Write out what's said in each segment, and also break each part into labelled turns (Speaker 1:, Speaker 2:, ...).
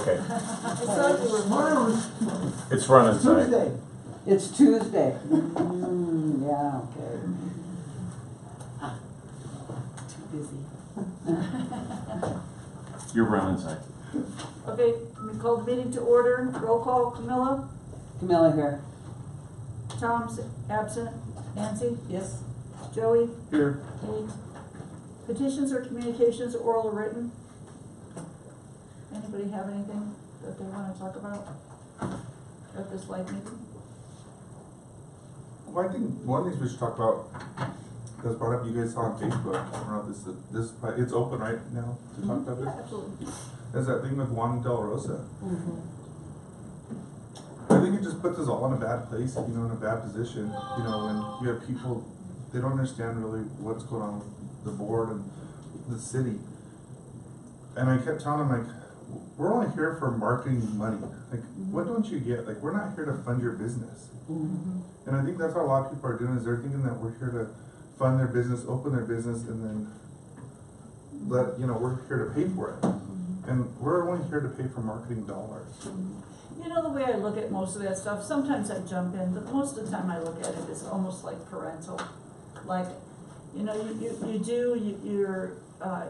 Speaker 1: Okay,
Speaker 2: I thought you were running.
Speaker 1: it's running inside.
Speaker 3: Tuesday. It's Tuesday. Yeah, okay.
Speaker 2: Too busy.
Speaker 1: You're running inside.
Speaker 2: Okay, we call the meeting to order. Roll call, Camilla.
Speaker 3: Camilla here.
Speaker 2: Tom's absent. Nancy.
Speaker 3: Yes.
Speaker 2: Joey.
Speaker 1: Here.
Speaker 2: Kate. Petitions or communications, oral or written? Anybody have anything that they want to talk about at this live meeting?
Speaker 4: Well, I think one of the things we should talk about, that's brought up, you guys saw on Facebook, I don't know if this, it's open right now to talk about
Speaker 2: Yeah,
Speaker 4: this.
Speaker 2: absolutely.
Speaker 4: Is that thing with Juan Del Rosa. I think it just puts us all in a bad place, you know, in a bad position, you know, when you have people, they don't understand really what's going on with the board and the city. And I kept telling them, like, we're only here for marketing money. Like, what don't you get? Like, we're not here to fund your business. And I think that's what a lot of people are doing, is they're thinking that we're here to fund their business, open their business, and then let, you know, we're here to pay for it. And we're only here to pay for marketing dollars.
Speaker 2: You know, the way I look at most of that stuff, sometimes I jump in, but most of the time I look at it as almost like parental. Like, you know,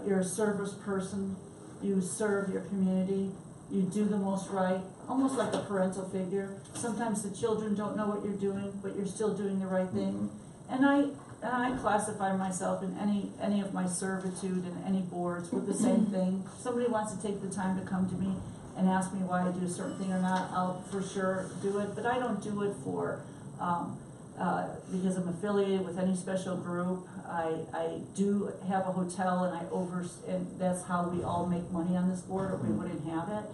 Speaker 2: you're a service person, you serve your community, you do the most right, almost like a parental figure. Sometimes the children don't know what you're doing, but you're still doing the right thing. And I classify myself in any of my servitude in any boards with the same thing. If somebody wants to take the time to come to me and ask me why I do a certain thing or not, I'll for sure do it, but I don't do it for, because I'm affiliated with any special group. I do have a hotel and that's how we all make money on this board, or we wouldn't have it.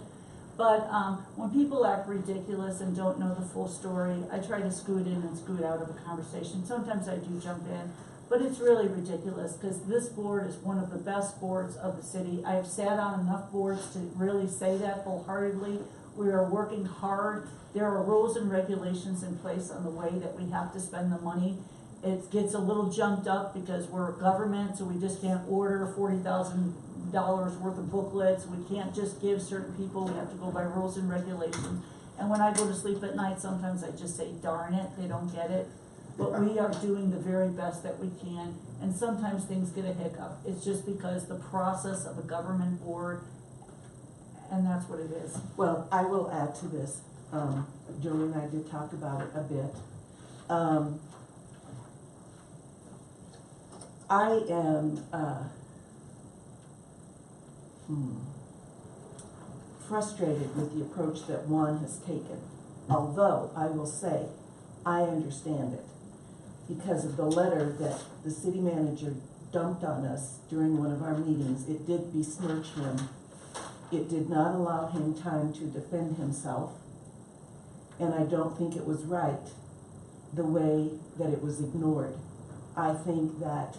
Speaker 2: But when people act ridiculous and don't know the full story, I try to scoot in and scoot out of a conversation. Sometimes I do jump in, but it's really ridiculous because this board is one of the best boards of the city. I have sat on enough boards to really say that wholeheartedly. We are working hard. There are rules and regulations in place on the way that we have to spend the money. It gets a little jumped up because we're a government, so we just can't order $40,000 worth of booklets. We can't just give certain people. We have to go by rules and regulations. And when I go to sleep at night, sometimes I just say, darn it, they don't get it. But we are doing the very best that we can, and sometimes things get a hiccup. It's just because the process of a government board, and that's what it is.
Speaker 5: Well, I will add to this. Joey and I did talk about it a bit. I am frustrated with the approach that Juan has taken. Although I will say, I understand it because of the letter that the city manager dumped on us during one of our meetings. It did besmirch him. It did not allow him time to defend himself. And I don't think it was right the way that it was ignored. I think that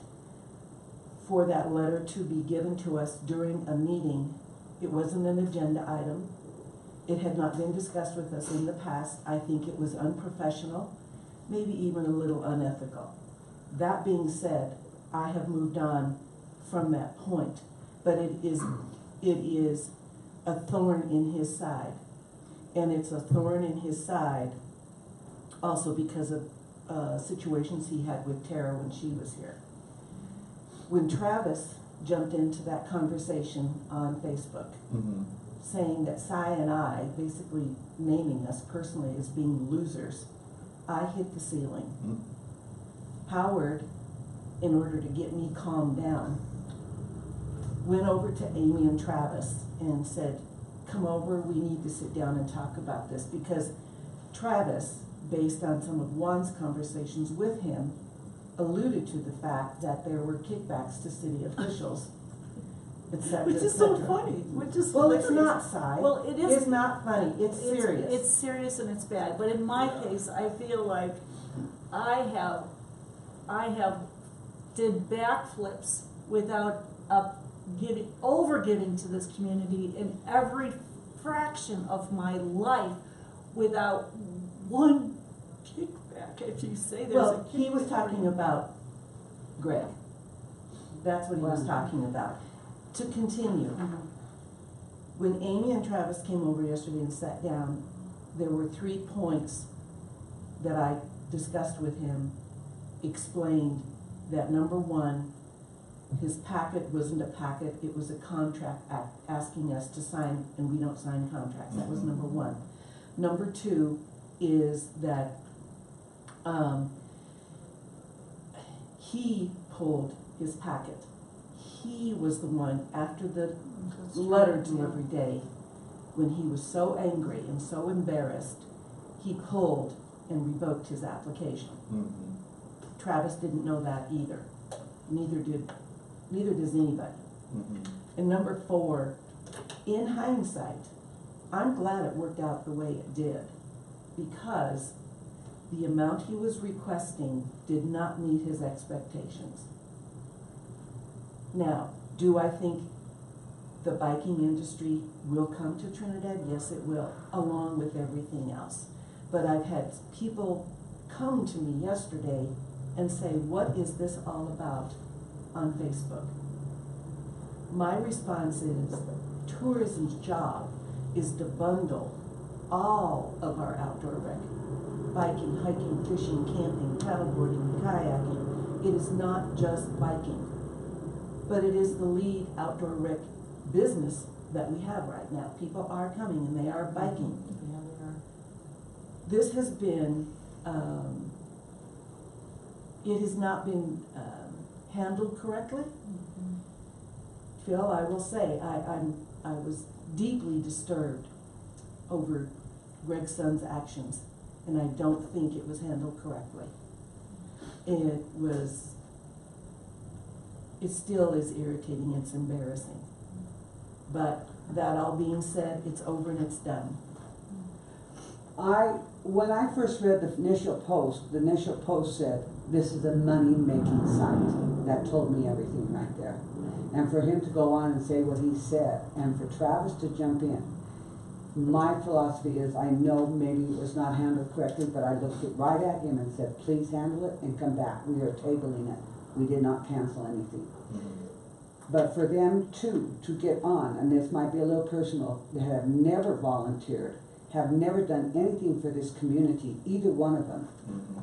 Speaker 5: for that letter to be given to us during a meeting, it wasn't an agenda item. It had not been discussed with us in the past. I think it was unprofessional, maybe even a little unethical. That being said, I have moved on from that point, but it is a thorn in his side. And it's a thorn in his side also because of situations he had with Tara when she was here. When Travis jumped into that conversation on Facebook, saying that Cy and I, basically naming us personally as being losers, I hit the ceiling. Howard, in order to get me calmed down, went over to Amy and Travis and said, come over, we need to sit down and talk about this, because Travis, based on some of Juan's conversations with him, alluded to the fact that there were kickbacks to city officials, etc.
Speaker 2: Which is so funny. Which is
Speaker 5: well,
Speaker 2: hilarious.
Speaker 5: it's not, Cy.
Speaker 2: Well, it is.
Speaker 5: It's not funny. It's serious.
Speaker 2: It's serious and it's bad. But in my case, I feel like I have did backflips without over giving to this community in every fraction of my life without one kickback. If you say there's a kickback.
Speaker 5: He was talking about Greg. That's what he was talking about. To continue, When Amy and Travis came over yesterday and sat down, there were 3 points that I discussed with him, explained that number one, his packet wasn't a packet, it was a contract asking us to sign, and we don't sign contracts, that was number one. Number two is that, he pulled his packet. He was the one, after the letter delivery day, when he was so angry and so embarrassed, he pulled and revoked his application.
Speaker 4: Mhm.
Speaker 5: Travis didn't know that either. Neither does anybody.
Speaker 4: Mhm.
Speaker 5: And number four, in hindsight, I'm glad it worked out the way it did, because the amount he was requesting did not meet his expectations. Now, do I think the biking industry will come to Trinidad? Yes, it will, along with everything else. But I've had people come to me yesterday and say, what is this all about on Facebook? My response is, tourism's job is to bundle all of our outdoor rec. Biking, hiking, fishing, camping, paddleboarding, kayaking. It is not just biking, but it is the lead outdoor rec business that we have right now. People are coming and they are biking.
Speaker 2: Yeah, they are.
Speaker 5: This has been, it has not been handled correctly. Phil, I will say, I was deeply disturbed over Greg's son's actions, and I don't think it was handled correctly. It still is irritating, it's embarrassing. But that all being said, it's over and it's done.
Speaker 3: When I first read the initial post said, this is a money-making site. That told me everything right there. And for him to go on and say what he said, and for Travis to jump in, my philosophy is, I know maybe it was not handled correctly, but I looked right at him and said, please handle it and come back. We are tabling it. We did not cancel anything. But for them to get on, and this might be a little personal, they have never volunteered, have never done anything for this community, either one of them.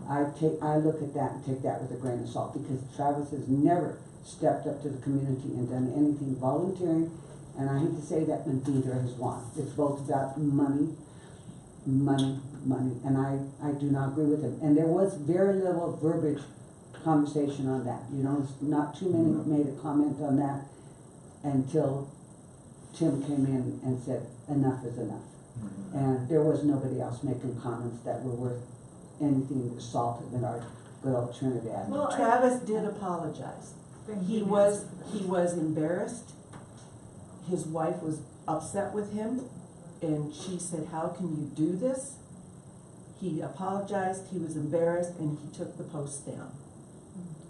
Speaker 3: I look at that and take that with a grain of salt, because Travis has never stepped up to the community and done anything volunteering, and I hate to say that, but neither has one. It's both about money, money, money, and I do not agree with him. And there was very little verbiage conversation on that. You know, not too many made a comment on that until Tim came in and said, enough is enough. And there was nobody else making comments that were worth anything salt than our good old Trinidad.
Speaker 2: Well,
Speaker 5: Travis did apologize. He was embarrassed. His wife was upset with him, and she said, how can you do this? He apologized, he was embarrassed, and he took the post down.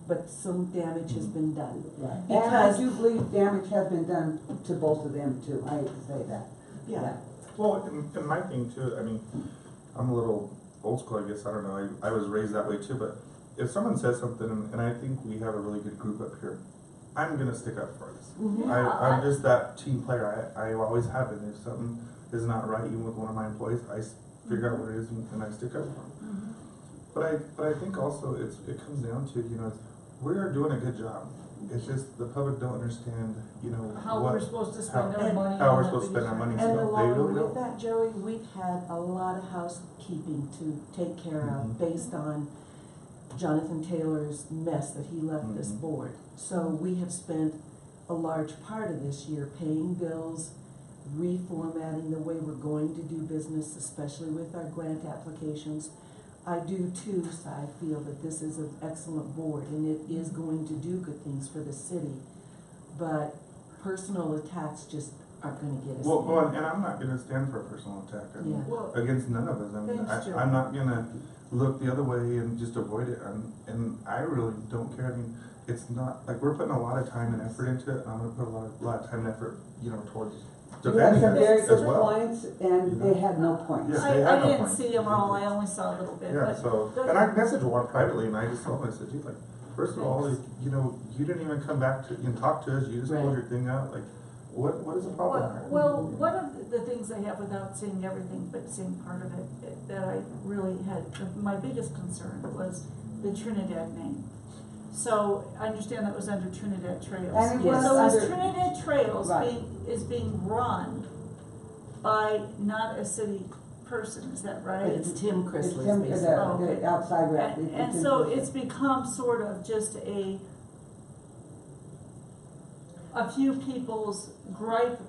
Speaker 5: But some damage has been done.
Speaker 3: Right. And
Speaker 5: Because-
Speaker 3: I do believe damage has been done to both of them too. I hate to say that.
Speaker 5: Yeah.
Speaker 4: Well, and my thing too, I mean, I'm a little old school, I guess, I don't know, I was raised that way too, but if someone says something, and I think we have a really good group up here, I'm gonna stick up for us.
Speaker 5: Mhm.
Speaker 4: I'm just that team player, I always have been. If something is not right, even with one of my employees, I figure out what it is and I stick up for them. But I think also it comes down to, you know, we are doing a good job. It's just the public don't understand, you know,
Speaker 2: How we're supposed to spend our
Speaker 5: and
Speaker 2: money.
Speaker 4: how
Speaker 2: on
Speaker 4: we're
Speaker 2: that
Speaker 4: supposed to spend our
Speaker 2: because-
Speaker 4: money.
Speaker 5: And
Speaker 4: So they
Speaker 5: along
Speaker 4: really
Speaker 5: with
Speaker 4: don't.
Speaker 5: that, Joey, we've had a lot of housekeeping to take care of
Speaker 4: Mhm.
Speaker 5: based on Jonathan Taylor's mess that he left this
Speaker 4: Mhm.
Speaker 5: board. So we have spent a large part of this year paying bills, reformatting the way we're going to do business, especially with our grant applications. I do too, Si, feel that this is an excellent board and it is going to do good things for the city. But personal attacks just aren't gonna get us.
Speaker 4: Well, and I'm not gonna stand for a personal attack, I mean,
Speaker 5: Yeah.
Speaker 2: Well,
Speaker 4: against none of us. I mean,
Speaker 2: Thanks, Joe.
Speaker 4: I'm not gonna look the other way and just avoid it, and I really don't care. I mean, it's not, like, we're putting a lot of time and effort into it, and I'm gonna put a lot of time and effort, you know, towards
Speaker 3: You had
Speaker 4: defending
Speaker 3: some very
Speaker 4: it as
Speaker 3: good
Speaker 4: well.
Speaker 3: points, and they had no points.
Speaker 4: Yeah. they
Speaker 2: I
Speaker 4: had no
Speaker 2: didn't
Speaker 4: point.
Speaker 2: see them all, I only saw a little bit,
Speaker 4: Yeah,
Speaker 2: but.
Speaker 4: so,
Speaker 2: but-
Speaker 4: and I messaged one privately, and I just told him, I said, gee, like, first of all, like, you know, you didn't even come back to, and talk to us, you just pulled
Speaker 5: Right.
Speaker 4: your thing out, like, What is the problem?
Speaker 2: Well, one of the things I have, without saying everything, but saying part of it, that I really had, my biggest concern was the Trinidad name. So I understand that was under Trinidad Trails.
Speaker 3: And it
Speaker 5: was
Speaker 2: So is
Speaker 3: under-
Speaker 2: Trinidad Trails
Speaker 3: Right.
Speaker 2: being run by not a city person, is that right?
Speaker 5: But it's Tim
Speaker 3: It's
Speaker 5: Chrisley's
Speaker 3: him,
Speaker 5: basically.
Speaker 2: Oh, okay.
Speaker 3: the outside rep.
Speaker 2: And so it's become sort of just a few people's gripe,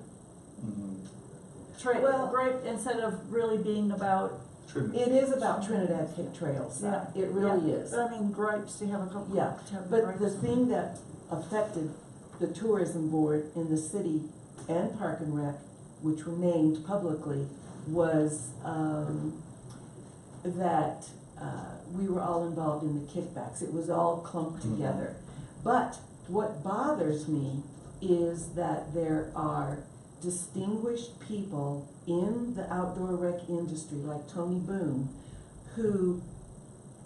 Speaker 5: Well-
Speaker 2: gripe, instead of really being about,
Speaker 5: It is about Trinidad Trails,
Speaker 2: Yeah.
Speaker 5: it really
Speaker 2: yeah,
Speaker 5: is.
Speaker 2: But I mean, gripes, to have a couple,
Speaker 5: Yeah,
Speaker 2: to have
Speaker 5: But
Speaker 2: gripes.
Speaker 5: the thing that affected the tourism board in the city and Park and Rec, which were named publicly, was, that, we were all involved in the kickbacks. It was all clumped
Speaker 4: Mhm.
Speaker 5: together. But what bothers me is that there are distinguished people in the outdoor rec industry, like Tony Boone, who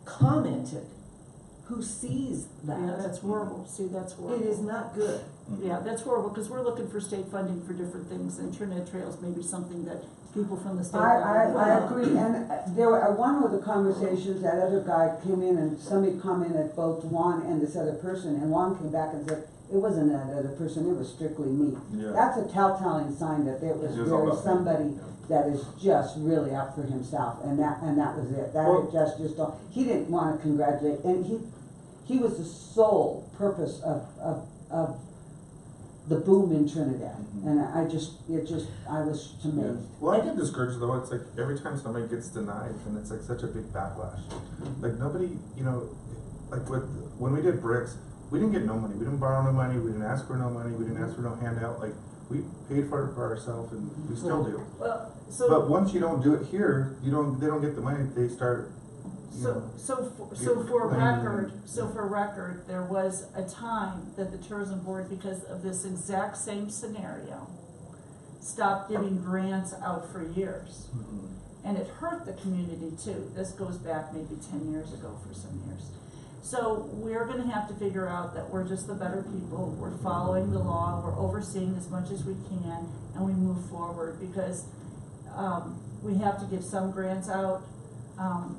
Speaker 5: commented, who sees that.
Speaker 2: Yeah, that's horrible, see, that's horrible.
Speaker 5: It is not good.
Speaker 2: Yeah, that's horrible, because we're looking for state funding for different things, and Trinidad Trails may be something that people from the state.
Speaker 3: I agree, and there were, one of the conversations, that other guy came in and somebody commented, both Juan and this other person, and Juan came back and said, it wasn't that other person, it was strictly me.
Speaker 4: Yeah.
Speaker 3: That's a telltale sign that there was,
Speaker 4: It was
Speaker 3: there
Speaker 4: all
Speaker 3: was
Speaker 4: about
Speaker 3: somebody
Speaker 4: him.
Speaker 3: that is just really out for himself, and that was it. That
Speaker 4: Well-
Speaker 3: had just don't, he didn't wanna congratulate, and he was the sole purpose of the boom in Trinidad.
Speaker 4: Mhm.
Speaker 3: And I was
Speaker 4: Yeah.
Speaker 3: amazed.
Speaker 4: Well, I get discouraged though, it's like every time somebody gets denied, and it's like such a big backlash. Like nobody, like when we did bricks, we didn't get no money, we didn't borrow no money, we didn't ask for no money, we didn't ask for no handout, like, we paid for it for ourselves, and we still do.
Speaker 2: Well,
Speaker 4: But
Speaker 2: so,
Speaker 4: once you don't do it here, they don't get the money, they start,
Speaker 2: for record, there was a time that the tourism board, because of this exact same scenario, stopped giving grants out for years. And it hurt the community too. This goes back maybe 10 years ago for some years. So we're gonna have to figure out that we're just the better people, we're following the law, we're overseeing as much as we can, and we move forward, because, we have to give some grants out,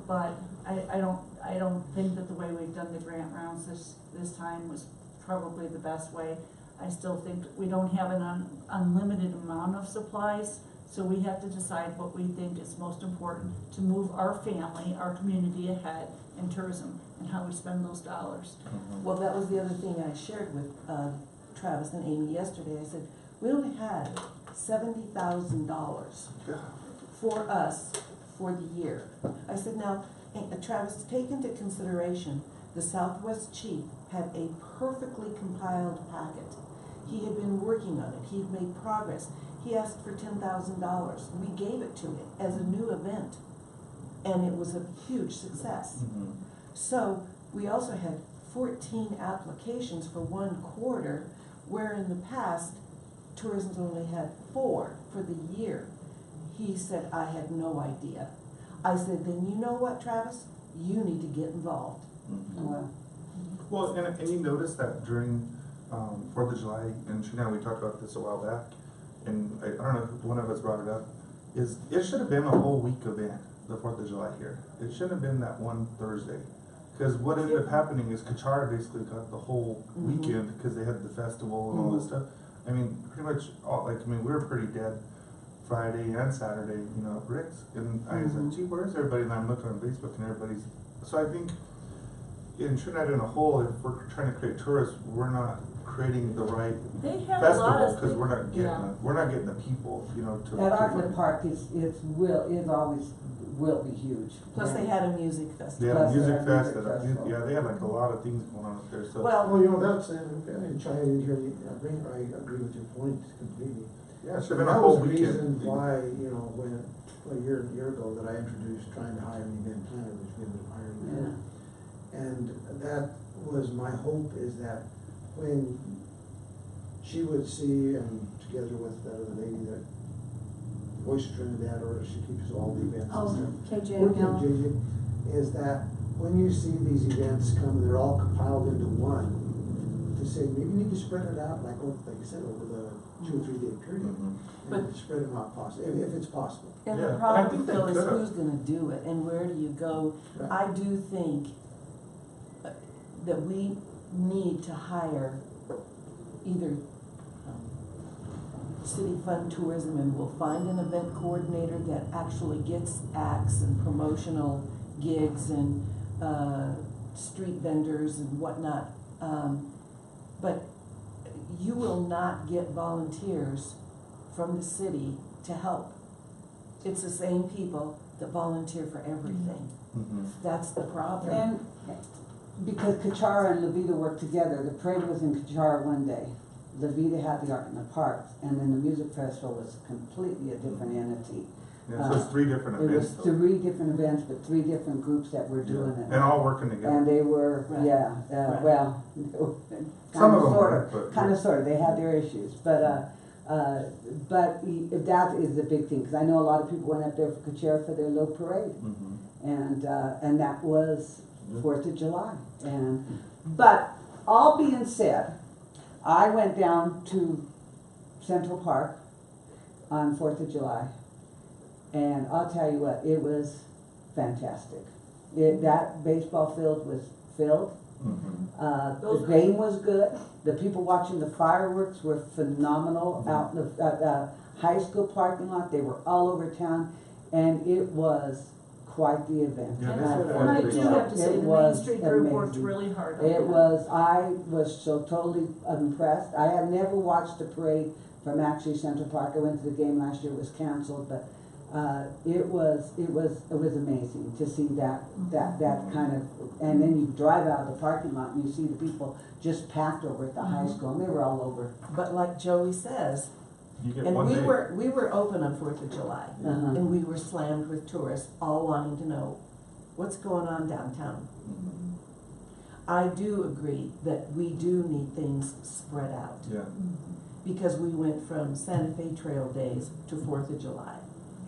Speaker 2: but I don't think that the way we've done the grant rounds this time was probably the best way. I still think we don't have an unlimited amount of supplies, so we have to decide what we think is most important to move our family, our community ahead in tourism, and how we spend those dollars.
Speaker 5: Well, that was the other thing I shared with, Travis and Amy yesterday. I said, we only had $70,000 for us for the year. I said, now, Travis, take into consideration, the Southwest Chief had a perfectly compiled packet. He had been working on it, he had made progress. He asked for $10,000. We gave it to him as a new event, and it was a huge success. So we also had 14 applications for one quarter, where in the past, tourism's only had 4 for the year. He said, I had no idea. I said, then you know what, Travis? You need to get involved.
Speaker 4: Well, and you notice that during 4th of July in Trinidad, we talked about this a while back, and I don't know if one of us brought it up, is it should have been a whole week event, the 4th of July here. It shouldn't have been that one Thursday. Because what ended up happening is Kachara basically got the whole weekend, because they had the festival and all this stuff. I mean, pretty much, we were pretty dead Friday and Saturday, at Rick's. And I was like, gee, where's everybody? And I'm looking on Facebook and everybody's, so I think in Trinidad in a whole, if we're trying to create tourists, we're not creating the right
Speaker 2: They have a lot
Speaker 4: festival,
Speaker 2: of.
Speaker 4: because
Speaker 2: Yeah.
Speaker 4: we're not getting the people, to.
Speaker 3: That art in the park is always will be huge.
Speaker 5: Plus, they had a music
Speaker 4: They
Speaker 5: festival.
Speaker 4: had a
Speaker 3: Plus
Speaker 4: music
Speaker 3: they had music
Speaker 4: fest,
Speaker 3: festival.
Speaker 4: yeah, they had like a lot of things going on up there, so.
Speaker 5: Well,
Speaker 6: Well, that's, and chiming in here, I agree with your point completely.
Speaker 4: Yeah, it should have
Speaker 6: And
Speaker 4: been a
Speaker 6: that
Speaker 4: whole
Speaker 6: was the
Speaker 4: weekend.
Speaker 6: reason why, when, a year ago, that I introduced trying to hire an event planner, which we ended up hiring. And that was my hope, is that when she would see, and together with that other lady that Voice of Trinidad, or she keeps all the events and stuff.
Speaker 7: KJ
Speaker 6: Working
Speaker 7: Mill.
Speaker 6: JJ, is that when you see these events come, and they're all compiled into one, to say, maybe you need to spread it out, like you said, over the 2 or 3 day period.
Speaker 4: Mhm.
Speaker 6: And spread them out if it's possible.
Speaker 5: And
Speaker 4: Yeah,
Speaker 5: the
Speaker 4: and I
Speaker 5: problem,
Speaker 4: think they
Speaker 5: Phil, is
Speaker 4: could've.
Speaker 5: who's gonna do it and where do you go?
Speaker 6: Right.
Speaker 5: I do think that we need to hire either city fund tourism, and we'll find an event coordinator that actually gets acts and promotional gigs and street vendors and whatnot. But you will not get volunteers from the city to help. It's the same people that volunteer for everything.
Speaker 4: Mhm.
Speaker 5: That's the problem.
Speaker 3: And because Kachara and Levita worked together, the parade was in Kachara one day. Levita had the art in the park, and then the music festival was completely a different entity.
Speaker 4: Yeah, so it's 3 different
Speaker 3: It was
Speaker 4: events though.
Speaker 3: 3 different events, but 3 different groups that were doing it.
Speaker 4: And all working together.
Speaker 3: And they were,
Speaker 5: Right.
Speaker 3: yeah,
Speaker 5: Right.
Speaker 3: well,
Speaker 4: Some
Speaker 3: kind
Speaker 4: of
Speaker 3: of
Speaker 4: them
Speaker 3: sort
Speaker 4: were,
Speaker 3: of,
Speaker 4: but-
Speaker 3: kind of sort of, they had their issues, but that is the big thing, cause I know a lot of people went up there for Kachara for their little parade.
Speaker 4: Mhm.
Speaker 3: And that was 4th of July, but all being said, I went down to Central Park on 4th of July, and I'll tell you what, it was fantastic. That baseball field was filled,
Speaker 4: Mhm.
Speaker 3: the game was good, the people watching the fireworks were phenomenal out in the high school parking lot, they were all over town, and it was quite the event.
Speaker 4: Yeah,
Speaker 2: And
Speaker 4: that's what
Speaker 2: and I do have to say,
Speaker 3: It
Speaker 2: the Main
Speaker 3: was
Speaker 2: Street group worked
Speaker 3: amazing.
Speaker 2: really hard on
Speaker 3: It
Speaker 2: that.
Speaker 3: I was so totally impressed. I had never watched a parade from actually Central Park. I went to the game last year, it was canceled, but, it was amazing to see that kind of, and then you drive out of the parking lot and you see the people just packed over at the high school, and they were all over.
Speaker 5: But like Joey says,
Speaker 4: You get
Speaker 5: and
Speaker 4: one
Speaker 5: we
Speaker 4: day.
Speaker 5: were open on 4th of July,
Speaker 3: Uh-huh.
Speaker 5: and we were slammed with tourists all wanting to know what's going on downtown.
Speaker 4: Mhm.
Speaker 5: I do agree that we do need things spread out,
Speaker 4: Yeah.
Speaker 5: because we went from Santa Fe Trail days to 4th of July,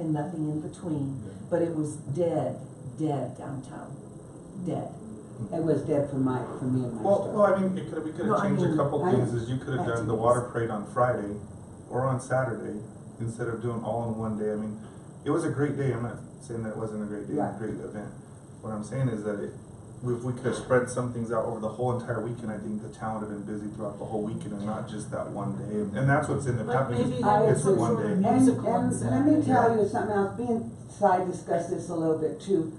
Speaker 5: and nothing in between, but it was dead downtown, dead.
Speaker 3: It was dead for me and my
Speaker 4: Well,
Speaker 3: store.
Speaker 4: I mean, we could
Speaker 5: No,
Speaker 4: have
Speaker 5: I
Speaker 4: changed a
Speaker 5: mean,
Speaker 4: couple things, is you could have done the
Speaker 5: activities.
Speaker 4: water parade on Friday or on Saturday instead of doing all in one day. I mean, it was a great day, I'm not saying that it wasn't a great day,
Speaker 3: Right.
Speaker 4: a great event. What I'm saying is that if we could have spread some things out over the whole entire weekend, I think the town would have been busy throughout the whole weekend and not just that one day. And that's what's in the
Speaker 2: But
Speaker 4: happening,
Speaker 2: maybe
Speaker 4: is
Speaker 2: there
Speaker 3: was
Speaker 4: it's
Speaker 2: some
Speaker 4: one
Speaker 2: sort of
Speaker 4: day.
Speaker 2: musical on
Speaker 3: And let
Speaker 2: Saturday.
Speaker 3: me tell you something else, being Cy discussed this a little bit too,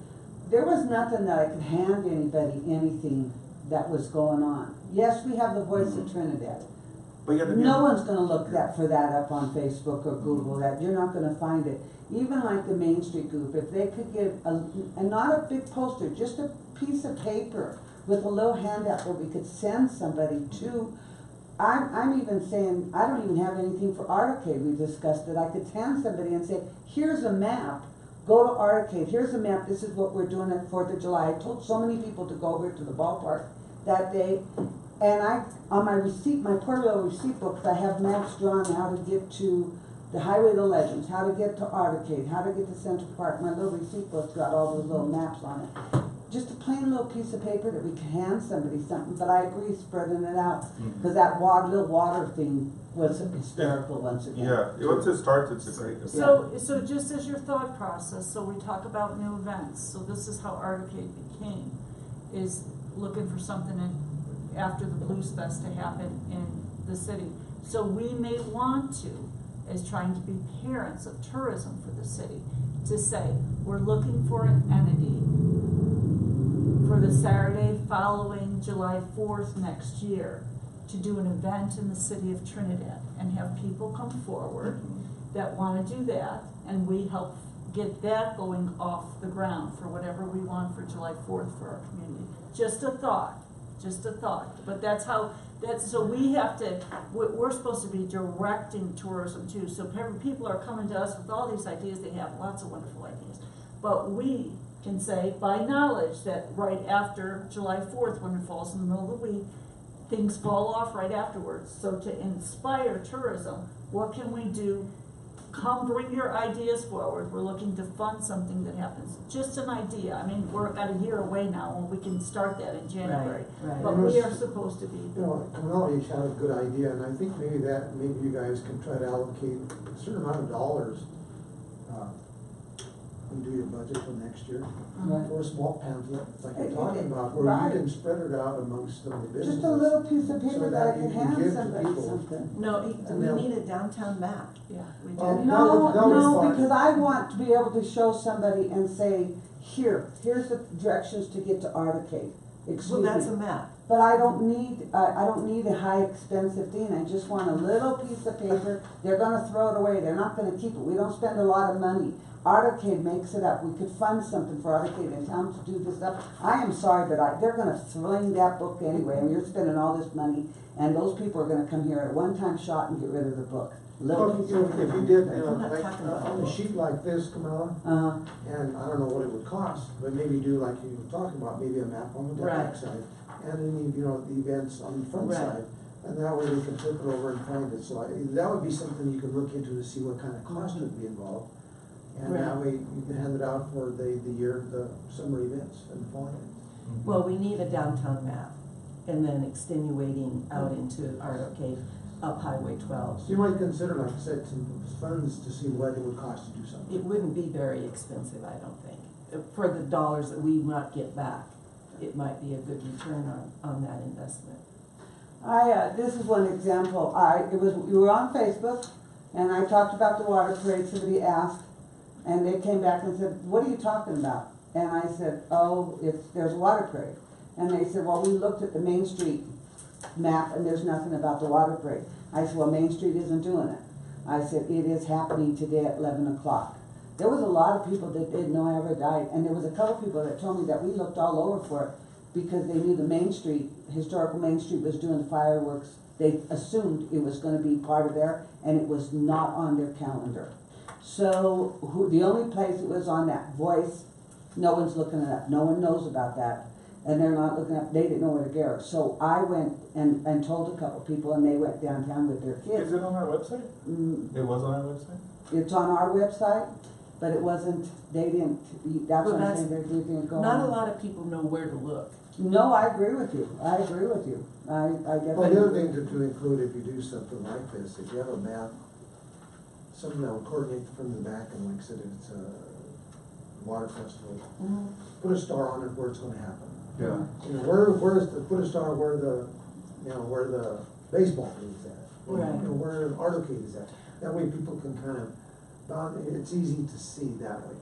Speaker 3: there was nothing that I could hand anybody anything that was going on. Yes, we have the Voice of Trinidad.
Speaker 4: But yeah,
Speaker 3: No one's gonna look for that up on Facebook or Google, that, you're not gonna find it. Even like the Main Street group, if they could get and not a big poster, just a piece of paper with a little handout where we could send somebody to. I'm even saying, I don't even have anything for Arcade, we discussed it, I could send somebody and say, here's a map, go to Arcade, here's a map, this is what we're doing at 4th of July. I told so many people to go over to the ballpark that day, and on my receipt, my portable receipt books, I have maps drawn how to get to the Highway of the Legends, how to get to Arcade, how to get to Central Park. My little receipt book's got all those little maps on it. Just a plain little piece of paper that we can hand somebody something, but I agree spreading it out, because that little water thing was hysterical once again.
Speaker 4: Yeah, once it starts, it's a great event.
Speaker 2: So just as your thought process, so we talk about new events, so this is how Arcade became, is looking for something after the Blues Fest to happen in the city. So we may want to, as trying to be parents of tourism for the city, to say, we're looking for an entity for the Saturday following July 4th next year to do an event in the city of Trinidad, and have people come forward that wanna do that, and we help get that going off the ground for whatever we want for July 4th for our community. Just a thought, but so we have to, we're supposed to be directing tourism too, so people are coming to us with all these ideas, they have lots of wonderful ideas. But we can say, by knowledge, that right after July 4th, when it falls in the middle of the week, things fall off right afterwards. So to inspire tourism, what can we do come bring your ideas forward, we're looking to fund something that happens, just an idea, I mean, we're about a year away now, and we can start that in January.
Speaker 5: Right.
Speaker 2: But we are supposed to be,
Speaker 6: You know, Camilla each had a good idea, and I think maybe you guys can try to allocate a certain amount of dollars, and do your budget for next year,
Speaker 3: Right.
Speaker 6: for a small pamphlet, like you're
Speaker 3: It-
Speaker 6: talking
Speaker 3: it-
Speaker 6: about, where
Speaker 3: right.
Speaker 6: you can spread it out amongst some of the businesses.
Speaker 3: Just a little piece of
Speaker 6: so
Speaker 3: paper that
Speaker 6: that
Speaker 3: I
Speaker 6: you
Speaker 3: can
Speaker 6: can
Speaker 3: hand
Speaker 6: give to
Speaker 3: somebody
Speaker 6: people.
Speaker 3: something.
Speaker 5: No,
Speaker 6: And
Speaker 5: we
Speaker 6: they'll-
Speaker 5: need a downtown map.
Speaker 2: yeah, we do.
Speaker 6: Oh,
Speaker 3: No,
Speaker 6: that was
Speaker 3: no,
Speaker 6: fine.
Speaker 3: because I want to be able to show somebody and say, here's the directions to get to Articade.
Speaker 5: Well,
Speaker 3: Excuse
Speaker 5: that's a
Speaker 3: me.
Speaker 5: map.
Speaker 3: But I don't need a high expensive thing, I just want a little piece of paper, they're gonna throw it away, they're not gonna keep it, we don't spend a lot of money. Articade makes it up, we could fund something for Articade and tell them to do this stuff. I am sorry, but they're gonna fling that book anyway, and you're spending all this money, and those people are gonna come here at a one-time shot and get rid of the book. Little
Speaker 6: Well,
Speaker 3: piece
Speaker 6: you know,
Speaker 3: of
Speaker 6: if
Speaker 3: paper.
Speaker 6: you did,
Speaker 5: I'm not
Speaker 6: like,
Speaker 5: talking about
Speaker 6: on a
Speaker 5: book.
Speaker 6: sheet like this, Camilla,
Speaker 3: Uh-huh,
Speaker 6: and I don't know what it would cost, but maybe do like you were talking about, maybe a map on the back
Speaker 5: Right.
Speaker 6: side, and then, the events on the front
Speaker 5: Right.
Speaker 6: side. And that way they can flip it over and find it, so that would be something you could look into to see what kind of cost would be involved. And that
Speaker 5: Right.
Speaker 6: way you can hand it out for the summer events and the fall events.
Speaker 5: Well, we need a downtown map, and then extenuating out into Arcade, up Highway 12.
Speaker 6: So you might consider, like I said, some funds to see what it would cost to do something.
Speaker 5: It wouldn't be very expensive, I don't think. For the dollars that we might get back, it might be a good return on that investment.
Speaker 3: this is one example, you were on Facebook, and I talked about the water parade, somebody asked, and they came back and said, what are you talking about? And I said, oh, there's a water parade. And they said, well, we looked at the Main Street map and there's nothing about the water parade. I said, well, Main Street isn't doing it. I said, it is happening today at 11 o'clock. There was a lot of people that didn't know I ever died, and there was a couple people that told me that we looked all over for it because they knew the Main Street, historical Main Street was doing the fireworks. They assumed it was gonna be part of there, and it was not on their calendar. So, the only place it was on that Voice, no one's looking it up, no one knows about that, and they're not looking up, they didn't know where to go. So I went and told a couple people, and they went downtown with their kids.
Speaker 1: Is it on our website?
Speaker 3: Mm,
Speaker 1: It was on our website?
Speaker 3: It's on our website, but it wasn't, they didn't, that's
Speaker 5: Well,
Speaker 3: what I'm
Speaker 5: that's-
Speaker 3: saying, they didn't go on.
Speaker 5: Not a lot of people know where to look.
Speaker 3: No, I agree with you, I agree with you, I definitely.
Speaker 6: Well, the other thing to include, if you do something like this, if you have a map, something that will coordinate from the back, and like I said, if it's a water festival, put a star on it where it's gonna happen.
Speaker 1: Yeah.
Speaker 6: You know, put a star where the baseball is at.
Speaker 5: Right.
Speaker 6: You know, where the arcade is at. That way people can kind of, it's easy to see that way.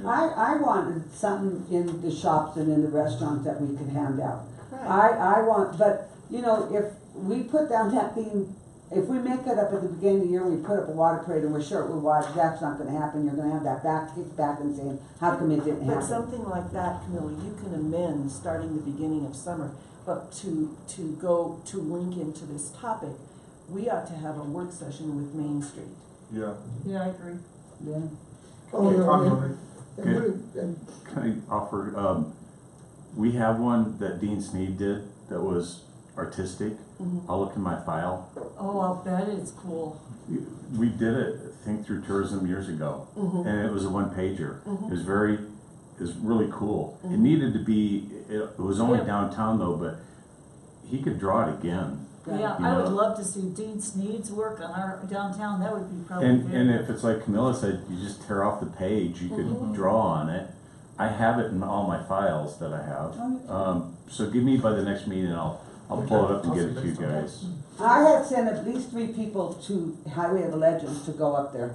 Speaker 3: I wanted something in the shops and in the restaurants that we could hand out.
Speaker 5: Right.
Speaker 3: I want, but, you know, if we put down that theme, if we make it up at the beginning of the year, we put up a water parade and we're sure it will watch, that's not gonna happen, you're gonna have that kick back and saying, how come it didn't
Speaker 5: But
Speaker 3: happen?
Speaker 5: something like that, Camilla, you can amend starting the beginning of summer, but to link into this topic, we ought to have a work session with Main Street.
Speaker 1: Yeah.
Speaker 2: Yeah, I agree.
Speaker 3: Yeah.
Speaker 6: Oh, you know,
Speaker 1: Tom,
Speaker 6: and-
Speaker 1: Okay.
Speaker 6: and
Speaker 1: Can I offer, we have one that Dean Sneed did that was artistic. I'll look in my file.
Speaker 2: Oh, I'll bet it's cool.
Speaker 1: We did it, I think, through tourism years ago, and it was a one-pager. It was really cool. It needed to be, it was only
Speaker 2: Yeah.
Speaker 1: downtown though, but he could draw it again.
Speaker 2: Yeah,
Speaker 1: You
Speaker 2: I would
Speaker 1: know.
Speaker 2: love to see Dean Sneed's work on our downtown, that would be probably
Speaker 1: And
Speaker 2: good.
Speaker 1: if it's like Camilla said, you just tear off the page, you could draw on it. I have it in all my files that I have. So give me by the next meeting, I'll pull it up and get it to you guys.
Speaker 3: I had sent at least 3 people to Highway of the Legends to go up there.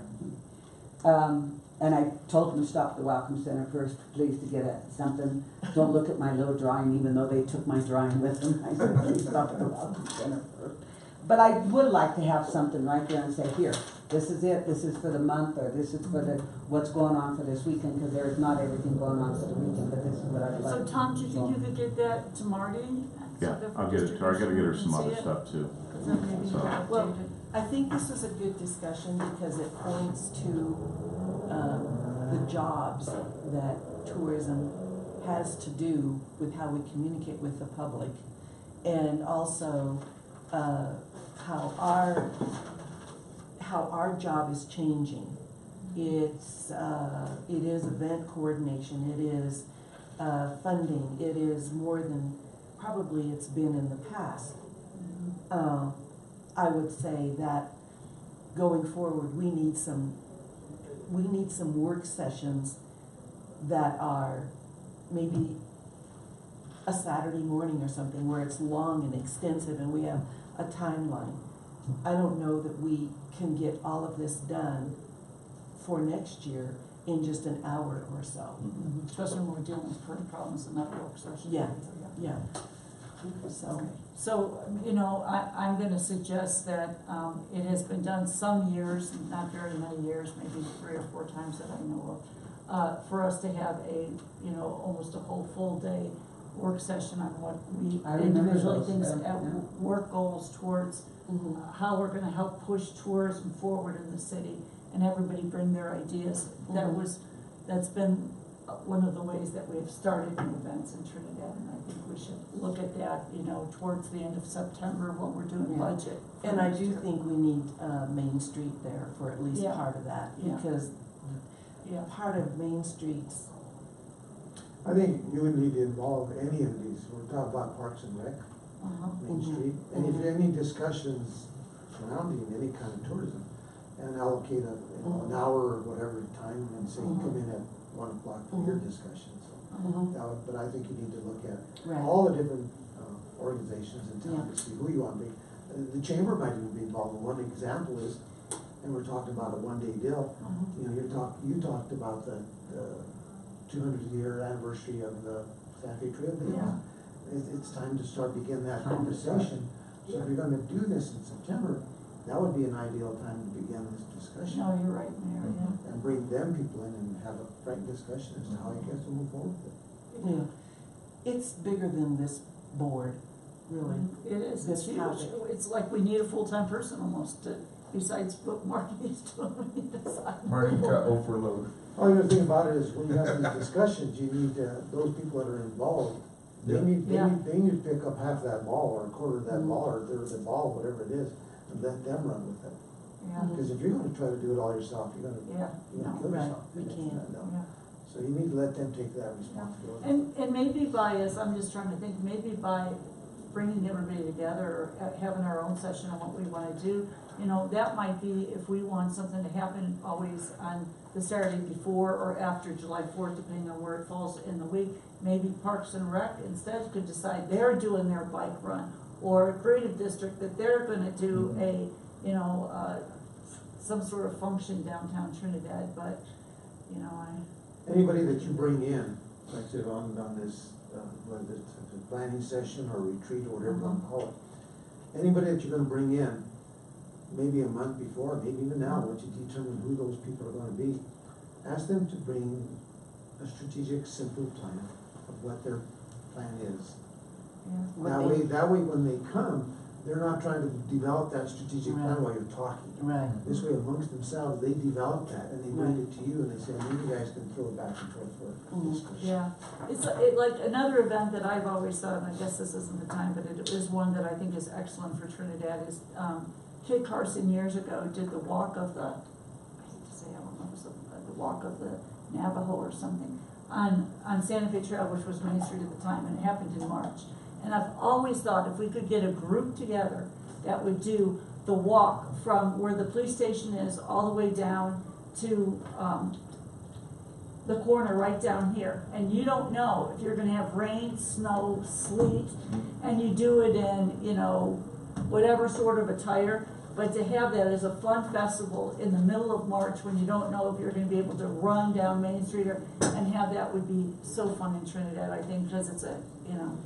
Speaker 3: And I told them to stop at the Welcome Center first, please, to get something. Don't look at my little drawing, even though they took my drawing with them. I said, please stop at the Welcome Center first. But I would like to have something right there and say, here, this is it, this is for the month, or this is for what's going on for this weekend, because there's not everything going on for the weekend, but this is what I'd like.
Speaker 2: So Tom, do you think you could get that to Marty?
Speaker 1: Yeah, I'll get it to her. I gotta get her some other stuff too.
Speaker 2: Cause then maybe
Speaker 1: So-
Speaker 2: you can
Speaker 5: Well,
Speaker 2: update it.
Speaker 5: I think this was a good discussion because it points to the jobs that tourism has to do with how we communicate with the public, and also how our job is changing it is event coordination, it is, funding, it is more than probably it's been in the past. I would say that going forward, we need some work sessions that are maybe a Saturday morning or something where it's long and extensive and we have a timeline. I don't know that we can get all of this done for next year in just an hour or so.
Speaker 2: Especially when we're dealing with current problems and not work sessions.
Speaker 5: Yeah. Yeah. So,
Speaker 2: So, you know, I'm gonna suggest that, it has been done some years, not very many years, maybe 3 or 4 times that I know of, for us to have a, you know, almost a whole full day work session on what we
Speaker 3: I remember
Speaker 2: individually
Speaker 3: those,
Speaker 2: think,
Speaker 3: yeah.
Speaker 2: work goals towards how we're gonna help push tourism forward in the city, and everybody bring their ideas. That's been one of the ways that we've started the events in Trinidad, and I think we should look at that, you know, towards the end of September when we're doing
Speaker 5: Yeah.
Speaker 2: budget. for
Speaker 5: and I
Speaker 2: next
Speaker 5: do
Speaker 2: year.
Speaker 5: think we need, Main Street there for at least
Speaker 2: Yeah.
Speaker 5: part of that,
Speaker 2: Yeah.
Speaker 5: because
Speaker 2: Yeah,
Speaker 5: part of Main Street's,
Speaker 6: I think you would need to involve any of these, we're talking about Parks and Rec, Main
Speaker 5: Mhm.
Speaker 6: Street, and if any discussions surrounding any kind of tourism, and allocate an hour or whatever time, and say, come in at 1 o'clock for your discussions. But I think you need to look at
Speaker 5: right,
Speaker 6: all the different organizations in town
Speaker 5: Yeah.
Speaker 6: to see who you want to be. The chamber might even be involved. One example is, and we're talking about a 1-day deal, you know, you talked about the 200th year anniversary of the Santa Fe Trail Days.
Speaker 2: Yeah.
Speaker 6: It's time to start begin that
Speaker 3: Time to start.
Speaker 6: conversation. So if you're gonna do this in September, that would be an ideal time to begin this discussion.
Speaker 2: no, you're right, Mayor, yeah.
Speaker 6: And bring them people in and have a frank discussion as to how you guys will move forward with it.
Speaker 5: yeah. It's bigger than this board, really.
Speaker 2: It is, it's
Speaker 5: This
Speaker 2: huge.
Speaker 5: topic.
Speaker 2: It's like we need a full-time person almost to, besides what Mark needs to, we need to sign.
Speaker 7: Marty got overload.
Speaker 6: All you gotta think about it is when you have these discussions, you need, those people that are involved, they
Speaker 7: Yeah.
Speaker 6: need,
Speaker 2: Yeah.
Speaker 6: they need to pick up half that ball or a quarter of that ball or a third of the ball, whatever it is, and let them run with it.
Speaker 2: Yeah,
Speaker 6: Because if you're gonna try to do it all yourself, you're gonna
Speaker 2: yeah,
Speaker 6: kill
Speaker 5: Right,
Speaker 6: yourself.
Speaker 5: we can't.
Speaker 6: No.
Speaker 2: yeah.
Speaker 6: So you need to let them take that responsibility.
Speaker 2: And maybe by, as I'm just trying to think, maybe by bringing everybody together, or having our own session on what we wanna do, you know, that might be if we want something to happen always on the Saturday before or after July 4th, depending on where it falls in the week. Maybe Parks and Rec instead could decide they're doing their bike run, or a creative district that they're gonna do a, you know, some sort of function downtown Trinidad, but, you know,
Speaker 6: Anybody that you bring in, like I said, on this, whether it's a planning session or retreat or whatever you wanna call it, anybody that you're gonna bring in, maybe a month before, maybe even now, once you determine who those people are gonna be, ask them to bring a strategic, simple plan of what their plan is.
Speaker 2: yeah.
Speaker 6: That way when they come, they're not trying to develop that strategic plan
Speaker 5: Right.
Speaker 6: while you're talking.
Speaker 5: Right,
Speaker 6: This way amongst themselves, they develop that and they bring it to you and they say, maybe you guys can throw it back and forth for discussion.
Speaker 2: Yeah, it's like another event that I've always thought, and I guess this isn't the time, but it is one that I think is excellent for Trinidad, is, Kit Carson years ago did the walk of the, I hate to say, I don't know, it was the walk of the Navajo or something, on Santa Fe Trail, which was Main Street at the time, and it happened in March. And I've always thought if we could get a group together that would do the walk from where the police station is all the way down to, the corner right down here, and you don't know if you're gonna have rain, snow, sleet, and you do it in, you know, whatever sort of attire, but to have that as a fun festival in the middle of March when you don't know if you're gonna be able to run down Main Street and have that would be so fun in Trinidad, I think, because it's a, you know,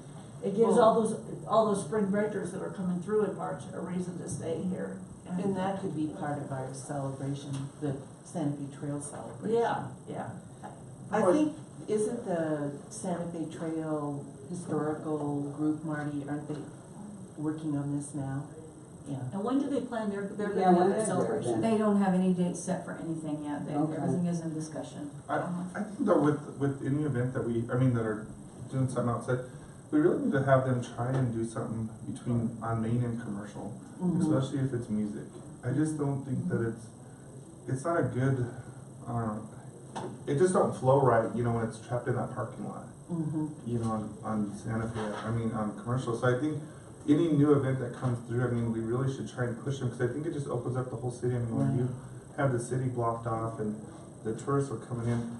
Speaker 2: it gives all those spring breakers that are coming through in March a reason to stay here.
Speaker 5: and that could be part of our celebration, the Santa Fe Trail celebration.
Speaker 2: Yeah.
Speaker 5: I think, isn't the Santa Fe Trail Historical Group, Marty, aren't they working on this now? Yeah.
Speaker 2: And when do they plan they're
Speaker 3: Yeah,
Speaker 2: gonna have
Speaker 3: when
Speaker 2: their
Speaker 3: is their
Speaker 2: celebration?
Speaker 3: event?
Speaker 8: They don't have any dates set for anything yet,
Speaker 3: Okay.
Speaker 8: everything is in discussion.
Speaker 4: I think that with any event that that are doing something outside, we really need to have them try and do something between on Main and Commercial, especially if it's music. I just don't think that it's not a good it just don't flow right, you know, when it's trapped in that parking lot.
Speaker 5: Mm-hmm.
Speaker 4: You know, on Santa Fe, I mean, on commercial, so I think any new event that comes through, I mean, we really should try and push them, cause I think it just opens up the whole city, I mean, when you have the city blocked off and the tourists are coming in,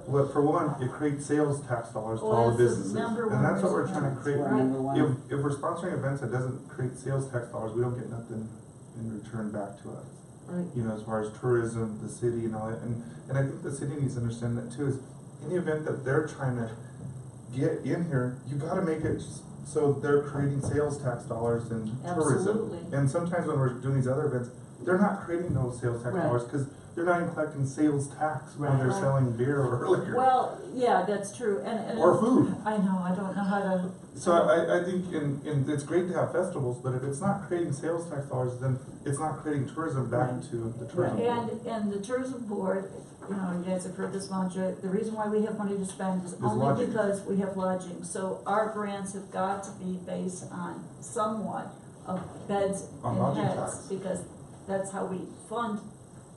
Speaker 4: well, for one, it creates sales tax dollars to
Speaker 2: Well,
Speaker 4: all the
Speaker 2: that's the
Speaker 4: businesses,
Speaker 2: number
Speaker 4: and
Speaker 2: one
Speaker 4: that's what we're
Speaker 2: reason.
Speaker 4: trying to create.
Speaker 3: That's number one.
Speaker 4: If we're sponsoring events that doesn't create sales tax dollars, we don't get nothing in return back to us.
Speaker 5: Right.
Speaker 4: You know, as far as tourism, the city and all that, and I think the city needs to understand that too, is any event that they're trying to get in here, you gotta make it so they're creating sales tax dollars and tourism.
Speaker 2: Absolutely.
Speaker 4: And sometimes when we're doing these other events, they're not creating those sales tax
Speaker 5: Right.
Speaker 4: dollars, cause they're not even collecting sales tax when they're
Speaker 2: Right.
Speaker 4: selling beer or liquor.
Speaker 2: Well, yeah, that's true, and.
Speaker 4: Or food.
Speaker 2: I know, I don't know how to.
Speaker 4: So I think, and it's great to have festivals, but if it's not creating sales tax dollars, then it's not creating tourism back
Speaker 5: Right.
Speaker 4: to the tourism board.
Speaker 2: And the tourism board, you know, you guys have heard this mantra, the reason why we have money to spend is only
Speaker 4: lodging.
Speaker 2: because we have lodging. So our grants have got to be based on somewhat of beds
Speaker 4: On
Speaker 2: and
Speaker 4: lodging
Speaker 2: heads,
Speaker 4: tax.
Speaker 2: because that's how we fund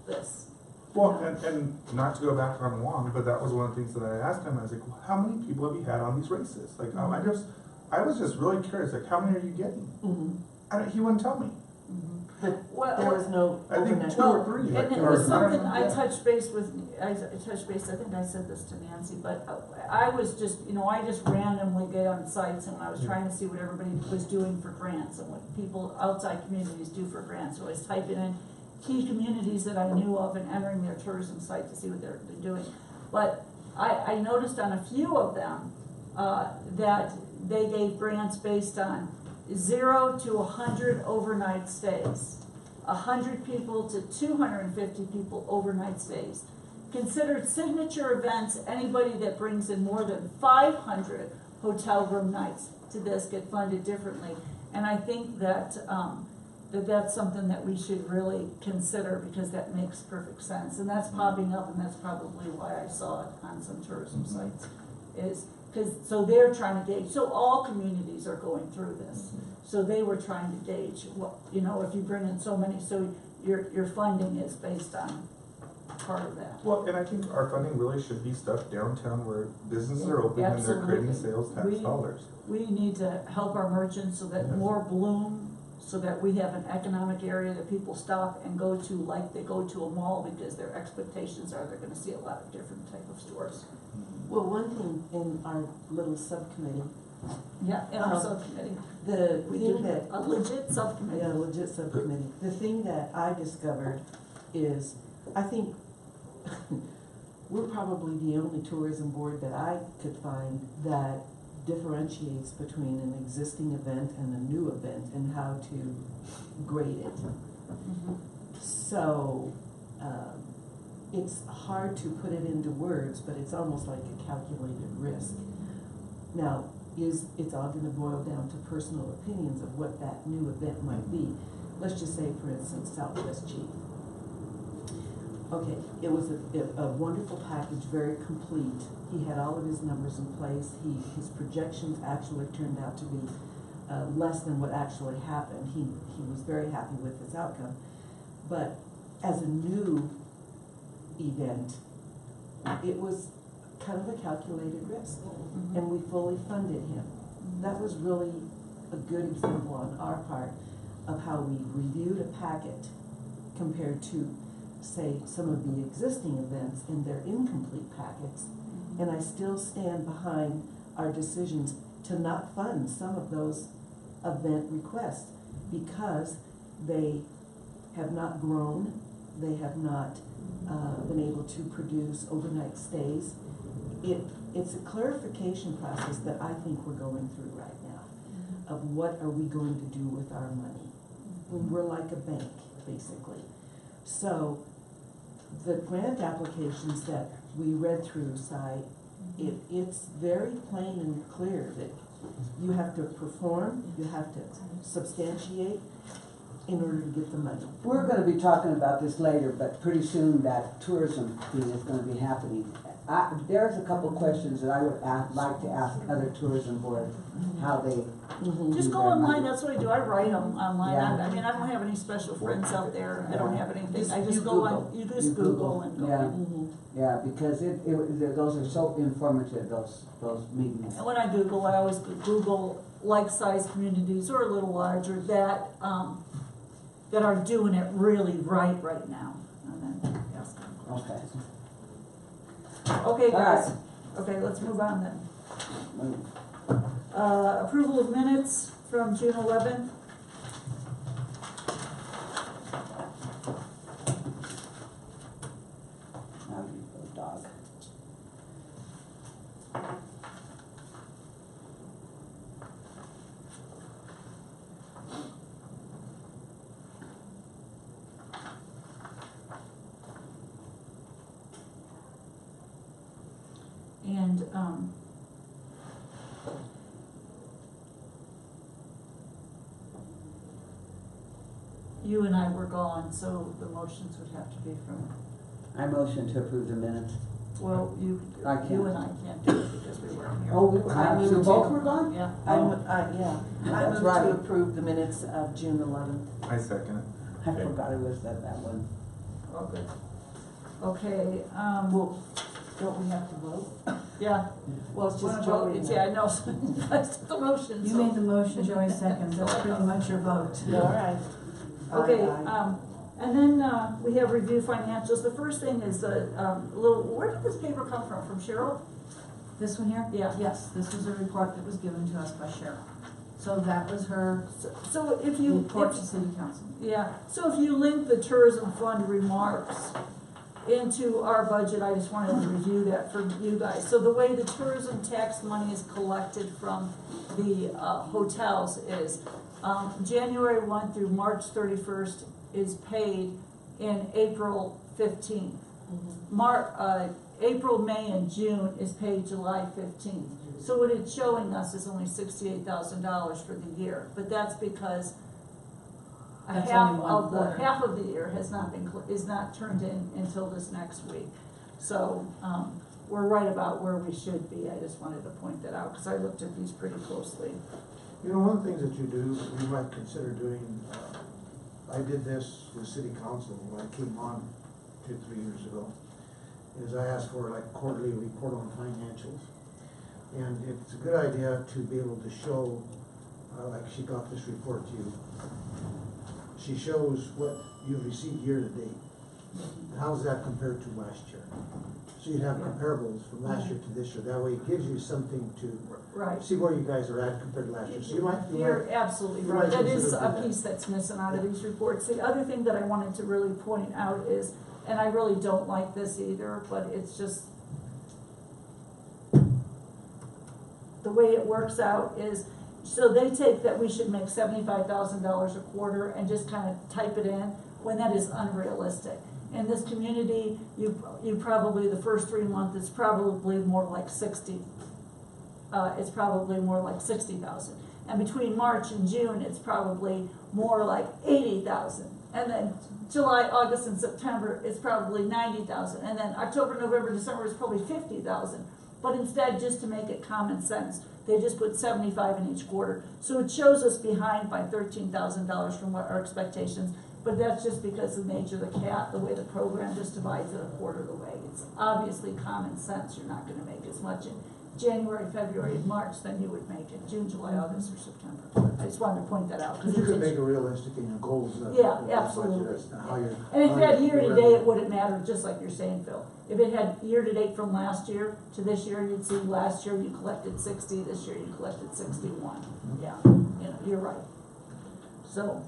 Speaker 2: this.
Speaker 4: Well, and not to go back on Wong, but that was one of the things that I asked him, I was like, well, how many people have you had on these races? Like, I was just really curious, like, how many are you getting?
Speaker 5: Mm-hmm.
Speaker 4: He wouldn't tell me.
Speaker 5: But
Speaker 2: Well,
Speaker 5: there was no
Speaker 4: I think
Speaker 5: overnight.
Speaker 4: two or three.
Speaker 2: And
Speaker 4: like,
Speaker 2: it
Speaker 4: or
Speaker 2: was something,
Speaker 4: nine.
Speaker 2: I touched base with, I think I said this to Nancy, but I was just, you know, I just randomly get on sites and I was trying to see what everybody was doing for grants and what people outside communities do for grants. So I was typing in key communities that I knew of and entering their tourism site to see what they're doing. But I noticed on a few of them, that they gave grants based on 0 to 100 overnight stays, 100 people to 250 people overnight stays. Considered signature events, anybody that brings in more than 500 hotel room nights to this get funded differently. And I think that, that's something that we should really consider, because that makes perfect sense. And that's popping up, and that's probably why I saw it on some tourism sites, is so they're trying to gauge, so all communities are going through this. So they were trying to gauge what, you know, if you bring in so many, so your funding is based on part of that.
Speaker 4: Well, and I think our funding really should be stuff downtown where businesses are open and they're creating
Speaker 2: Absolutely.
Speaker 4: sales tax dollars.
Speaker 2: We need to help our merchants so that
Speaker 4: Yes.
Speaker 2: more bloom, so that we have an economic area that people stop and go to like they go to a mall, because their expectations are they're gonna see a lot of different type of stores.
Speaker 5: Well, one thing in our little subcommittee,
Speaker 2: Yeah, in our subcommittee,
Speaker 5: the
Speaker 2: we do
Speaker 5: thing that,
Speaker 2: a legit subcommittee.
Speaker 5: yeah, legit subcommittee, the thing that I discovered is, I think we're probably the only tourism board that I could find that differentiates between an existing event and a new event and how to grade it.
Speaker 2: Mhm.
Speaker 5: So, it's hard to put it into words, but it's almost like a calculated risk. Now, it's all gonna boil down to personal opinions of what that new event might be. Let's just say, for instance, Southwest Chief. Okay, it was a wonderful package, very complete. He had all of his numbers in place. His projections actually turned out to be less than what actually happened. He was very happy with his outcome. But as a new event, it was kind of a calculated risk,
Speaker 2: Mhm.
Speaker 5: and we fully funded him. That was really a good example on our part of how we reviewed a packet compared to, say, some of the existing events in their incomplete packets. And I still stand behind our decisions to not fund some of those event requests, because they have not grown, they have not been able to produce overnight stays. It's a clarification process that I think we're going through right now, of what are we going to do with our money. We're like a bank, basically. So the grant applications that we read through, it's very plain and clear that you have to perform, you have to substantiate in order to get the money.
Speaker 3: We're gonna be talking about this later, but pretty soon that tourism thing is gonna be happening. There's a couple questions that I would like to ask other tourism boards, how they do
Speaker 2: Just go
Speaker 3: their
Speaker 2: online,
Speaker 3: money.
Speaker 2: that's what I do, I write them online,
Speaker 3: Yeah.
Speaker 2: I mean, I don't have any special friends out there, I don't have anything, I
Speaker 3: You
Speaker 2: just go on,
Speaker 3: Google.
Speaker 2: you just Google and go.
Speaker 3: Yeah,
Speaker 5: Mhm.
Speaker 3: yeah, because those are so informative, those meetings.
Speaker 2: And when I Google, I always Google like-sized communities or a little larger that, that are doing it really right now, and then ask them.
Speaker 3: Okay.
Speaker 2: Okay, guys,
Speaker 3: All
Speaker 2: okay, let's move on then.
Speaker 3: Move.
Speaker 2: Approval of minutes from June 11th.
Speaker 3: Now you go, dog.
Speaker 2: And, you and I were gone, so the motions would have to be from,
Speaker 3: I motion to approve the minutes.
Speaker 2: well, you
Speaker 3: I
Speaker 2: you
Speaker 3: can't.
Speaker 2: and I can't do it because we weren't here.
Speaker 3: Oh,
Speaker 5: moved
Speaker 3: we both
Speaker 5: to-
Speaker 3: were gone?
Speaker 2: Yeah.
Speaker 5: I,
Speaker 3: Oh.
Speaker 5: yeah, I
Speaker 3: That's
Speaker 5: move
Speaker 3: right.
Speaker 5: to approve the minutes of June 11th.
Speaker 4: I second it.
Speaker 3: I forgot it was that one.
Speaker 2: Oh, good. Okay,
Speaker 5: Well, don't we have to vote?
Speaker 2: yeah.
Speaker 5: Well, it's
Speaker 2: Wanna
Speaker 5: just
Speaker 2: vote?
Speaker 5: Joey.
Speaker 2: It's- Yeah, I know, that's the motion,
Speaker 8: You
Speaker 2: so.
Speaker 8: made the motion, Joey seconds, that's pretty much your vote.
Speaker 5: All right.
Speaker 2: Okay,
Speaker 5: Aye,
Speaker 2: and then, we have review financials. The first thing is a little, where did this paper come from? From Cheryl?
Speaker 8: This one here?
Speaker 2: Yeah.
Speaker 8: Yes, this was a report that was given to us by Cheryl. So that was her
Speaker 2: So if you,
Speaker 8: report
Speaker 2: if,
Speaker 8: to city council.
Speaker 2: yeah, so if you link the tourism fund remarks into our budget, I just wanted to review that for you guys. So the way the tourism tax money is collected from the, hotels is, January 1 through March 31st is paid in April 15th. April, May, and June is paid July 15th. So what it's showing us is only $68,000 for the year, but that's because
Speaker 8: That's
Speaker 2: half
Speaker 8: only one
Speaker 2: of
Speaker 8: quarter.
Speaker 2: half of the year has not been, is not turned in until this next week. So, we're right about where we should be. I just wanted to point that out, because I looked at these pretty closely.
Speaker 6: You know, one of the things that you do, you might consider doing, I did this with city council when I came on 2-3 years ago, is I asked for like quarterly report on financials. And it's a good idea to be able to show, like she got this report to you. She shows what you've received year to date. How's that compared to last year? So you'd have comparables from last year to this year. That way it gives you something to
Speaker 2: Right.
Speaker 6: see where you guys are at compared to last year. So you might,
Speaker 2: You're absolutely
Speaker 6: you
Speaker 2: right.
Speaker 6: might
Speaker 2: That is
Speaker 6: consider
Speaker 2: a
Speaker 6: doing that.
Speaker 2: piece that's missing out of these reports. The other thing that I wanted to really point out is, and I really don't like this either, but it's just, the way it works out is, so they take that we should make $75,000 a quarter and just kind of type it in, when that is unrealistic. In this community, you probably, the first 3 months, it's probably more like 60. It's probably more like 60,000. And between March and June, it's probably more like 80,000. And then July, August, and September, it's probably 90,000. And then October, November, December is probably 50,000. But instead, just to make it common sense, they just put 75 in each quarter. So it shows us behind by $13,000 from what our expectations. But that's just because of the nature of the the way the program just divides it a quarter of the way. It's obviously common sense. You're not gonna make as much in January, February, and March than you would make in June, July, August, or September. I just wanted to point that out. 'cause
Speaker 6: But you could
Speaker 2: it's-
Speaker 6: make it realistic in your goals.
Speaker 2: Yeah,
Speaker 6: budget
Speaker 2: absolutely.
Speaker 6: as to how you're.
Speaker 2: And if
Speaker 6: how
Speaker 2: you had
Speaker 6: you're
Speaker 2: year to
Speaker 6: running
Speaker 2: date,
Speaker 6: it.
Speaker 2: it wouldn't matter, just like you're saying, Phil. If it had year to date from last year to this year, you'd see last year you collected 60, this year you collected 61. Yeah, you know, you're right. So,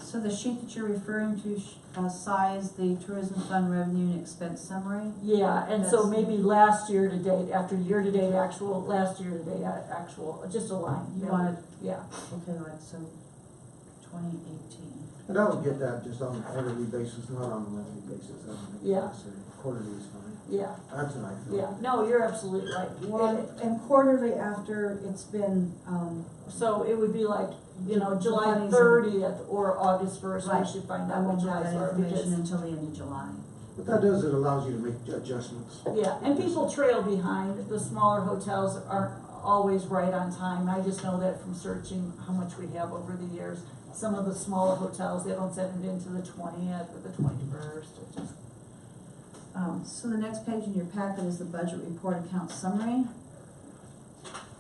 Speaker 8: So the sheet that you're referring to, size the tourism fund revenue and expense summary?
Speaker 2: yeah, and so
Speaker 8: That's-
Speaker 2: maybe last year to date, after year to date actual, last year to date actual, just a line.
Speaker 8: You want it,
Speaker 2: Yeah,
Speaker 8: okay, like, so 2018.
Speaker 6: And I would get that just on a quarterly basis, not on a monthly basis. I don't think it's
Speaker 2: Yeah.
Speaker 6: necessary. Quarterly is fine.
Speaker 2: yeah,
Speaker 6: That's what I feel.
Speaker 2: yeah. No, you're absolutely right.
Speaker 7: And quarterly after it's been,
Speaker 2: So it would be like, you know,
Speaker 7: The
Speaker 2: July
Speaker 7: funnies and-
Speaker 2: 30th or August 1st, we
Speaker 7: Right.
Speaker 2: should find
Speaker 8: I
Speaker 2: out what
Speaker 8: won't have
Speaker 2: July's
Speaker 8: that
Speaker 2: are,
Speaker 8: information
Speaker 2: because,
Speaker 8: until the end of July.
Speaker 6: What that does, it allows you to make adjustments.
Speaker 2: Yeah, and people trail behind. The smaller hotels aren't always right on time. I just know that from searching how much we have over the years. Some of the smaller hotels, they don't send it into the 20th or the 21st. It just,
Speaker 8: So the next page in your packet is the budget report account summary.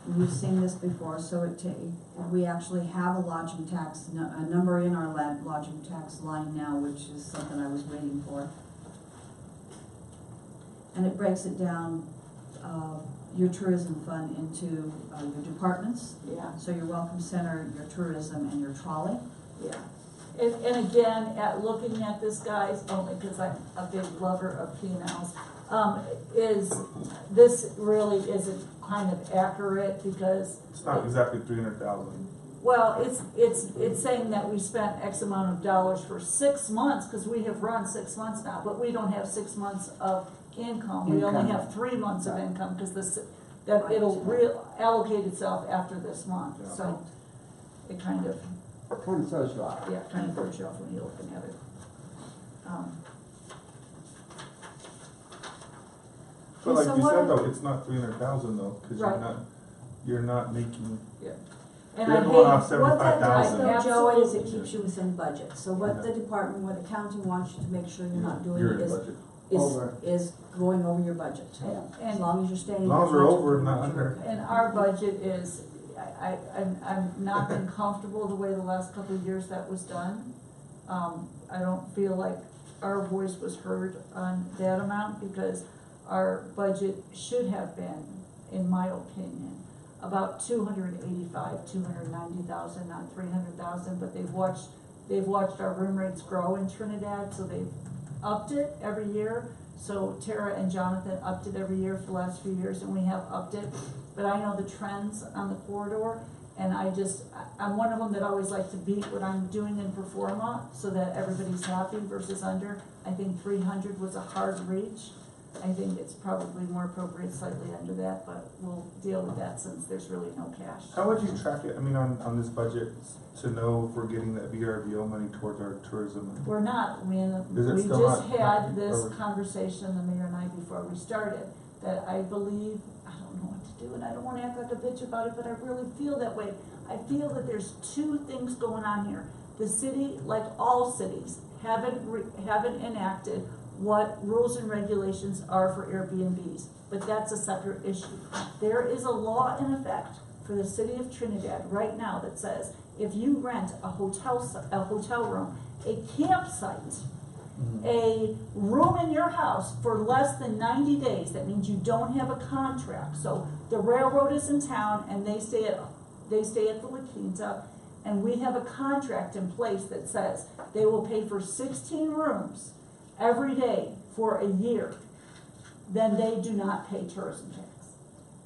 Speaker 8: And you've seen this before, so we actually have a lodging tax, a number in our lodging tax line now, which is something I was waiting for. And it breaks it down, your tourism fund into your departments.
Speaker 2: yeah.
Speaker 8: So your welcome center, your tourism, and your trolley.
Speaker 2: Yeah, and again, looking at this, guys, only because I'm a big lover of P&Ls, this really isn't kind of accurate because.
Speaker 4: It's not exactly 300,000.
Speaker 2: Well, it's saying that we spent X amount of dollars for 6 months, because we have run 6 months now, but we don't have 6 months of income. We only have 3 months of income, because it'll allocate itself after this month,
Speaker 4: Yeah.
Speaker 2: so it kind of.
Speaker 3: Kind of throws you off.
Speaker 2: Yeah, kind of throws you off when you're looking at it.
Speaker 4: But like
Speaker 2: so
Speaker 4: you
Speaker 2: what
Speaker 4: said
Speaker 2: I-
Speaker 4: though, it's not 300,000 though, because
Speaker 2: Right.
Speaker 4: you're not making.
Speaker 2: And
Speaker 4: You're
Speaker 2: I
Speaker 4: going off
Speaker 2: hate,
Speaker 8: What that does
Speaker 4: 75,000.
Speaker 8: though, Joey, is it
Speaker 2: Absolutely.
Speaker 8: keeps you within budget. So what the department, what accounting wants you to make sure you're not doing
Speaker 1: You're in
Speaker 8: is,
Speaker 1: budget.
Speaker 3: Over.
Speaker 8: is going over your budget.
Speaker 3: Yeah.
Speaker 8: As long as you're staying.
Speaker 4: As
Speaker 8: in
Speaker 4: long as
Speaker 8: your
Speaker 4: we're
Speaker 8: budget.
Speaker 4: over, not under.
Speaker 2: and our budget is, I'm not been comfortable the way the last couple of years that was done. I don't feel like our voice was heard on that amount, because our budget should have been, in my opinion, about 290,000, not 300,000, but they've watched our room rates grow in Trinidad, so they've upped it every year. So Tara and Jonathan upped it every year for the last few years, and we have upped it. But I know the trends on the corridor, and I'm one of them that always like to beat what I'm doing in performa, so that everybody's happy versus under. I think 300 was a hard reach. I think it's probably more appropriate slightly under that, but we'll deal with that since there's really no cash.
Speaker 4: How would you track it? I mean, on this budget to know if we're getting that VRBO money towards our tourism?
Speaker 2: We're not,
Speaker 4: Is it
Speaker 2: we
Speaker 4: still
Speaker 2: just
Speaker 4: not-
Speaker 2: had this
Speaker 4: or-
Speaker 2: conversation, the mayor and I, before we started, that I believe, I don't know what to do, and I don't wanna act like a bitch about it, but I really feel that way. I feel that there's two things going on here. The city, like all cities, haven't enacted what rules and regulations are for Airbnbs, but that's a separate issue. There is a law in effect for the city of Trinidad right now that says if you rent a hotel room, a campsite, a room in your house for less than 90 days, that means you don't have a contract. So the railroad is in town and they stay at the La Quinta, and we have a contract in place that says they will pay for 16 rooms every day for a year, then they do not pay tourism tax.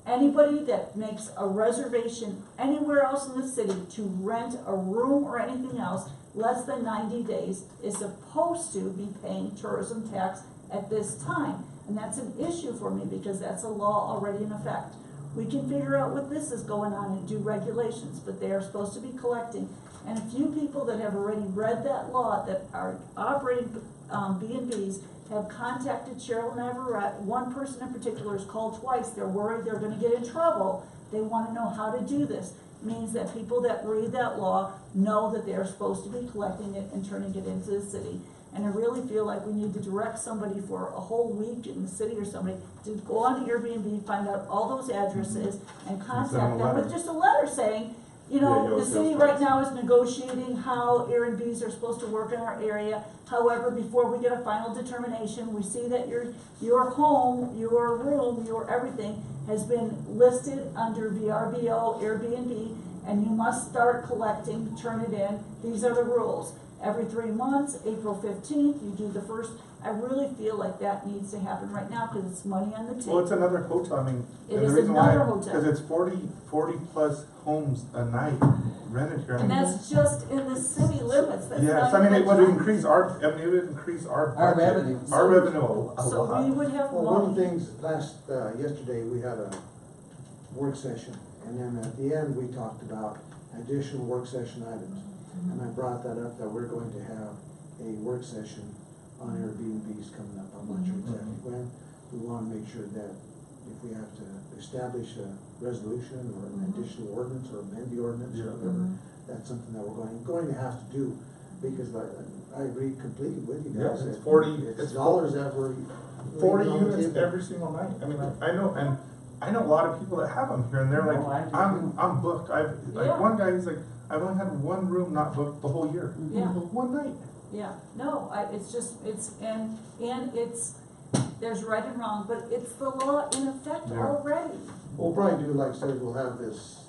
Speaker 2: Anybody that makes a reservation anywhere else in the city to rent a room or anything else less than 90 days is supposed to be paying tourism tax at this time. And that's an issue for me, because that's a law already in effect. We can figure out what this is going on and do regulations, but they are supposed to be collecting. And a few people that have already read that law that are operating B&Bs have contacted Cheryl and Everett. One person in particular is called twice. They're worried they're gonna get in trouble. They wanna know how to do this. Means that people that read that law know that they're supposed to be collecting it and turning it into the city. And I really feel like we need to direct somebody for a whole week in the city or somebody to go on to Airbnb, find out all those addresses and contact them with just a letter saying, you know, the city right now is negotiating how Airbnbs are supposed to work in our area. However, before we get a final determination, we see that your home, your room, your everything has been listed under VRBO, Airbnb, and you must start collecting, turn it in. These are the rules. Every 3 months, April 15th, you do the first. I really feel like that needs to happen right now, because it's money on the table.
Speaker 4: Well, it's another hotel. I mean,
Speaker 2: It
Speaker 4: and
Speaker 2: is
Speaker 4: the reason
Speaker 2: another
Speaker 4: why,
Speaker 2: hotel.
Speaker 4: because it's 40 plus homes a night rented here. I
Speaker 2: And
Speaker 4: mean,
Speaker 2: that's just in the city limits. That's
Speaker 4: yes,
Speaker 2: not
Speaker 4: I mean, it
Speaker 2: even
Speaker 4: would
Speaker 2: like-
Speaker 4: increase our budget.
Speaker 3: Our revenue.
Speaker 4: Our revenue a
Speaker 2: So
Speaker 4: lot.
Speaker 2: we would have
Speaker 6: Well, one of
Speaker 2: one.
Speaker 6: the things yesterday, we had a work session, and then at the end, we talked about additional work session items. And I brought that up, that we're going to have a work session on Airbnbs coming up, I'm not sure exactly when. We wanna make sure that if we have to establish a resolution or an additional ordinance or amend the ordinance or whatever, that's something that we're going to have to do, because I agree completely with you guys.
Speaker 4: Yeah, it's
Speaker 6: that
Speaker 4: 40
Speaker 6: It's dollars that we're.
Speaker 4: 40
Speaker 6: laying on the
Speaker 4: units
Speaker 6: table.
Speaker 4: every single night. I mean, I know, and I know a lot of people that have them here, and they're like,
Speaker 3: No, I do
Speaker 4: I'm booked. Like
Speaker 2: Yeah.
Speaker 4: one guy, he's like, I've only had one room not booked the whole year.
Speaker 2: Yeah.
Speaker 4: One night.
Speaker 2: Yeah, no, it's just, and it's, there's right and wrong, but it's the law in effect
Speaker 4: Yeah.
Speaker 2: already.
Speaker 6: We'll probably do, like I said, we'll have this,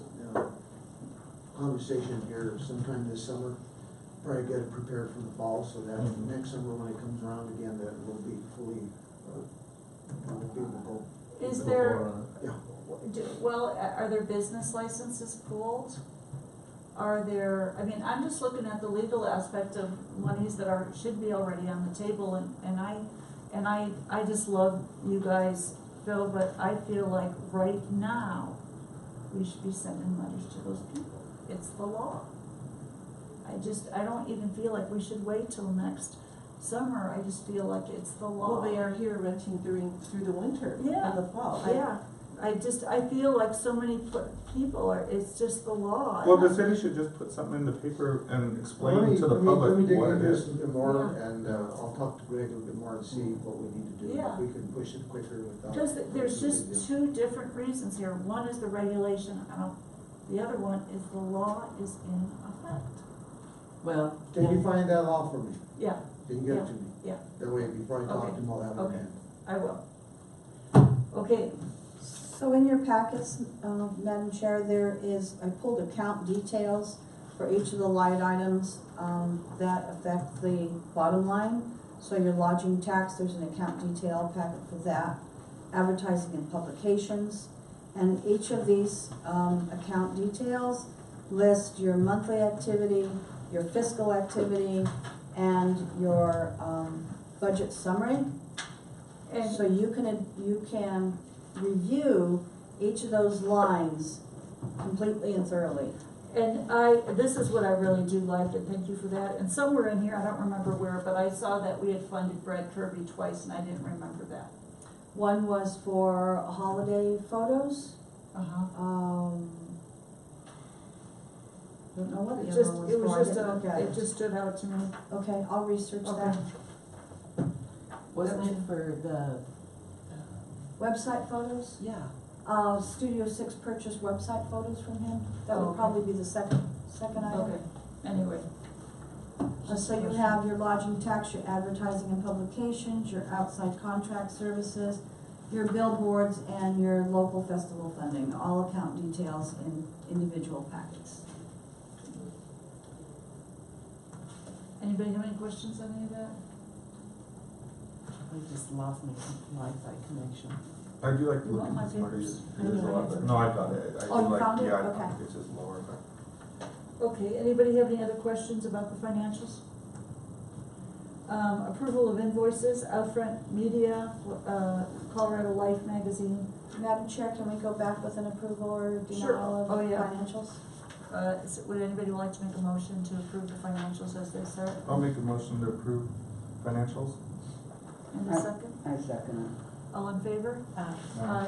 Speaker 6: conversation here sometime this summer. Probably get it prepared for the fall, so that next summer when it comes around again, that we'll be fully, we'll be able to go.
Speaker 2: Is there,
Speaker 6: Yeah.
Speaker 2: well, are there business licenses pulled? Are there, I mean, I'm just looking at the legal aspect of monies that should be already on the table, and I just love you guys, Phil, but I feel like right now, we should be sending letters to those people. It's the law. I don't even feel like we should wait till next summer, I just feel like it's the law.
Speaker 5: Well, they are here renting through the winter
Speaker 2: Yeah.
Speaker 5: and the fall.
Speaker 2: Yeah, I feel like so many people it's just the law.
Speaker 4: Well, the city should just put something in the paper and explain
Speaker 6: Let me-
Speaker 4: to the
Speaker 6: let me
Speaker 4: public
Speaker 6: dig
Speaker 4: what it
Speaker 6: into this
Speaker 4: is.
Speaker 6: a bit more,
Speaker 2: Yeah.
Speaker 6: and, I'll talk to Greg a little bit more and see what we need to do.
Speaker 2: Yeah.
Speaker 6: If we can push it quicker without.
Speaker 2: Because there's just two different reasons here. One is the regulation, the other one is the law is in effect.
Speaker 5: Well,
Speaker 6: Can you find that law for me?
Speaker 2: Yeah,
Speaker 6: Can you get it to me?
Speaker 2: yeah,
Speaker 6: That way, before I talk
Speaker 2: Okay.
Speaker 6: to him, I'll have it
Speaker 2: Okay.
Speaker 6: in hand.
Speaker 2: I will. Okay,
Speaker 8: So in your packets, Madam Chair, I pulled account details for each of the line items, that affect the bottom line. So your lodging tax, there's an account detail packet for that, advertising and publications. And each of these, account details list your monthly activity, your fiscal activity, and your, budget summary.
Speaker 2: and
Speaker 8: So you can review each of those lines completely and thoroughly.
Speaker 2: this is what I really do like, and thank you for that. And somewhere in here, I don't remember where, but I saw that we had funded Brad Kirby twice, and I didn't remember that.
Speaker 8: One was for holiday photos, don't know what
Speaker 2: It
Speaker 8: the
Speaker 2: just,
Speaker 8: other one
Speaker 2: it
Speaker 8: was
Speaker 2: was
Speaker 8: for, I
Speaker 2: just,
Speaker 8: didn't look at
Speaker 2: it
Speaker 8: it.
Speaker 2: just stood out to me.
Speaker 8: Okay, I'll research
Speaker 2: Okay.
Speaker 8: that.
Speaker 5: wasn't it for the,
Speaker 8: Website photos,
Speaker 5: yeah.
Speaker 8: Studio 6 purchased website photos from him, that
Speaker 2: Oh,
Speaker 8: would
Speaker 2: okay.
Speaker 8: probably be the second item.
Speaker 2: Okay, anyway.
Speaker 8: So you have your lodging tax, your advertising and publications, your outside contract services, your billboards, and your local festival funding, all account details in individual packets.
Speaker 2: Anybody have any questions on any of that?
Speaker 5: I just lost my Wi-Fi connection.
Speaker 4: I do like to
Speaker 2: You
Speaker 4: look
Speaker 2: want
Speaker 4: at
Speaker 2: my
Speaker 4: these smarties.
Speaker 2: papers?
Speaker 4: It is a lot better. No, I got it. I
Speaker 8: Oh,
Speaker 4: do
Speaker 8: you
Speaker 4: like,
Speaker 8: found it?
Speaker 4: yeah,
Speaker 8: Okay.
Speaker 4: it's just lower, but.
Speaker 2: Okay, anybody have any other questions about the financials? Approval of invoices, Outfront Media, Colorado Life Magazine.
Speaker 8: Madam Chair, can we go back with an approval or
Speaker 2: Sure.
Speaker 8: denial of
Speaker 2: Oh, yeah.
Speaker 8: financials?
Speaker 2: Would anybody like to make a motion to approve the financials as they start?
Speaker 4: I'll make a motion to approve financials.
Speaker 2: And a second?
Speaker 3: I second
Speaker 2: All in favor?
Speaker 5: Uh,
Speaker 2: Aye.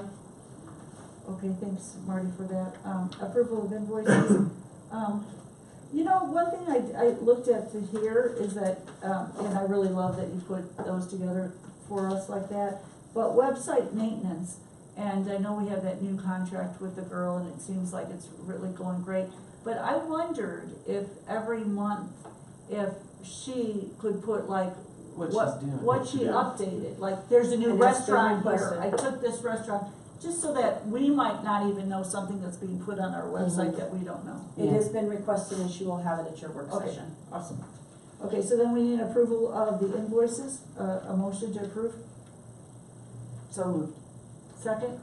Speaker 2: Okay, thanks, Marty, for that. Approval of invoices. You know, one thing I looked at to here is that, and I really love that you put those together for us like that, but website maintenance, and I know we have that new contract with the girl, and it seems like it's really going great, but I wondered if every month, if she could put like,
Speaker 5: What she's doing.
Speaker 2: what she updated, like, there's a new
Speaker 8: And it's been
Speaker 2: restaurant here,
Speaker 8: requested.
Speaker 2: I took this restaurant, just so that we might not even know something that's being put on our website that we don't know.
Speaker 8: It has been requested and she will have it at your work
Speaker 2: Okay.
Speaker 8: session.
Speaker 2: Awesome. Okay, so then we need approval of the invoices, a motion to approve,
Speaker 5: So moved.
Speaker 2: second,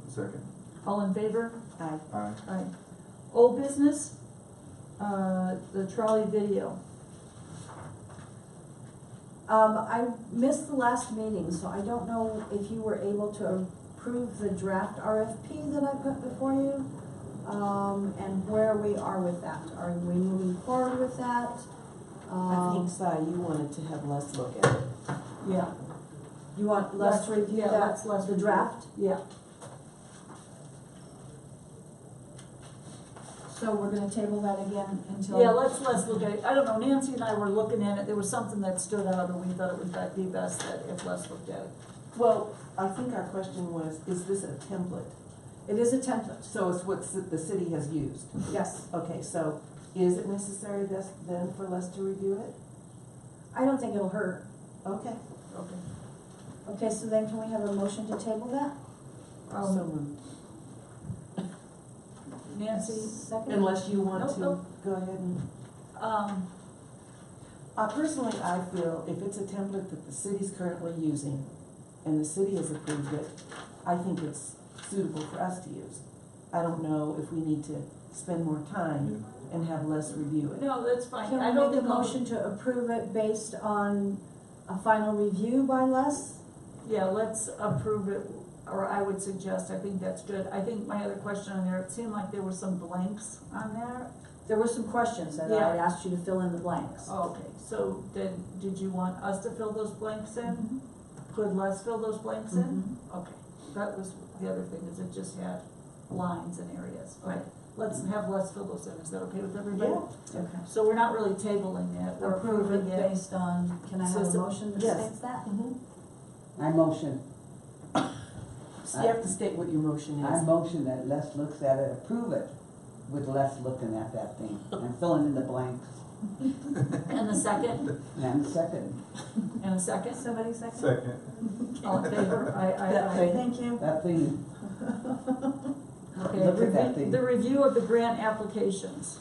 Speaker 4: Second.
Speaker 2: all in favor?
Speaker 5: Aye.
Speaker 4: Aye.
Speaker 2: Aye. Old business, the trolley video.
Speaker 8: I missed the last meeting, so I don't know if you were able to approve the draft RFP that I put before you, and where we are with that. Are we moving forward with that?
Speaker 5: I think, Si, you wanted to have Les look at it.
Speaker 2: Yeah,
Speaker 8: You want Les to review
Speaker 2: yeah,
Speaker 8: that,
Speaker 2: let's
Speaker 8: the
Speaker 2: review.
Speaker 8: draft?
Speaker 2: yeah.
Speaker 8: So we're gonna table that again until.
Speaker 2: Yeah, let's look at it. I don't know, Nancy and I were looking at it, there was something that stood out, and we thought it would be best that if Les looked at it.
Speaker 5: Well, I think our question was, is this a template?
Speaker 8: It is a template,
Speaker 5: So it's what the city has used.
Speaker 8: yes.
Speaker 5: Okay, so is it necessary then for Les to review it?
Speaker 8: I don't think it'll hurt.
Speaker 5: Okay.
Speaker 2: Okay.
Speaker 8: Okay, so then can we have a motion to table that?
Speaker 5: So moved.
Speaker 2: Nancy,
Speaker 8: Second?
Speaker 5: Unless you want
Speaker 2: Nope,
Speaker 5: to
Speaker 2: nope.
Speaker 5: go ahead and,
Speaker 2: um,
Speaker 5: personally, I feel if it's a template that the city's currently using and the city has approved it, I think it's suitable for us to use. I don't know if we need to spend more time and have Les review it.
Speaker 2: no, that's fine.
Speaker 8: Can
Speaker 2: I
Speaker 8: we
Speaker 2: don't
Speaker 8: make a
Speaker 2: think I'll-
Speaker 8: motion to approve it based on a final review by Les?
Speaker 2: Yeah, let's approve it, or I would suggest, I think that's good. I think my other question on there, it seemed like there were some blanks on there.
Speaker 8: There were some questions that I
Speaker 2: Yeah.
Speaker 8: had asked you to fill in the blanks.
Speaker 2: Oh, okay, so then, did you want us to fill those blanks in? Could Les fill those blanks in? Okay, that was the other thing, is it just had lines and areas. Right, let's have Les fill those in, is that okay with everybody?
Speaker 5: Yeah.
Speaker 8: Okay.
Speaker 2: So we're not really tabling it, we're
Speaker 8: Approve
Speaker 2: approving
Speaker 8: it
Speaker 2: it.
Speaker 8: based on, can I have a
Speaker 2: System-
Speaker 8: motion that
Speaker 5: yes.
Speaker 8: states that?
Speaker 3: I motion,
Speaker 5: So you have to state what your motion
Speaker 3: I
Speaker 5: is.
Speaker 3: motion that Les looks at it, approve it, with Les looking at that thing, and filling in the blanks.
Speaker 2: And a second,
Speaker 3: And second,
Speaker 2: and a second,
Speaker 8: Somebody second?
Speaker 4: Second.
Speaker 2: all in favor?
Speaker 5: That thing.
Speaker 8: Thank you.
Speaker 3: that thing,
Speaker 2: Okay,
Speaker 3: Look at that thing.
Speaker 2: the review of the grant applications.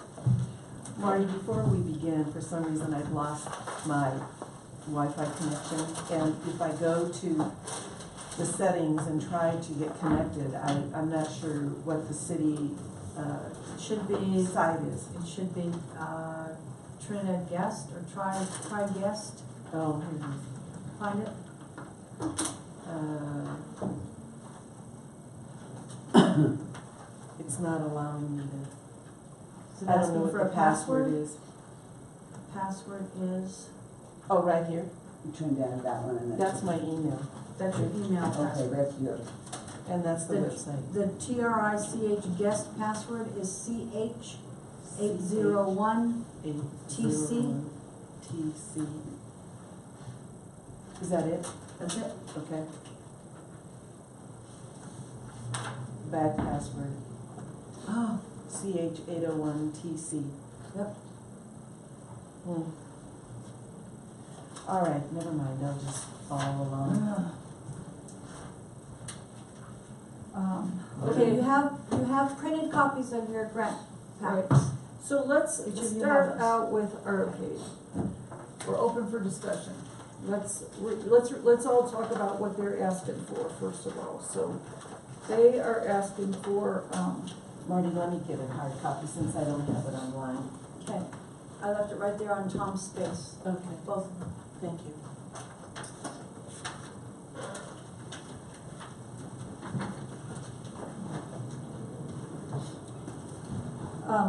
Speaker 5: Marty, before we begin, for some reason I've lost my Wi-Fi connection, and if I go to the settings and try to get connected, I'm not sure what the city,
Speaker 8: Should be,
Speaker 5: site is.
Speaker 8: it should be, Trinidad guest or try guest,
Speaker 5: Oh, here it is.
Speaker 8: find it.
Speaker 5: It's not allowing me
Speaker 8: Is it
Speaker 5: to, I don't
Speaker 8: asking
Speaker 5: know what
Speaker 8: for
Speaker 5: the
Speaker 8: a
Speaker 5: password is.
Speaker 8: Password is,
Speaker 5: Oh, right here,
Speaker 3: Trinidad, that one, and
Speaker 5: that's my email,
Speaker 8: that's your email
Speaker 3: Okay,
Speaker 8: password.
Speaker 3: that's yours.
Speaker 5: and that's the
Speaker 8: The-
Speaker 5: website.
Speaker 8: The TRICH guest password is CH801. TC.
Speaker 5: TC. Is that it?
Speaker 8: That's it.
Speaker 5: Okay. Bad password.
Speaker 8: Oh,
Speaker 5: CH801TC.
Speaker 8: yep.
Speaker 5: All right, never mind, I'll just follow along.
Speaker 8: Okay, you have printed copies of your grant
Speaker 2: Right.
Speaker 8: packets.
Speaker 2: So let's
Speaker 8: Each of you
Speaker 2: start
Speaker 8: have those.
Speaker 2: out with Arcade. We're open for discussion. Let's all talk about what they're asking for, first of all. So they are asking for,
Speaker 5: Marty, let me get a hard copy since I don't have it online.
Speaker 8: Okay, I left it right there on Tom's space,
Speaker 5: Okay,
Speaker 8: both of them.
Speaker 5: thank you.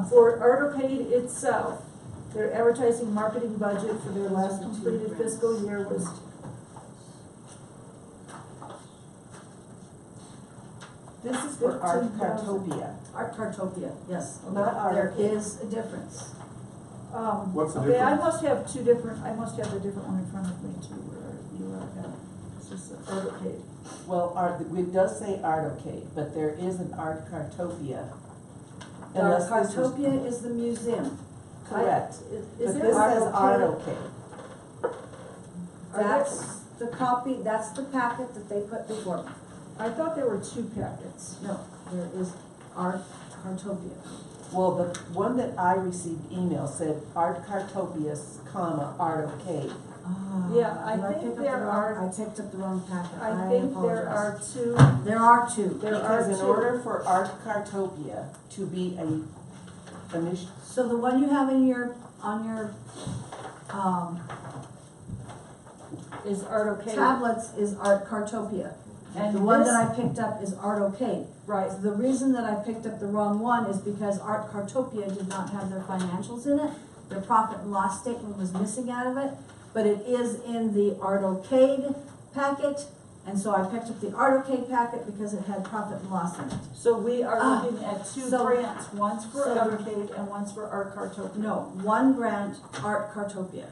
Speaker 2: for Arcade itself, their advertising marketing budget for their last completed fiscal year was
Speaker 5: This is for Art
Speaker 2: 15,000.
Speaker 5: Cartopia.
Speaker 8: Art Cartopia, yes.
Speaker 5: Not art.
Speaker 8: There is a difference.
Speaker 4: What's the
Speaker 2: Okay, I
Speaker 4: difference?
Speaker 2: must have two different, I must have the different one in front of me too, where you are at. This is the Arcade.
Speaker 5: Well, it does say Artocade, but there is an Art Cartopia.
Speaker 8: Art
Speaker 5: Unless this was-
Speaker 8: Cartopia is the museum.
Speaker 5: Correct.
Speaker 2: Is
Speaker 5: But
Speaker 2: there
Speaker 5: this says
Speaker 2: Arcade?
Speaker 5: Artocade.
Speaker 8: That's the copy, that's the packet that they put before me.
Speaker 2: I thought there were two packets.
Speaker 8: No, there is Art Cartopia.
Speaker 5: Well, the one that I received email said Art Cartopias, comma, Artocade.
Speaker 2: Yeah, I
Speaker 8: Did
Speaker 2: think
Speaker 8: pick up the
Speaker 2: there
Speaker 8: wrong-
Speaker 2: are-
Speaker 8: I picked up the wrong packet.
Speaker 2: I think there are
Speaker 8: apologize.
Speaker 2: two,
Speaker 8: There are two.
Speaker 2: there are
Speaker 5: Because in
Speaker 2: two.
Speaker 5: order for Art Cartopia to be a initial,
Speaker 8: So the one you have in your, on your,
Speaker 2: Is Arcade.
Speaker 8: tablets is Art Cartopia.
Speaker 2: And
Speaker 8: The one
Speaker 2: this-
Speaker 8: that I picked up is Artocade.
Speaker 2: Right,
Speaker 8: The reason that I picked up the wrong one is because Art Cartopia did not have their financials in it. Their profit and loss statement was missing out of it. but it is in the Artocade packet, and so I picked up the Artocade packet because it had profit and loss in it.
Speaker 2: So we are looking at two
Speaker 8: so-
Speaker 2: grants, one's for
Speaker 8: so-
Speaker 2: Evercade and one's for Art Cartopia.
Speaker 8: No, one grant, Art Cartopia.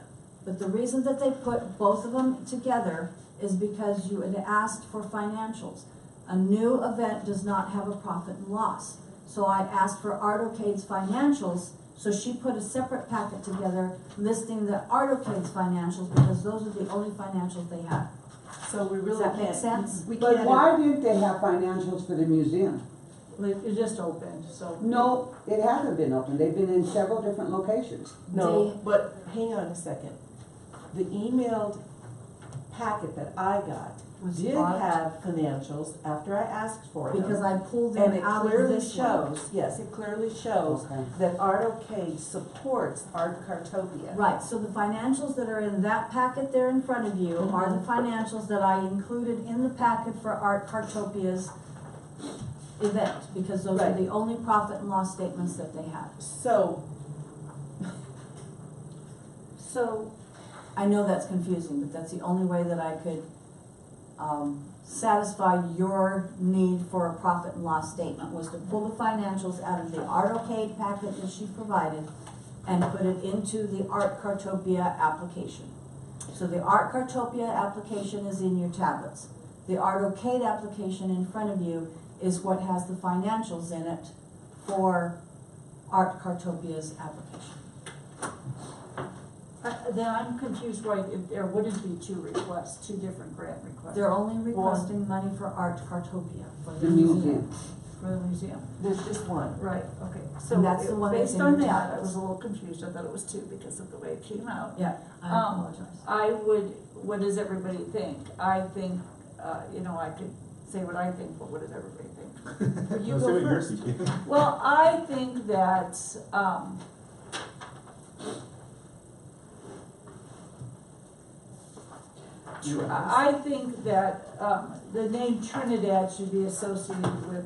Speaker 8: But the reason that they put both of them together is because you had asked for financials. A new event does not have a profit and loss. So I asked for Artocade's financials, so she put a separate packet together listing the Artocade's financials because those are the only financials they have.
Speaker 5: So we
Speaker 8: Does
Speaker 5: really
Speaker 8: that make
Speaker 5: can't,
Speaker 8: sense?
Speaker 5: we
Speaker 3: But
Speaker 5: can't.
Speaker 3: why didn't they have financials for the museum?
Speaker 2: It just opened, so.
Speaker 3: No, it hasn't been open, they've been in several different locations.
Speaker 5: No,
Speaker 8: They-
Speaker 5: but hang on a second. The emailed packet that I got
Speaker 2: Was
Speaker 5: did
Speaker 2: marked?
Speaker 5: have financials after I asked for them.
Speaker 8: Because I pulled
Speaker 5: And
Speaker 8: them
Speaker 5: it
Speaker 8: out of
Speaker 5: clearly
Speaker 8: this one.
Speaker 5: shows, yes, it clearly shows
Speaker 3: Okay.
Speaker 5: that Artocade supports Art Cartopia.
Speaker 8: Right, so the financials that are in that packet there in front of you are the financials that I included in the packet for Art Cartopia's event, because those are
Speaker 5: Right.
Speaker 8: the only profit and loss statements that they have.
Speaker 5: So,
Speaker 2: So,
Speaker 8: I know that's confusing, but that's the only way that I could, satisfy your need for a profit and loss statement, was to pull the financials out of the Artocade packet that she provided and put it into the Art Cartopia application. So the Art Cartopia application is in your tablets. The Artocade application in front of you is what has the financials in it for Art Cartopia's application.
Speaker 2: then I'm confused why if there wouldn't be two requests, two different grant requests.
Speaker 8: They're only requesting money for Art Cartopia, for
Speaker 3: The museum.
Speaker 2: For the museum.
Speaker 5: there's just one.
Speaker 2: Right, okay, so
Speaker 8: And that's the one that's
Speaker 2: based
Speaker 8: in
Speaker 2: on
Speaker 8: your
Speaker 2: that, I
Speaker 8: tablets.
Speaker 2: was a little confused, I thought it was two because of the way it came out.
Speaker 8: Yeah, I apologize.
Speaker 2: I would, what does everybody think? I think, I could say what I think, but what does everybody think? You
Speaker 4: Let's see
Speaker 2: go
Speaker 4: what you're
Speaker 2: first.
Speaker 4: thinking.
Speaker 2: Well, I think that, I think that, the name Trinidad should be associated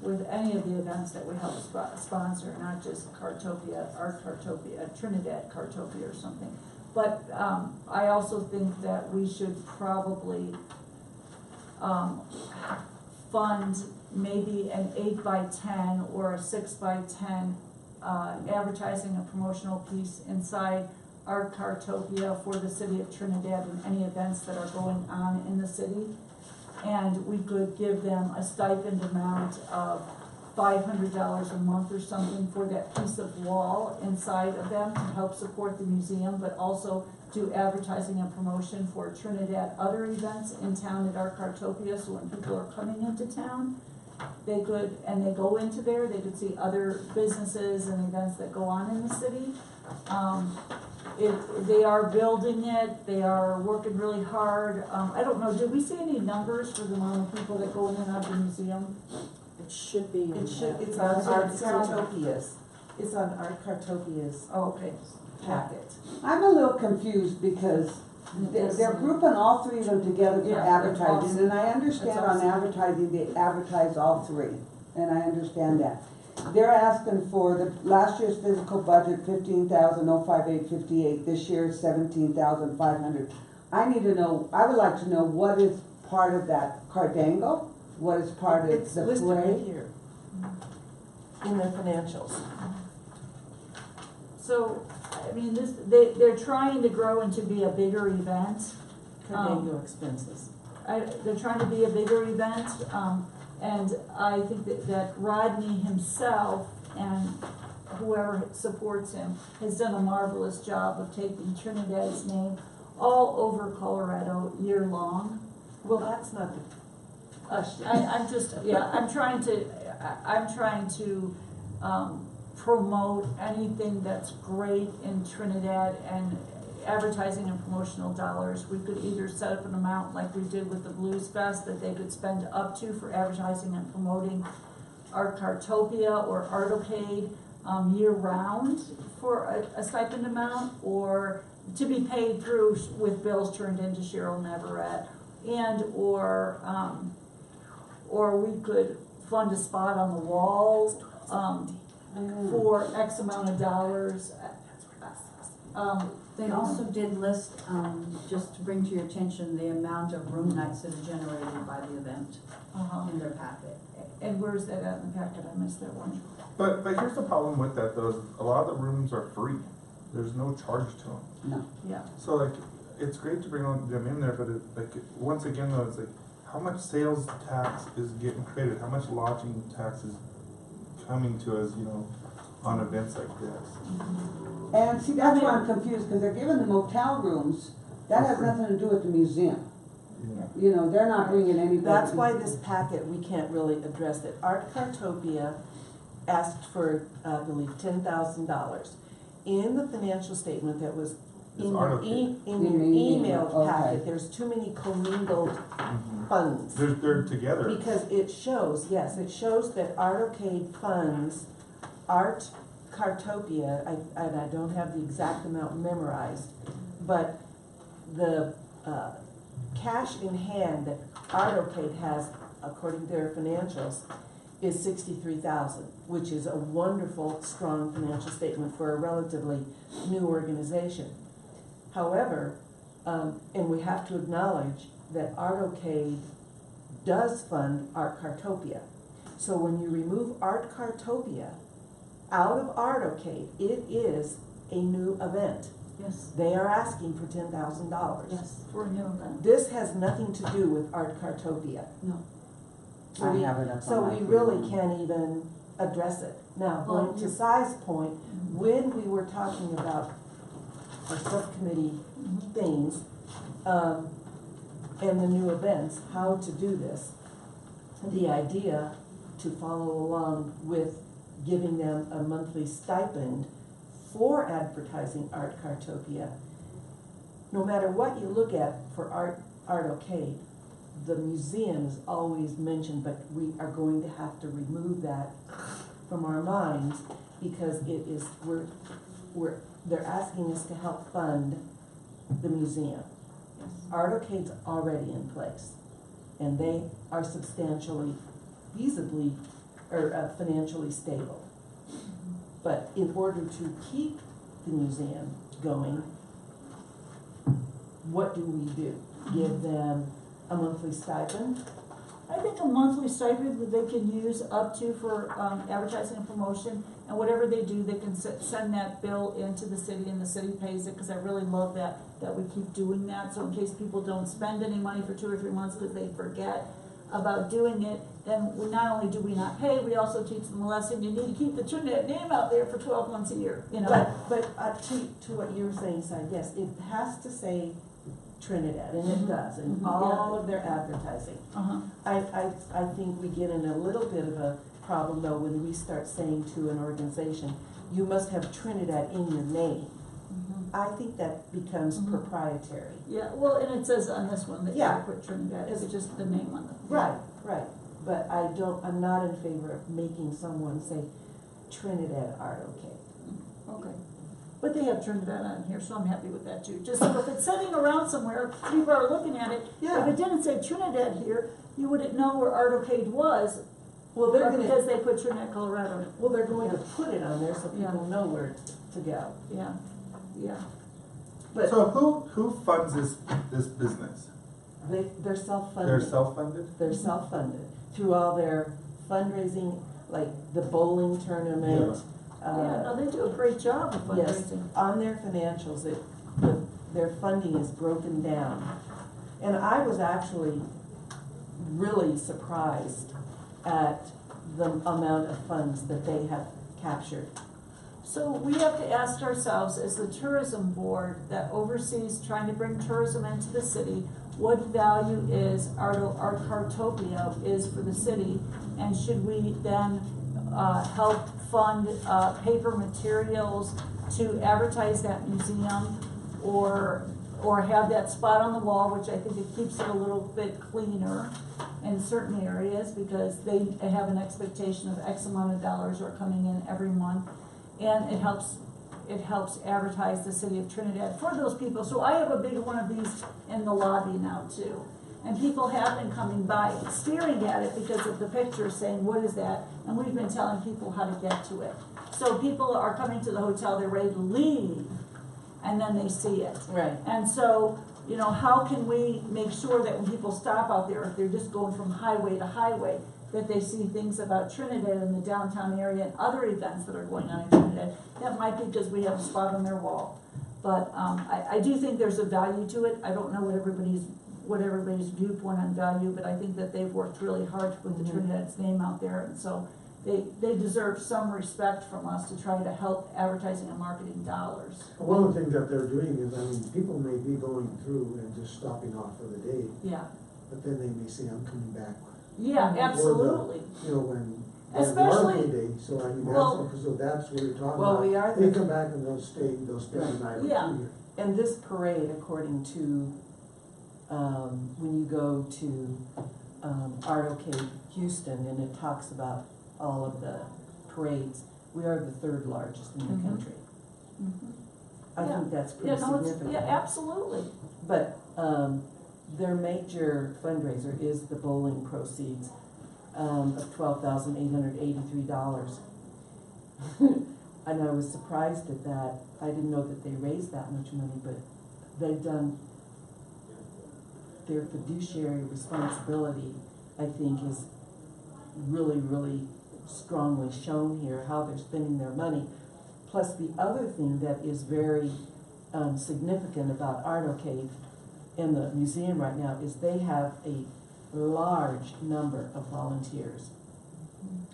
Speaker 2: with any of the events that we help sponsor, not just Cartopia, Art Cartopia, Trinidad Cartopia or something. But, I also think that we should probably, fund maybe an 8x10 or a 6x10, advertising and promotional piece inside Art Cartopia for the city of Trinidad and any events that are going on in the city. And we could give them a stipend amount of $500 a month or something for that piece of wall inside of them to help support the museum, but also do advertising and promotion for Trinidad other events in town at Art Cartopia, so when people are coming into town, they could, and they go into there, they could see other businesses and events that go on in the city. They are building it, they are working really hard. I don't know, did we see any numbers for the amount of people that go in and out of the museum?
Speaker 5: It should be, it's on
Speaker 2: It's
Speaker 5: Art
Speaker 2: on-
Speaker 5: Cartopia's, it's on Art Cartopia's
Speaker 2: Oh, okay.
Speaker 5: packet.
Speaker 3: I'm a little confused because they're grouping all three of them together for
Speaker 2: Yeah, that's
Speaker 3: advertising,
Speaker 2: awesome.
Speaker 3: and I understand
Speaker 2: That's
Speaker 3: on
Speaker 2: awesome.
Speaker 3: advertising, they advertise all three, and I understand that. They're asking for the, last year's physical budget, 15,058.58, this year's 17,500. I need to know, I would like to know what is part of that cardango, what is part of
Speaker 5: It's
Speaker 3: the
Speaker 5: listed right
Speaker 3: parade?
Speaker 5: here in their financials.
Speaker 2: So, I mean, they're trying to grow and to be a bigger event.
Speaker 5: Cardango expenses.
Speaker 2: They're trying to be a bigger event, and I think that Rodney himself and whoever supports him has done a marvelous job of taking Trinidad's name all over Colorado year long.
Speaker 5: Well, that's not the
Speaker 2: I'm just, yeah, I'm trying to promote anything that's great in Trinidad and advertising and promotional dollars. We could either set up an amount like we did with the Blues Fest that they could spend up to for advertising and promoting Art Cartopia or Artocade year round for a stipend amount, or to be paid through with bills turned into Cheryl Neverett, and or we could fund a spot on the walls for X amount of dollars.
Speaker 8: They also did list, just to bring to your attention, the amount of room nights that are generated by the event in their packet.
Speaker 2: And where's that at in the packet? I missed that one.
Speaker 4: But here's the problem with that though, is a lot of the rooms are free. There's no charge to them.
Speaker 3: No.
Speaker 2: Yeah.
Speaker 4: So like, it's great to bring them in there, but once again though, it's like, how much sales tax is getting created? How much lodging tax is coming to us, on events like this?
Speaker 3: And see, that's why I'm confused, because they're giving the motel rooms, that has nothing to do with the museum.
Speaker 4: Yeah.
Speaker 3: They're not bringing anybody.
Speaker 5: That's why this packet, we can't really address it. Art Cartopia asked for, I believe, $10,000. In the financial statement that was
Speaker 4: It's
Speaker 5: in your
Speaker 4: Artocade.
Speaker 5: in your email
Speaker 3: Okay.
Speaker 5: packet, there's too many commingled funds.
Speaker 4: They're together.
Speaker 5: Because it shows, yes, it shows that Artocade funds Art Cartopia, and I don't have the exact amount memorized, but the cash in hand that Artocade has, according to their financials, is $63,000, which is a wonderful, strong financial statement for a relatively new organization. However, and we have to acknowledge that Artocade does fund Art Cartopia. So when you remove Art Cartopia out of Artocade, it is a new event.
Speaker 2: Yes.
Speaker 5: They are asking for $10,000.
Speaker 2: Yes, for a new event.
Speaker 5: This has nothing to do with Art Cartopia.
Speaker 2: No.
Speaker 5: So
Speaker 3: I
Speaker 5: we,
Speaker 3: have it up
Speaker 5: so
Speaker 3: on my
Speaker 5: we really
Speaker 3: phone.
Speaker 5: can't even address it. Now,
Speaker 2: Well,
Speaker 5: going to
Speaker 2: you-
Speaker 5: Si's point, when we were talking about our subcommittee things, and the new events, how to do this, the idea to follow along with giving them a monthly stipend for advertising Art Cartopia. No matter what you look at for Artocade, the museum is always mentioned, but we are going to have to remove that from our minds because it is, they're asking us to help fund the museum.
Speaker 2: Yes.
Speaker 5: Artocade's already in place, and they are substantially, feasibly, or financially stable. But in order to keep the museum going, what do we do? Give them a monthly stipend?
Speaker 2: I think a monthly stipend that they can use up to for advertising and promotion, and whatever they do, they can send that bill into the city and the city pays it, cause I really love that we keep doing that, so in case people don't spend any money for 2 or 3 months because they forget about doing it, then we not only do we not pay, we also teach them a lesson, you need to keep the Trinidad name out there for 12 months a year,
Speaker 5: But to what you're saying, Si, yes, it has to say Trinidad, and it does, in
Speaker 2: Mhm.
Speaker 5: all of their advertising.
Speaker 2: Uh-huh.
Speaker 5: I think we get in a little bit of a problem though when we start saying to an organization, you must have Trinidad in your name. I think that becomes
Speaker 2: Mhm.
Speaker 5: proprietary.
Speaker 2: Yeah, well, and it says on this one that you
Speaker 5: Yeah.
Speaker 2: put Trinidad, it's just the name on the.
Speaker 5: Right. But I'm not in favor of making someone say Trinidad Artocade.
Speaker 2: Okay, but they have Trinidad on here, so I'm happy with that too. Just so if it's sitting around somewhere, people are looking at it.
Speaker 5: Yeah.
Speaker 2: If it didn't say Trinidad here, you wouldn't know where Artocade was,
Speaker 5: Well, they're gonna,
Speaker 2: because they put Trinidad, Colorado.
Speaker 5: well, they're going to
Speaker 2: Yeah.
Speaker 5: put it on there so
Speaker 2: Yeah.
Speaker 5: people know where to go.
Speaker 2: Yeah.
Speaker 5: But
Speaker 4: So who funds this business?
Speaker 5: they're self-funded.
Speaker 4: They're self-funded?
Speaker 5: They're self-funded through all their fundraising, like the bowling tournament.
Speaker 2: Yeah, no, they do a great job of
Speaker 5: Yes,
Speaker 2: fundraising.
Speaker 5: on their financials, their funding is broken down. And I was actually really surprised at the amount of funds that they have captured.
Speaker 2: So we have to ask ourselves, as the tourism board that oversees trying to bring tourism into the city, what value is Art Cartopia is for the city? And should we then help fund paper materials to advertise that museum? Or have that spot on the wall, which I think it keeps it a little bit cleaner in certain areas, because they have an expectation of X amount of dollars are coming in every month. And it helps advertise the city of Trinidad for those people. So I have a big one of these in the lobby now too. And people have been coming by, staring at it because of the picture, saying, what is that? And we've been telling people how to get to it. So people are coming to the hotel, they're ready to leave, and then they see it.
Speaker 5: Right.
Speaker 2: And so, you know, how can we make sure that when people stop out there, if they're just going from highway to highway, that they see things about Trinidad and the downtown area and other events that are going on in Trinidad? That might be because we have a spot on their wall. But, I do think there's a value to it. I don't know what everybody's viewpoint on value, but I think that they've worked really hard to put the Trinidad's name out there, and so they deserve some respect from us to try to help advertising and marketing dollars.
Speaker 6: One of the things that they're doing is, I mean, people may be going through and just stopping off for the day,
Speaker 2: Yeah,
Speaker 6: but then they may say, I'm coming back.
Speaker 2: yeah,
Speaker 6: Or the-
Speaker 2: absolutely.
Speaker 6: You know, when
Speaker 2: Especially-
Speaker 6: market day, so I mean,
Speaker 2: Well-
Speaker 6: that's what you're talking
Speaker 5: Well,
Speaker 6: about.
Speaker 5: we are
Speaker 6: They
Speaker 5: the-
Speaker 6: come back and they'll spend a night or two
Speaker 2: Yeah.
Speaker 6: here.
Speaker 5: And this parade, according to, when you go to, Artocade Houston, and it talks about all of the parades, we are the third largest in the
Speaker 2: Mhm.
Speaker 5: country.
Speaker 2: Mhm.
Speaker 5: I
Speaker 2: Yeah.
Speaker 5: think that's
Speaker 2: Yeah,
Speaker 5: pretty
Speaker 2: no, it's,
Speaker 5: significant.
Speaker 2: yeah, absolutely.
Speaker 5: But, their major fundraiser is the bowling proceeds, of $12,883. And I was surprised at that. I didn't know that they raised that much money, but they've done, their fiduciary responsibility, I think, is really, really strongly shown here, how they're spending their money. Plus, the other thing that is very significant about Artocade in the museum right now is they have a large number of volunteers.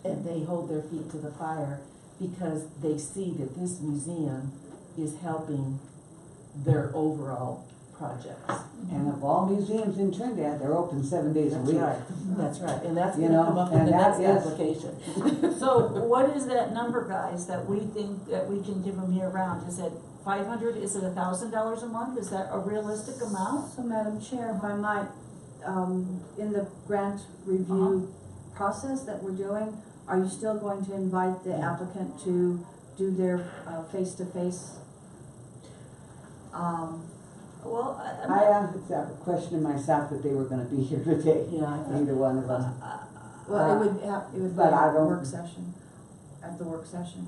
Speaker 5: And they hold their feet to the fire because they see that this museum is helping their overall projects.
Speaker 3: And of all museums in Trinidad, they're open 7 days a
Speaker 5: That's
Speaker 3: week.
Speaker 5: right, that's right, and that's
Speaker 3: You
Speaker 5: gonna
Speaker 3: know,
Speaker 5: come up in
Speaker 3: and
Speaker 5: the
Speaker 3: that
Speaker 5: next
Speaker 3: is-
Speaker 5: application.
Speaker 2: So what is that number, guys, that we think that we can give them year round? Is it 500, is it $1,000 a month? Is that a realistic amount?
Speaker 7: So Madam Chair, if I might, in the grant review process that we're doing, are you still going to invite the applicant to do their face-to-face?
Speaker 2: Well,
Speaker 3: I asked that question myself, that they were gonna be here today,
Speaker 5: Yeah, I think,
Speaker 3: neither one of them.
Speaker 7: Well, it would be
Speaker 3: But I
Speaker 7: at
Speaker 3: don't-
Speaker 7: work session, at the work session.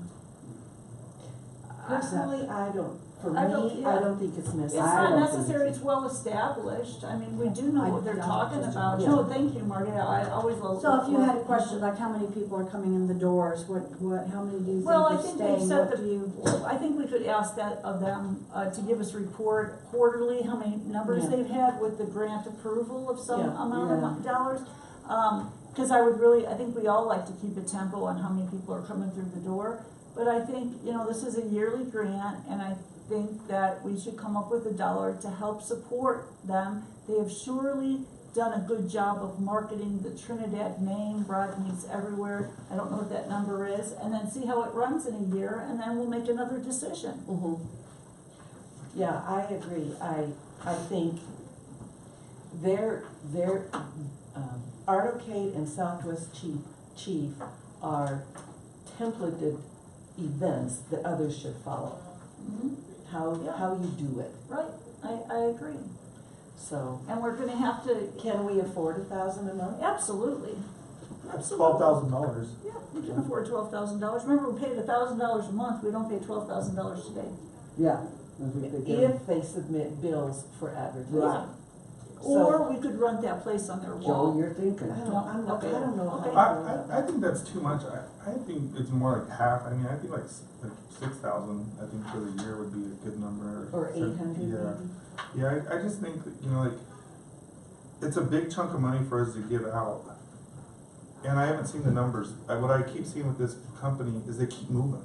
Speaker 5: personally, I don't, for
Speaker 2: I don't-
Speaker 5: me,
Speaker 2: yeah.
Speaker 5: I don't think it's
Speaker 2: it's
Speaker 5: necessary.
Speaker 3: I
Speaker 2: not
Speaker 3: don't think
Speaker 2: necessary,
Speaker 3: it's-
Speaker 2: it's well established. I mean, we do know what they're
Speaker 7: I-
Speaker 2: talking about.
Speaker 5: yeah.
Speaker 2: No, thank you, Margaret, I always love.
Speaker 7: So if you had a question, like how many people are coming in the doors, how many do you
Speaker 2: Well, I
Speaker 7: think are
Speaker 2: think
Speaker 7: staying,
Speaker 2: we've said
Speaker 7: what
Speaker 2: that,
Speaker 7: do you?
Speaker 2: I think we could ask that of them, to give us report quarterly, how many numbers
Speaker 5: Yeah.
Speaker 2: they've had with the grant approval of some
Speaker 5: Yeah.
Speaker 2: amount
Speaker 3: Yeah.
Speaker 2: of dollars. Cause I think we all like to keep a tempo on how many people are coming through the door. But I think, you know, this is a yearly grant, and I think that we should come up with $1 to help support them. They have surely done a good job of marketing the Trinidad name, broad meets everywhere. I don't know what that number is, and then see how it runs in a year, and then we'll make another decision.
Speaker 5: Mhm. Yeah, I agree. I think their Artocade and Southwest Chief are templated events that others should follow.
Speaker 2: Mhm.
Speaker 5: How you do it.
Speaker 2: Right, I agree.
Speaker 5: So,
Speaker 2: And we're gonna have to,
Speaker 5: can we afford 1,000 a month?
Speaker 2: absolutely,
Speaker 4: That's $12,000.
Speaker 2: yeah, we can afford $12,000. Remember, we paid $1,000 a month, we don't pay $12,000 today.
Speaker 3: Yeah. that's what they do.
Speaker 5: If they submit bills for advertising.
Speaker 3: Right.
Speaker 2: Or we could rent that place on their
Speaker 3: Joe,
Speaker 2: wall.
Speaker 3: you're thinking.
Speaker 5: I don't know
Speaker 2: Okay.
Speaker 5: how.
Speaker 2: Okay.
Speaker 4: I think that's too much. I think it's more like half. I mean, I think like 6,000, I think for the year would be a good number.
Speaker 5: Or 800
Speaker 4: Yeah.
Speaker 5: maybe?
Speaker 4: Yeah, I just think that, you know, like, it's a big chunk of money for us to give out. And I haven't seen the numbers. What I keep seeing with this company is they keep moving.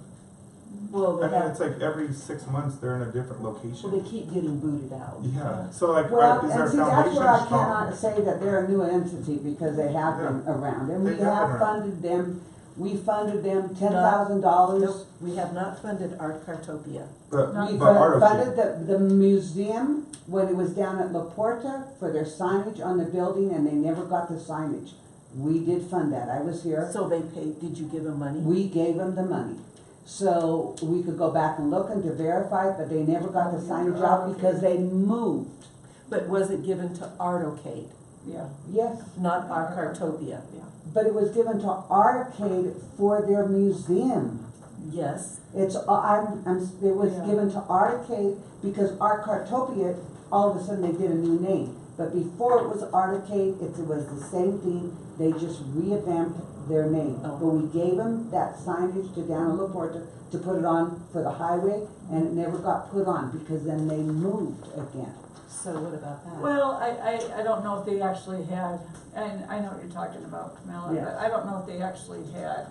Speaker 5: Well,
Speaker 4: I
Speaker 5: they
Speaker 4: mean, it's like every 6 months they're in a different location.
Speaker 5: Well, they keep getting booted out.
Speaker 4: Yeah, so like,
Speaker 3: Well,
Speaker 4: is
Speaker 3: and
Speaker 4: our
Speaker 3: see, that's
Speaker 4: foundation
Speaker 3: where I
Speaker 4: strong?
Speaker 3: cannot say that they're a new entity, because they have been around, and we
Speaker 4: They have
Speaker 3: have
Speaker 4: been around.
Speaker 3: funded them, we funded them $10,000.
Speaker 5: Nope, we have not funded Art Cartopia.
Speaker 4: But,
Speaker 2: Not-
Speaker 3: We
Speaker 4: but Art
Speaker 3: funded the museum when it was down at La Porta for their signage on the building, and they never got the signage. We did fund that, I was here,
Speaker 5: So they paid, did you give them money?
Speaker 3: we gave them the money. So we could go back and look and to verify, but they never got the signage out because they moved.
Speaker 5: But was it given to Artocade,
Speaker 2: Yeah,
Speaker 3: Yes,
Speaker 5: not Art Cartopia?
Speaker 3: but it was given to Arcade for their museum.
Speaker 5: Yes,
Speaker 3: It's, it was
Speaker 2: Yeah.
Speaker 3: given to Articade because Art Cartopia, all of a sudden they did a new name. But before it was Articade, it was the same thing, they just revamped their name.
Speaker 5: Oh.
Speaker 3: But we gave them that signage to down in LaPorte to put it on for the highway, and it never got put on because then they moved again.
Speaker 5: so what about that?
Speaker 2: Well, I don't know if they actually had, and I know what you're talking about, Camilla,
Speaker 3: Yeah.
Speaker 2: but I don't know if they actually had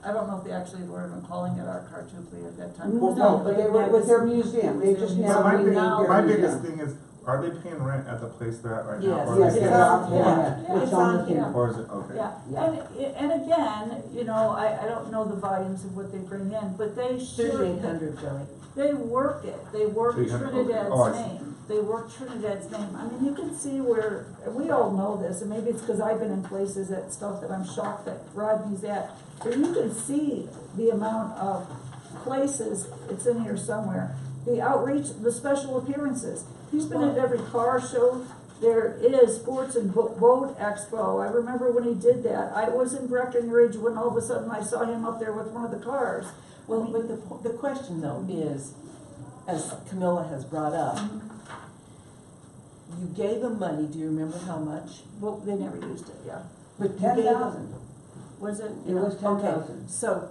Speaker 2: I don't know if they actually were even calling it Art Cartopia at that time.
Speaker 3: No, but they were with their museum, they just
Speaker 2: But
Speaker 3: now
Speaker 4: But
Speaker 3: renamed their
Speaker 4: my
Speaker 3: museum.
Speaker 4: biggest thing is, are they paying rent at the place they're at right now?
Speaker 5: Yes.
Speaker 4: Or
Speaker 3: Yes,
Speaker 4: is
Speaker 3: they
Speaker 4: it-
Speaker 3: are,
Speaker 2: Yeah.
Speaker 3: yeah, it's on the thing.
Speaker 2: Yeah.
Speaker 4: Or is it, okay.
Speaker 2: Yeah,
Speaker 3: Yeah.
Speaker 2: and again, you know, I don't know the volumes of what they bring in, but they should.
Speaker 5: 3,800, Joey.
Speaker 2: They work it, they work
Speaker 4: 300, okay.
Speaker 2: Trinidad's
Speaker 4: Oh, I see.
Speaker 2: name, they work Trinidad's name, I mean, you can see where, and we all know this, and maybe it's cause I've been in places at stuff that I'm shocked that Rodney's at, but you can see the amount of places, it's in here somewhere, the outreach, the special appearances, he's been at every car show, there is sports and boat expo, I remember when he did that, I was in Breckenridge when all of a sudden I saw him up there with one of the cars.
Speaker 5: Well, but the question though is, as Camilla has brought up, you gave them money, do you remember how much?
Speaker 2: Well, they never used it, yeah.
Speaker 3: But 10,000,
Speaker 2: Was it?
Speaker 3: it was
Speaker 5: Okay,
Speaker 3: 10,000.
Speaker 5: so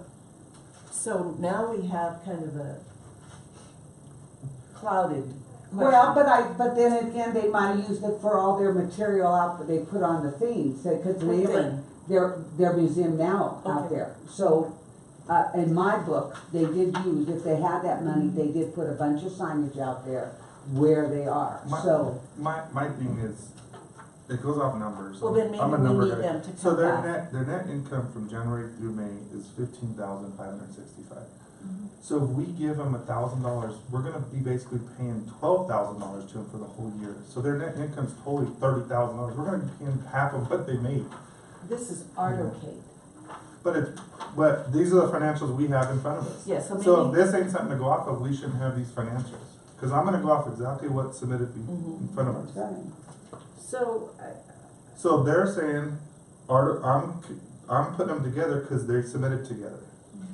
Speaker 5: now we have kind of a clouded
Speaker 3: Well,
Speaker 5: question.
Speaker 3: but then again, they might have used it for all their material out that they put on the thing, so, cause they
Speaker 5: What
Speaker 3: were,
Speaker 5: thing?
Speaker 3: their museum now out
Speaker 5: Okay.
Speaker 3: there. So, in my book, they did use, if they had that money, they did put a bunch of signage out there where they are, so.
Speaker 4: My thing is, it goes off numbers.
Speaker 5: Well, then
Speaker 4: I'm a
Speaker 5: maybe we
Speaker 4: number
Speaker 5: need
Speaker 4: guy.
Speaker 5: them to
Speaker 4: So
Speaker 5: come
Speaker 4: their
Speaker 5: back.
Speaker 4: net income from January through May is 15,565.
Speaker 5: Mm-hmm.
Speaker 4: So if we give them $1,000, we're gonna be basically paying $12,000 to them for the whole year. So their net income's totally $30,000. We're gonna be paying half of what they made.
Speaker 5: This is Artocade.
Speaker 4: But these are the financials we have in front of us.
Speaker 5: Yeah, so
Speaker 4: So if
Speaker 5: maybe,
Speaker 4: this ain't something to go off of, we shouldn't have these financials. Cause I'm gonna go off exactly what's submitted in front of us.
Speaker 3: Right.
Speaker 2: So,
Speaker 4: So they're saying, I'm putting them together because they submitted together.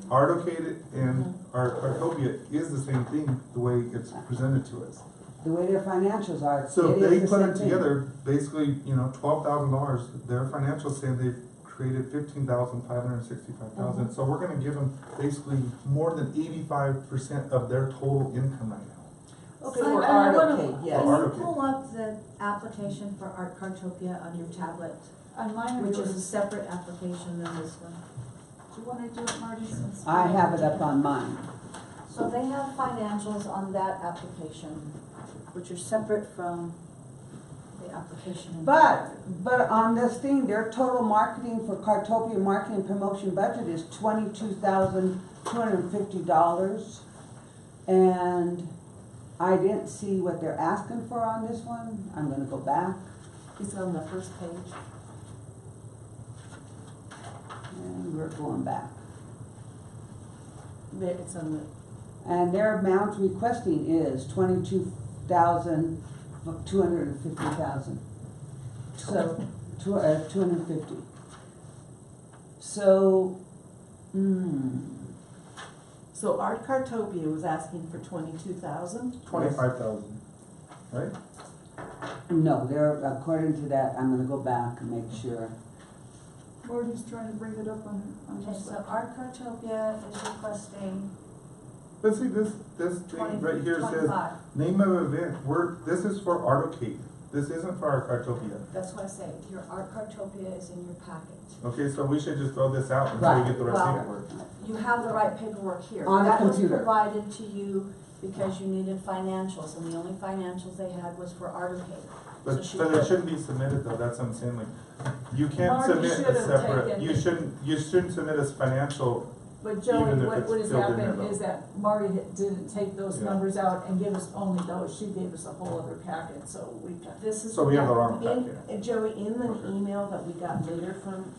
Speaker 4: Artocade and Artopia is the same thing, the way it's presented to us.
Speaker 3: The way their financials are,
Speaker 4: So
Speaker 3: it
Speaker 4: if they
Speaker 3: is the
Speaker 4: put
Speaker 3: same
Speaker 4: it
Speaker 3: thing.
Speaker 4: together, basically, $12,000, their financials saying they've created 15,565,000. So we're gonna give them basically more than 85% of their total income right now.
Speaker 5: okay,
Speaker 8: So
Speaker 5: for
Speaker 8: I wanna-
Speaker 5: Artocade, yes.
Speaker 8: Can you
Speaker 4: Artocade.
Speaker 8: pull up the application for Art Cartopia on your tablet,
Speaker 2: on mine,
Speaker 8: which is a separate application than this one?
Speaker 2: do you wanna do it, Marty, since?
Speaker 3: I have it up on mine.
Speaker 8: So they have financials on that application, which are separate from the application.
Speaker 3: But on this thing, their total marketing for Cartopia marketing promotion budget is $22,250. And I didn't see what they're asking for on this one. I'm gonna go back.
Speaker 5: It's on the first page.
Speaker 3: And we're going back.
Speaker 5: There, it's on the,
Speaker 3: And their amount requesting is 250,000. So, 250. So,
Speaker 5: so Art Cartopia was asking for 22,000?
Speaker 4: 25,000, right?
Speaker 3: no, they're, according to that, I'm gonna go back and make sure.
Speaker 2: Marty's trying to bring it up on
Speaker 8: Okay,
Speaker 2: this
Speaker 8: so
Speaker 2: one.
Speaker 8: Art Cartopia is requesting
Speaker 4: But see, this thing right here says,
Speaker 8: 25.
Speaker 4: name of event, this is for Artocade. This isn't for our Cartopia.
Speaker 8: That's why I say, your Art Cartopia is in your packet.
Speaker 4: Okay, so we should just throw this out until we get the right
Speaker 8: Right.
Speaker 4: paperwork.
Speaker 8: You have the right paperwork here.
Speaker 3: On the
Speaker 8: That was
Speaker 3: computer.
Speaker 8: provided to you because you needed financials, and the only financials they had was for Artocade.
Speaker 4: But,
Speaker 8: she
Speaker 4: but
Speaker 8: put-
Speaker 4: it shouldn't be submitted though, that's what I'm saying, like, you can't
Speaker 2: Marty
Speaker 4: submit
Speaker 2: should
Speaker 4: a
Speaker 2: have
Speaker 4: separate,
Speaker 2: taken-
Speaker 4: you shouldn't submit as financial,
Speaker 2: But Joey,
Speaker 4: Even if
Speaker 2: what
Speaker 4: it's
Speaker 2: has
Speaker 4: filled in there,
Speaker 2: happened
Speaker 4: though.
Speaker 2: is that Marty didn't take those
Speaker 4: Yeah.
Speaker 2: numbers out and give us only those, she gave us a whole other packet, so we got.
Speaker 8: This is.
Speaker 4: so we have the wrong
Speaker 5: In,
Speaker 4: packet.
Speaker 5: Joey, in the
Speaker 4: Okay.
Speaker 5: email that we got later from,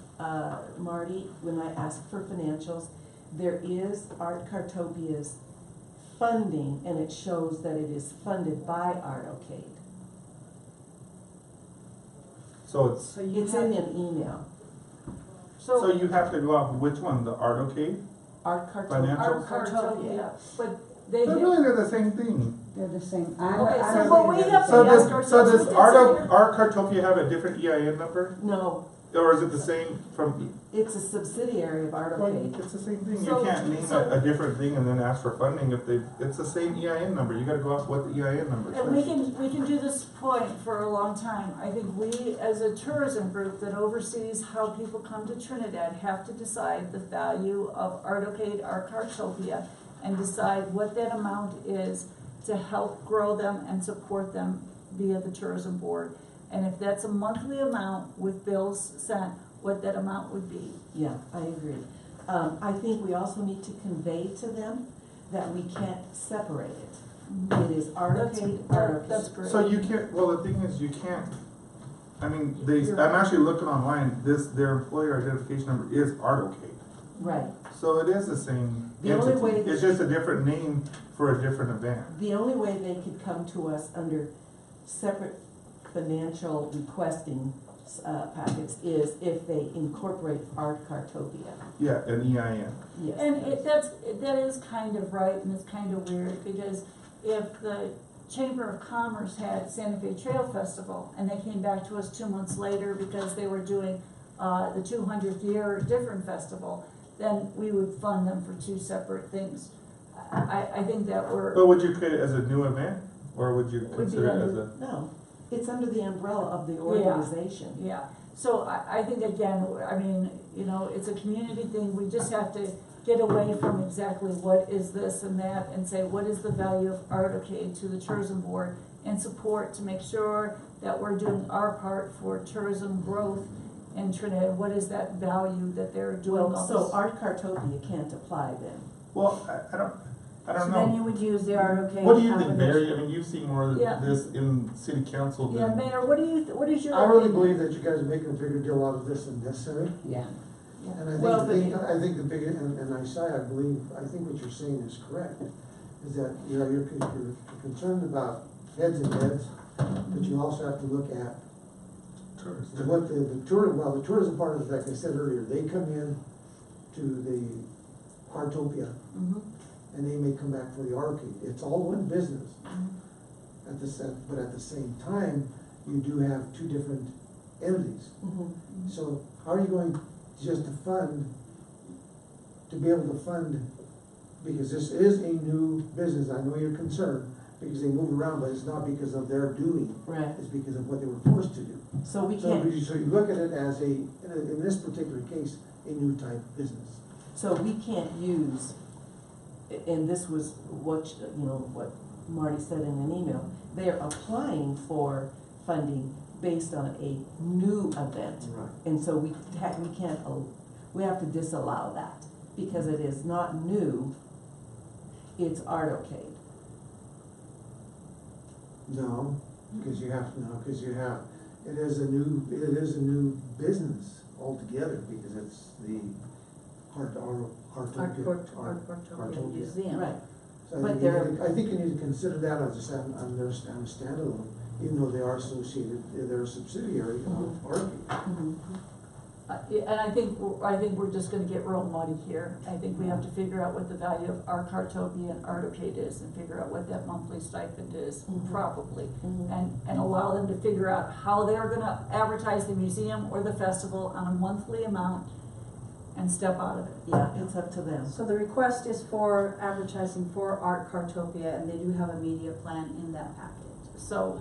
Speaker 5: Marty, when I asked for financials, there is Art Cartopia's funding, and it shows that it is funded by Artocade.
Speaker 4: So it's,
Speaker 8: So you
Speaker 5: It's
Speaker 8: have,
Speaker 5: in an email.
Speaker 4: so you have to go off which one, the Artocade?
Speaker 5: Art Cartopia.
Speaker 4: Financial?
Speaker 2: Cartopia, but they.
Speaker 4: But really, they're the same thing.
Speaker 3: They're the same.
Speaker 2: Okay,
Speaker 3: I'm
Speaker 2: so what we
Speaker 3: saying
Speaker 2: have
Speaker 3: they're
Speaker 2: to
Speaker 3: the
Speaker 2: ask
Speaker 3: same.
Speaker 2: ourselves.
Speaker 4: So does
Speaker 2: what does it-
Speaker 4: Art Cartopia have a different EIN number?
Speaker 5: No,
Speaker 4: Or is it the same from,
Speaker 5: it's a subsidiary of Artocade.
Speaker 4: it's the same thing, you
Speaker 2: So-
Speaker 4: can't name a different thing and then ask for funding if they, it's the same EIN number, you gotta go off what the EIN number
Speaker 2: And we
Speaker 4: says.
Speaker 2: can do this point for a long time. I think we, as a tourism group that oversees how people come to Trinidad, have to decide the value of Artocade, Art Cartopia, and decide what that amount is to help grow them and support them via the tourism board. And if that's a monthly amount with bills sent, what that amount would be.
Speaker 5: Yeah, I agree. I think we also need to convey to them that we can't separate it. It is Artocade,
Speaker 2: That's
Speaker 5: Artocade.
Speaker 2: great.
Speaker 4: So you can't, well, the thing is, you can't, I mean, I'm actually looking online, their employer identification number is Artocade.
Speaker 5: Right.
Speaker 4: So it is the same
Speaker 5: The only way
Speaker 4: entity,
Speaker 5: that-
Speaker 4: it's just a different name for a different event.
Speaker 5: The only way they could come to us under separate financial requesting packets is if they incorporate Art Cartopia.
Speaker 4: Yeah, an EIN.
Speaker 5: Yes.
Speaker 2: And that is kind of right, and it's kind of weird, because if the Chamber of Commerce had Santa Fe Trail Festival, and they came back to us 2 months later because they were doing, the 200th year different festival, then we would fund them for two separate things. I think that we're.
Speaker 4: But would you create it as a new event, or would you
Speaker 2: Would be
Speaker 4: consider it as
Speaker 2: under-
Speaker 4: a?
Speaker 5: No, it's under the umbrella of the organization.
Speaker 2: Yeah, so I think again, I mean, you know, it's a community thing, we just have to get away from exactly what is this and that, and say, what is the value of Artocade to the tourism board, and support to make sure that we're doing our part for tourism growth in Trinidad, what is that value that they're doing all
Speaker 5: Well,
Speaker 2: this?
Speaker 5: so Art Cartopia can't apply then.
Speaker 4: Well, I don't
Speaker 8: So then
Speaker 4: know.
Speaker 8: you would use the Artocade.
Speaker 4: What do you think,
Speaker 8: application.
Speaker 4: Barry? I mean, you've seen more of
Speaker 2: Yeah.
Speaker 4: this in city council
Speaker 2: Yeah,
Speaker 4: than.
Speaker 2: Mayor, what is your
Speaker 6: I really
Speaker 2: opinion?
Speaker 6: believe that you guys are making a bigger deal out of this than necessary.
Speaker 3: Yeah.
Speaker 6: And I think,
Speaker 5: Well,
Speaker 6: I think the big, and I say, I believe, I think what you're saying is correct, is that, you know, you're concerned about heads and beds, but you also have to look at what the tourism part is, like I said earlier, they come in to the Artopia,
Speaker 2: Mhm.
Speaker 6: and they may come back for the arcade, it's all one business.
Speaker 2: Mhm.
Speaker 6: But at the same time, you do have two different entities.
Speaker 5: Mm-hmm.
Speaker 6: So how are you going just to be able to fund, because this is a new business, I know you're concerned, because they move around, but it's not because of their doing,
Speaker 5: Right,
Speaker 6: it's because of what they were forced to do.
Speaker 5: so we
Speaker 6: So
Speaker 5: can't,
Speaker 6: so you look at it as in this particular case, a new type of business.
Speaker 5: so we can't use, and this was what, you know, what Marty said in an email, they're applying for funding based on a new event.
Speaker 6: Right.
Speaker 5: And so we can't, we have to disallow that, because it is not new, it's Artocade.
Speaker 6: No, because you have, it is a new business altogether, because it's the Artopia.
Speaker 2: Museum.
Speaker 5: Right,
Speaker 6: So
Speaker 5: But
Speaker 6: I think you need to consider that as a standalone, even though they are associated, they're a subsidiary of Arcade.
Speaker 5: mhm.
Speaker 2: And I think we're just gonna get real muddy here. I think we have to figure out what the value of our Cartopia and Artocade is, and figure out what that monthly stipend is
Speaker 5: Mhm.
Speaker 2: properly.
Speaker 5: Mhm.
Speaker 2: And allow them to figure out how they're gonna advertise the museum or the festival on a monthly amount and step out of it.
Speaker 5: Yeah, it's up to them.
Speaker 8: So the request is for advertising for Art Cartopia, and they do have a media plan in that package.
Speaker 2: So,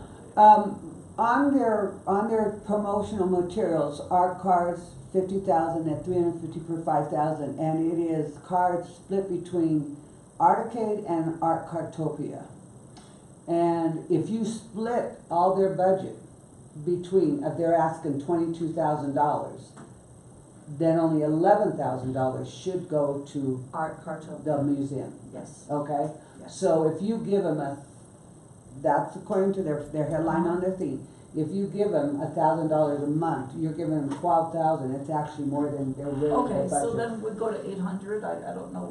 Speaker 3: On their promotional materials, art cards, 50,000 at 350 per 5,000, and it is cards split between Artocade and Art Cartopia. And if you split all their budget between, if they're asking $22,000, then only $11,000 should go to
Speaker 8: Art Cartopia,
Speaker 3: the museum,
Speaker 8: yes,
Speaker 3: okay?
Speaker 8: yes.
Speaker 3: So if you give them that's according to their headline on their thing. If you give them $1,000 a month, you're giving them 12,000, it's actually more than their regular budget.
Speaker 2: okay, so then we go to 800, I don't know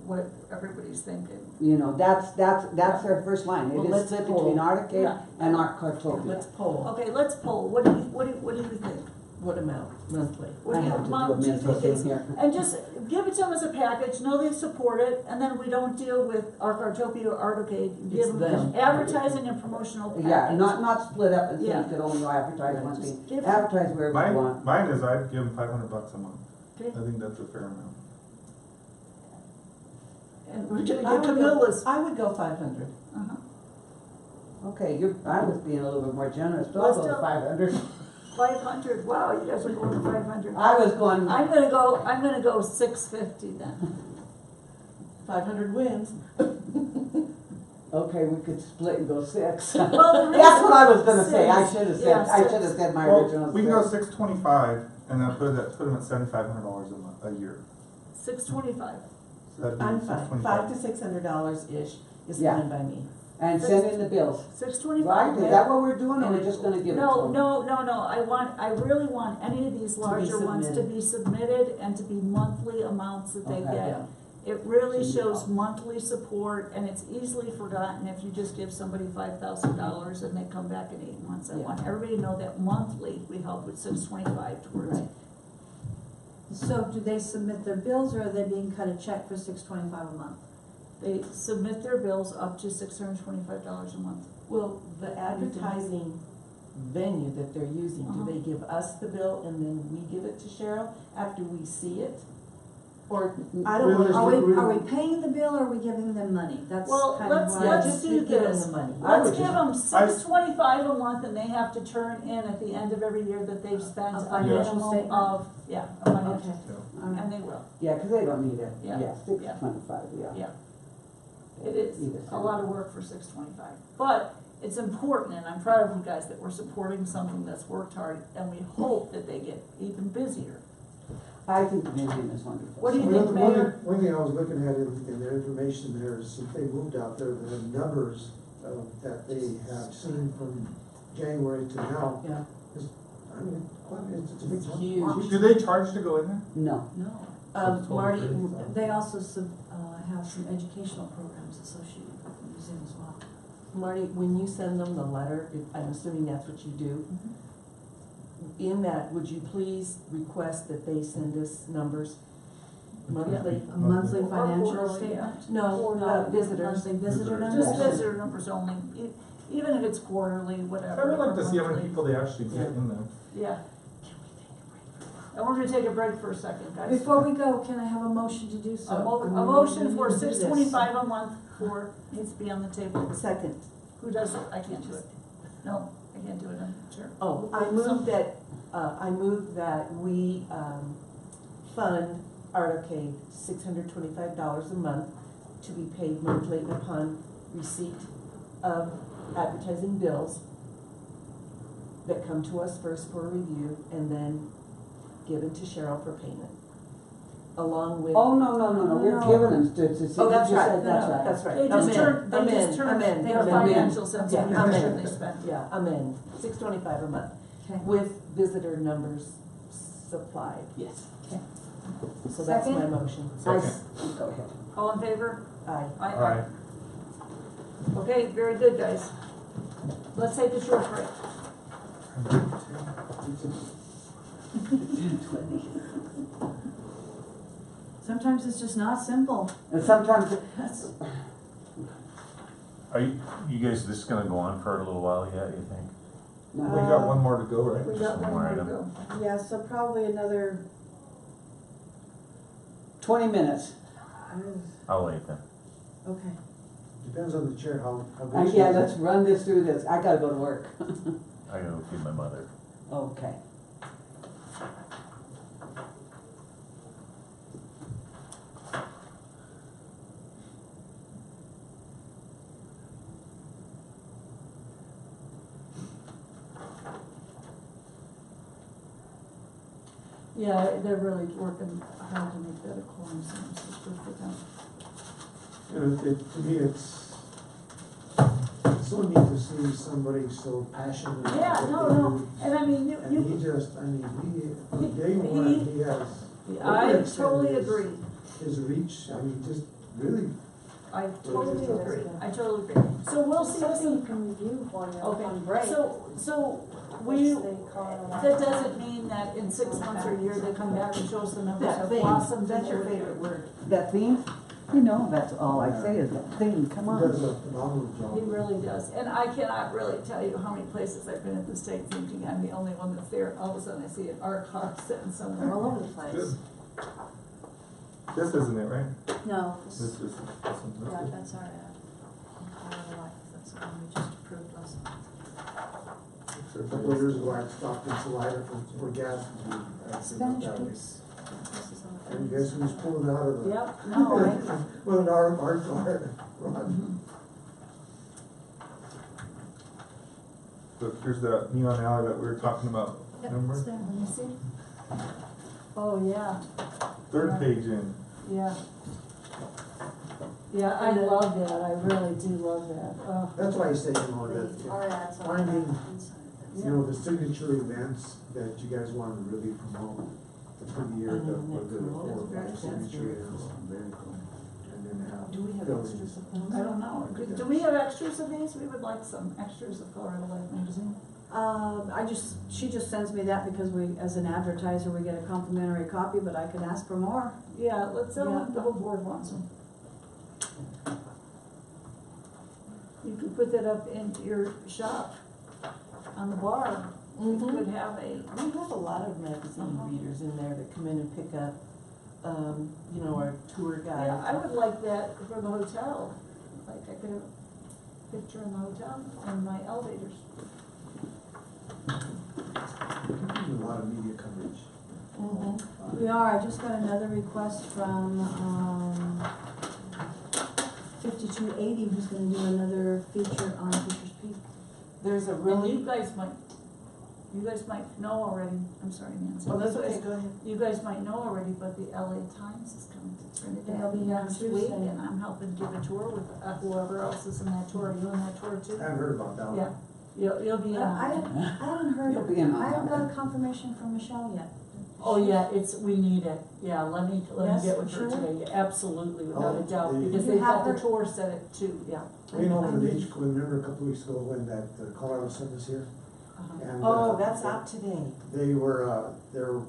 Speaker 2: what everybody's thinking.
Speaker 3: You know, that's their first line, it
Speaker 5: Well,
Speaker 3: is
Speaker 5: let's
Speaker 3: split
Speaker 5: poll.
Speaker 3: between Artocade
Speaker 2: Yeah.
Speaker 3: and Art Cartopia.
Speaker 5: Let's poll,
Speaker 2: Okay, let's poll, what do you think?
Speaker 5: what amount monthly?
Speaker 2: What
Speaker 3: I
Speaker 2: do you,
Speaker 3: have to do
Speaker 2: Mom,
Speaker 3: a
Speaker 2: do you
Speaker 3: mental
Speaker 2: think
Speaker 3: thing
Speaker 2: is,
Speaker 3: here.
Speaker 2: and just, give it to them as a package, know they support it, and then we don't deal with Arctopia or Artocade. Give
Speaker 5: It's
Speaker 2: them
Speaker 5: them.
Speaker 2: advertising and promotional package.
Speaker 3: Yeah, not split up and say
Speaker 2: Yeah.
Speaker 3: you could only advertise one
Speaker 2: Just
Speaker 3: thing,
Speaker 2: give-
Speaker 3: advertise wherever you want.
Speaker 4: Mine is I'd give them $500 a month.
Speaker 2: Okay.
Speaker 4: I think that's a fair amount.
Speaker 2: And we're gonna
Speaker 5: I
Speaker 2: get
Speaker 5: would go,
Speaker 2: Camilla's.
Speaker 5: I would go 500.
Speaker 2: Uh-huh.
Speaker 3: Okay, I was being a little bit more generous, but I'll
Speaker 2: Let's
Speaker 3: go to
Speaker 2: do-
Speaker 3: 500.
Speaker 2: 500, wow, you guys are going to 500.
Speaker 3: I was going,
Speaker 2: I'm gonna go 650 then.
Speaker 5: 500 wins.
Speaker 3: okay, we could split and go 6.
Speaker 2: Well, the
Speaker 3: That's
Speaker 2: reason-
Speaker 3: what I was gonna say, I
Speaker 2: six.
Speaker 3: should have
Speaker 2: Yeah,
Speaker 3: said, I
Speaker 2: six.
Speaker 3: should have said my
Speaker 4: Well,
Speaker 3: original
Speaker 4: we can go
Speaker 3: 6.
Speaker 4: 625 and then put them at $7,500 a year.
Speaker 2: 625.
Speaker 4: So that'd be
Speaker 5: I'm fine, $500 to $600-ish is
Speaker 3: Yeah.
Speaker 5: fine by me.
Speaker 3: And send in the bills,
Speaker 2: 625.
Speaker 3: right? Is that what we're doing, or we're just gonna give it to
Speaker 2: No,
Speaker 3: them?
Speaker 2: no, I really want any of these larger ones to
Speaker 5: submitted.
Speaker 2: be submitted and to be monthly amounts that they
Speaker 3: Okay.
Speaker 2: get. It really
Speaker 3: So you-
Speaker 2: shows monthly support, and it's easily forgotten if you just give somebody $5,000 and they come back in 8 months. I
Speaker 5: Yeah.
Speaker 2: want everybody to know that monthly, we help with 625 towards.
Speaker 5: Right.
Speaker 8: So do they submit their bills, or are they being cut a check for $625 a month?
Speaker 2: They submit their bills up to $625 a month.
Speaker 5: Well, the advertising venue that they're using,
Speaker 2: Uh-huh.
Speaker 5: do they give us the bill and then we give it to Cheryl after we see it? Or, I don't
Speaker 6: Really,
Speaker 5: wanna.
Speaker 8: Are we paying the bill, or are we giving them money? That's
Speaker 2: Well,
Speaker 8: kind of
Speaker 2: let's-
Speaker 8: what.
Speaker 5: Yeah,
Speaker 2: let's
Speaker 5: just
Speaker 2: do
Speaker 5: give them
Speaker 2: this.
Speaker 5: the money.
Speaker 3: I
Speaker 2: Let's
Speaker 3: would
Speaker 2: give
Speaker 3: just-
Speaker 2: them $625 a month, and they have to turn in at the end of every year that they've spent
Speaker 8: A
Speaker 2: a
Speaker 8: financial
Speaker 2: minimum
Speaker 8: statement?
Speaker 2: of, a financial,
Speaker 8: Okay, all right.
Speaker 2: and they will,
Speaker 3: Yeah, 'cause they don't need it,
Speaker 2: Yeah,
Speaker 3: yeah, 625, yeah.
Speaker 2: yeah. It is
Speaker 3: Either
Speaker 2: a
Speaker 3: side.
Speaker 2: lot of work for $625, but it's important, and I'm proud of you guys that we're supporting something that's worked hard, and we hope that they get even busier.
Speaker 3: I think the museum is wonderful.
Speaker 2: What do you
Speaker 6: One-
Speaker 2: think,
Speaker 6: one-
Speaker 2: Mayor?
Speaker 6: One thing I was looking at in their information there is since they moved out there, the numbers that they have seen from January to now,
Speaker 5: Yeah,
Speaker 6: I mean, it's a big
Speaker 5: it's
Speaker 6: jump.
Speaker 5: huge.
Speaker 4: Do they charge to go in there?
Speaker 3: No,
Speaker 2: No.
Speaker 5: Marty,
Speaker 8: They also have some educational programs associated with the museum as well.
Speaker 5: Marty, when you send them the letter, I'm assuming that's what you do, in that, would you please request that they send us numbers monthly?
Speaker 8: A monthly
Speaker 2: Or
Speaker 8: financial
Speaker 2: quarterly,
Speaker 8: statement?
Speaker 5: No, visitors.
Speaker 8: Monthly visitor
Speaker 4: Visitors.
Speaker 8: numbers?
Speaker 2: Just visitor numbers only, even if it's quarterly, whatever.
Speaker 4: I would like
Speaker 2: or
Speaker 4: to see how many
Speaker 2: monthly.
Speaker 4: people they actually get in there.
Speaker 2: Yeah. And we're gonna take a break for a second, guys.
Speaker 8: Before we go, can I have a motion to do so?
Speaker 2: A motion for
Speaker 5: We need to do this.
Speaker 2: $625 a month needs to be on the table.
Speaker 5: Second.
Speaker 2: Who does it? I can't do it. No, I can't do it, I'm chair.
Speaker 5: Oh, I move that we, fund Artocade $625 a month to be paid monthly upon receipt of advertising bills that come to us first for review and then given to Cheryl for payment, along with.
Speaker 3: oh, no, we're
Speaker 2: No.
Speaker 3: giving them to see.
Speaker 5: Oh, that's
Speaker 3: you
Speaker 5: right,
Speaker 3: said that's right.
Speaker 5: that's right.
Speaker 2: They just
Speaker 5: Amen,
Speaker 2: turn, they
Speaker 5: amen,
Speaker 2: just turn
Speaker 5: amen,
Speaker 2: their
Speaker 5: amen.
Speaker 2: financials into
Speaker 5: Yeah,
Speaker 2: how much
Speaker 5: amen.
Speaker 2: they spend.
Speaker 5: Yeah, amen, $625 a month,
Speaker 8: Okay.
Speaker 5: with visitor numbers supplied.
Speaker 3: Yes.
Speaker 5: So that's my
Speaker 8: Second?
Speaker 5: motion.
Speaker 3: I
Speaker 4: Second.
Speaker 3: s- Go ahead.
Speaker 2: All in favor?
Speaker 5: Aye.
Speaker 2: Aye. Okay, very good, guys. Let's take a short break.
Speaker 3: 10:20.
Speaker 8: Sometimes it's just not simple.
Speaker 3: And sometimes,
Speaker 8: That's,
Speaker 1: Are you guys just gonna go on for a little while yet, you think?
Speaker 4: We got one more to go, right?
Speaker 2: We got one more to
Speaker 1: Item.
Speaker 2: go.
Speaker 7: Yeah, so probably another,
Speaker 3: 20 minutes.
Speaker 1: I'll wait then.
Speaker 8: okay.
Speaker 6: Depends on the chair, how big she
Speaker 3: Yeah,
Speaker 6: is.
Speaker 3: let's run this through this, I gotta go to work.
Speaker 1: I gotta go feed my mother.
Speaker 3: Okay.
Speaker 2: Yeah, they're really working hard to make that a quorum, so this is good for them.
Speaker 6: To me, it's so neat to see somebody so passionate. about
Speaker 2: Yeah,
Speaker 6: what
Speaker 2: no,
Speaker 6: they
Speaker 2: no,
Speaker 6: do.
Speaker 2: and I mean,
Speaker 6: And he just, I mean, from day
Speaker 2: He-
Speaker 6: one, he has.
Speaker 2: I
Speaker 6: overextended
Speaker 2: totally
Speaker 6: his-
Speaker 2: agree.
Speaker 6: His reach, I mean, just really,
Speaker 2: I totally agree. I totally agree. So we'll see if
Speaker 7: something you
Speaker 2: the,
Speaker 7: can review for you
Speaker 2: okay,
Speaker 7: on break.
Speaker 2: so we,
Speaker 7: What's the Colorado?
Speaker 2: that doesn't mean that in 6 months or a year, they come back and show us the numbers
Speaker 5: That
Speaker 2: have
Speaker 5: thing,
Speaker 2: blossomed.
Speaker 5: that's your favorite word.
Speaker 3: That thing, you know, that's all I say is that thing, come
Speaker 6: He does
Speaker 3: on.
Speaker 6: a phenomenal
Speaker 2: He
Speaker 6: job.
Speaker 2: really does, and I cannot really tell you how many places I've been at the state thinking I'm the only one that's there, all of a sudden I see an art car sitting somewhere.
Speaker 7: They're all over the place.
Speaker 4: Good. This isn't it, right?
Speaker 7: No,
Speaker 4: This
Speaker 7: this,
Speaker 4: is, this one,
Speaker 7: yeah,
Speaker 4: that's
Speaker 7: that's our, Colorado Life, that's the one we just approved last month.
Speaker 6: A couple of years ago, I stopped in Salida for gas.
Speaker 7: Spanish boots. This is on the
Speaker 6: And guess who's pulling out of the?
Speaker 2: Yep, no, I,
Speaker 6: With an our car, Ron.
Speaker 4: Look, here's that neon alley that we were talking about,
Speaker 7: Yep,
Speaker 4: remember?
Speaker 7: it's there, let me see.
Speaker 2: oh, yeah,
Speaker 4: Third page in.
Speaker 2: yeah. Yeah, I love that, I really do love that, oh.
Speaker 6: That's why I say, you know,
Speaker 7: Our
Speaker 6: that,
Speaker 7: ads on
Speaker 6: finding,
Speaker 7: the inside.
Speaker 6: you know, the signature events that you guys want to really promote for the year, the, for the four or five signature events. And then have.
Speaker 5: Do we have
Speaker 6: buildings.
Speaker 5: extras of those?
Speaker 2: I don't know, do we have extras of these? We would like some extras of Colorado Life magazine.
Speaker 8: She just sends me that because we, as an advertiser, we get a complimentary copy, but I could ask for more.
Speaker 2: Yeah, let's,
Speaker 8: Yeah.
Speaker 2: the whole board wants them. You could put that up in your shop, on the bar. You could have a,
Speaker 5: We have a lot of magazine readers in there that come in and pick up, you know, our tour guides.
Speaker 2: yeah, I would like that for the hotel. Like I could have a picture in the hotel and my elevators.
Speaker 6: A lot of media coverage.
Speaker 5: Mhm.
Speaker 8: We are, I just got another request from, 5280, who's gonna do another feature on Fisher's Peak.
Speaker 5: There's a
Speaker 2: And
Speaker 5: really.
Speaker 2: you guys might know already, I'm sorry, Nancy.
Speaker 5: Oh, that's
Speaker 2: You
Speaker 5: okay,
Speaker 2: guys-
Speaker 5: go ahead.
Speaker 2: You guys might know already, but the LA Times is coming to Trinidad
Speaker 8: They'll be here
Speaker 2: next
Speaker 8: on
Speaker 2: week,
Speaker 8: Tuesday.
Speaker 2: and I'm helping give a tour with whoever else is in that tour. Are you in that tour too?
Speaker 6: I haven't heard about that one.
Speaker 2: Yeah, you'll be in.
Speaker 8: I haven't heard,
Speaker 3: You'll be in on
Speaker 8: I haven't
Speaker 3: that
Speaker 8: got a confirmation from Michelle yet.
Speaker 2: Oh, yeah, we need it. Yeah, let me
Speaker 5: Yes,
Speaker 2: get with
Speaker 5: sure.
Speaker 2: her today. Yeah, absolutely, without a
Speaker 6: Oh,
Speaker 2: doubt,
Speaker 6: they-
Speaker 2: because
Speaker 8: You
Speaker 2: they've
Speaker 8: have
Speaker 2: got the
Speaker 8: her-
Speaker 2: tour set it too, yeah.
Speaker 6: You know, when the nature, remember a couple weeks ago when that Colorado Sun was here?
Speaker 2: Uh-huh.
Speaker 6: And,
Speaker 5: Oh, that's out today.
Speaker 6: They were, the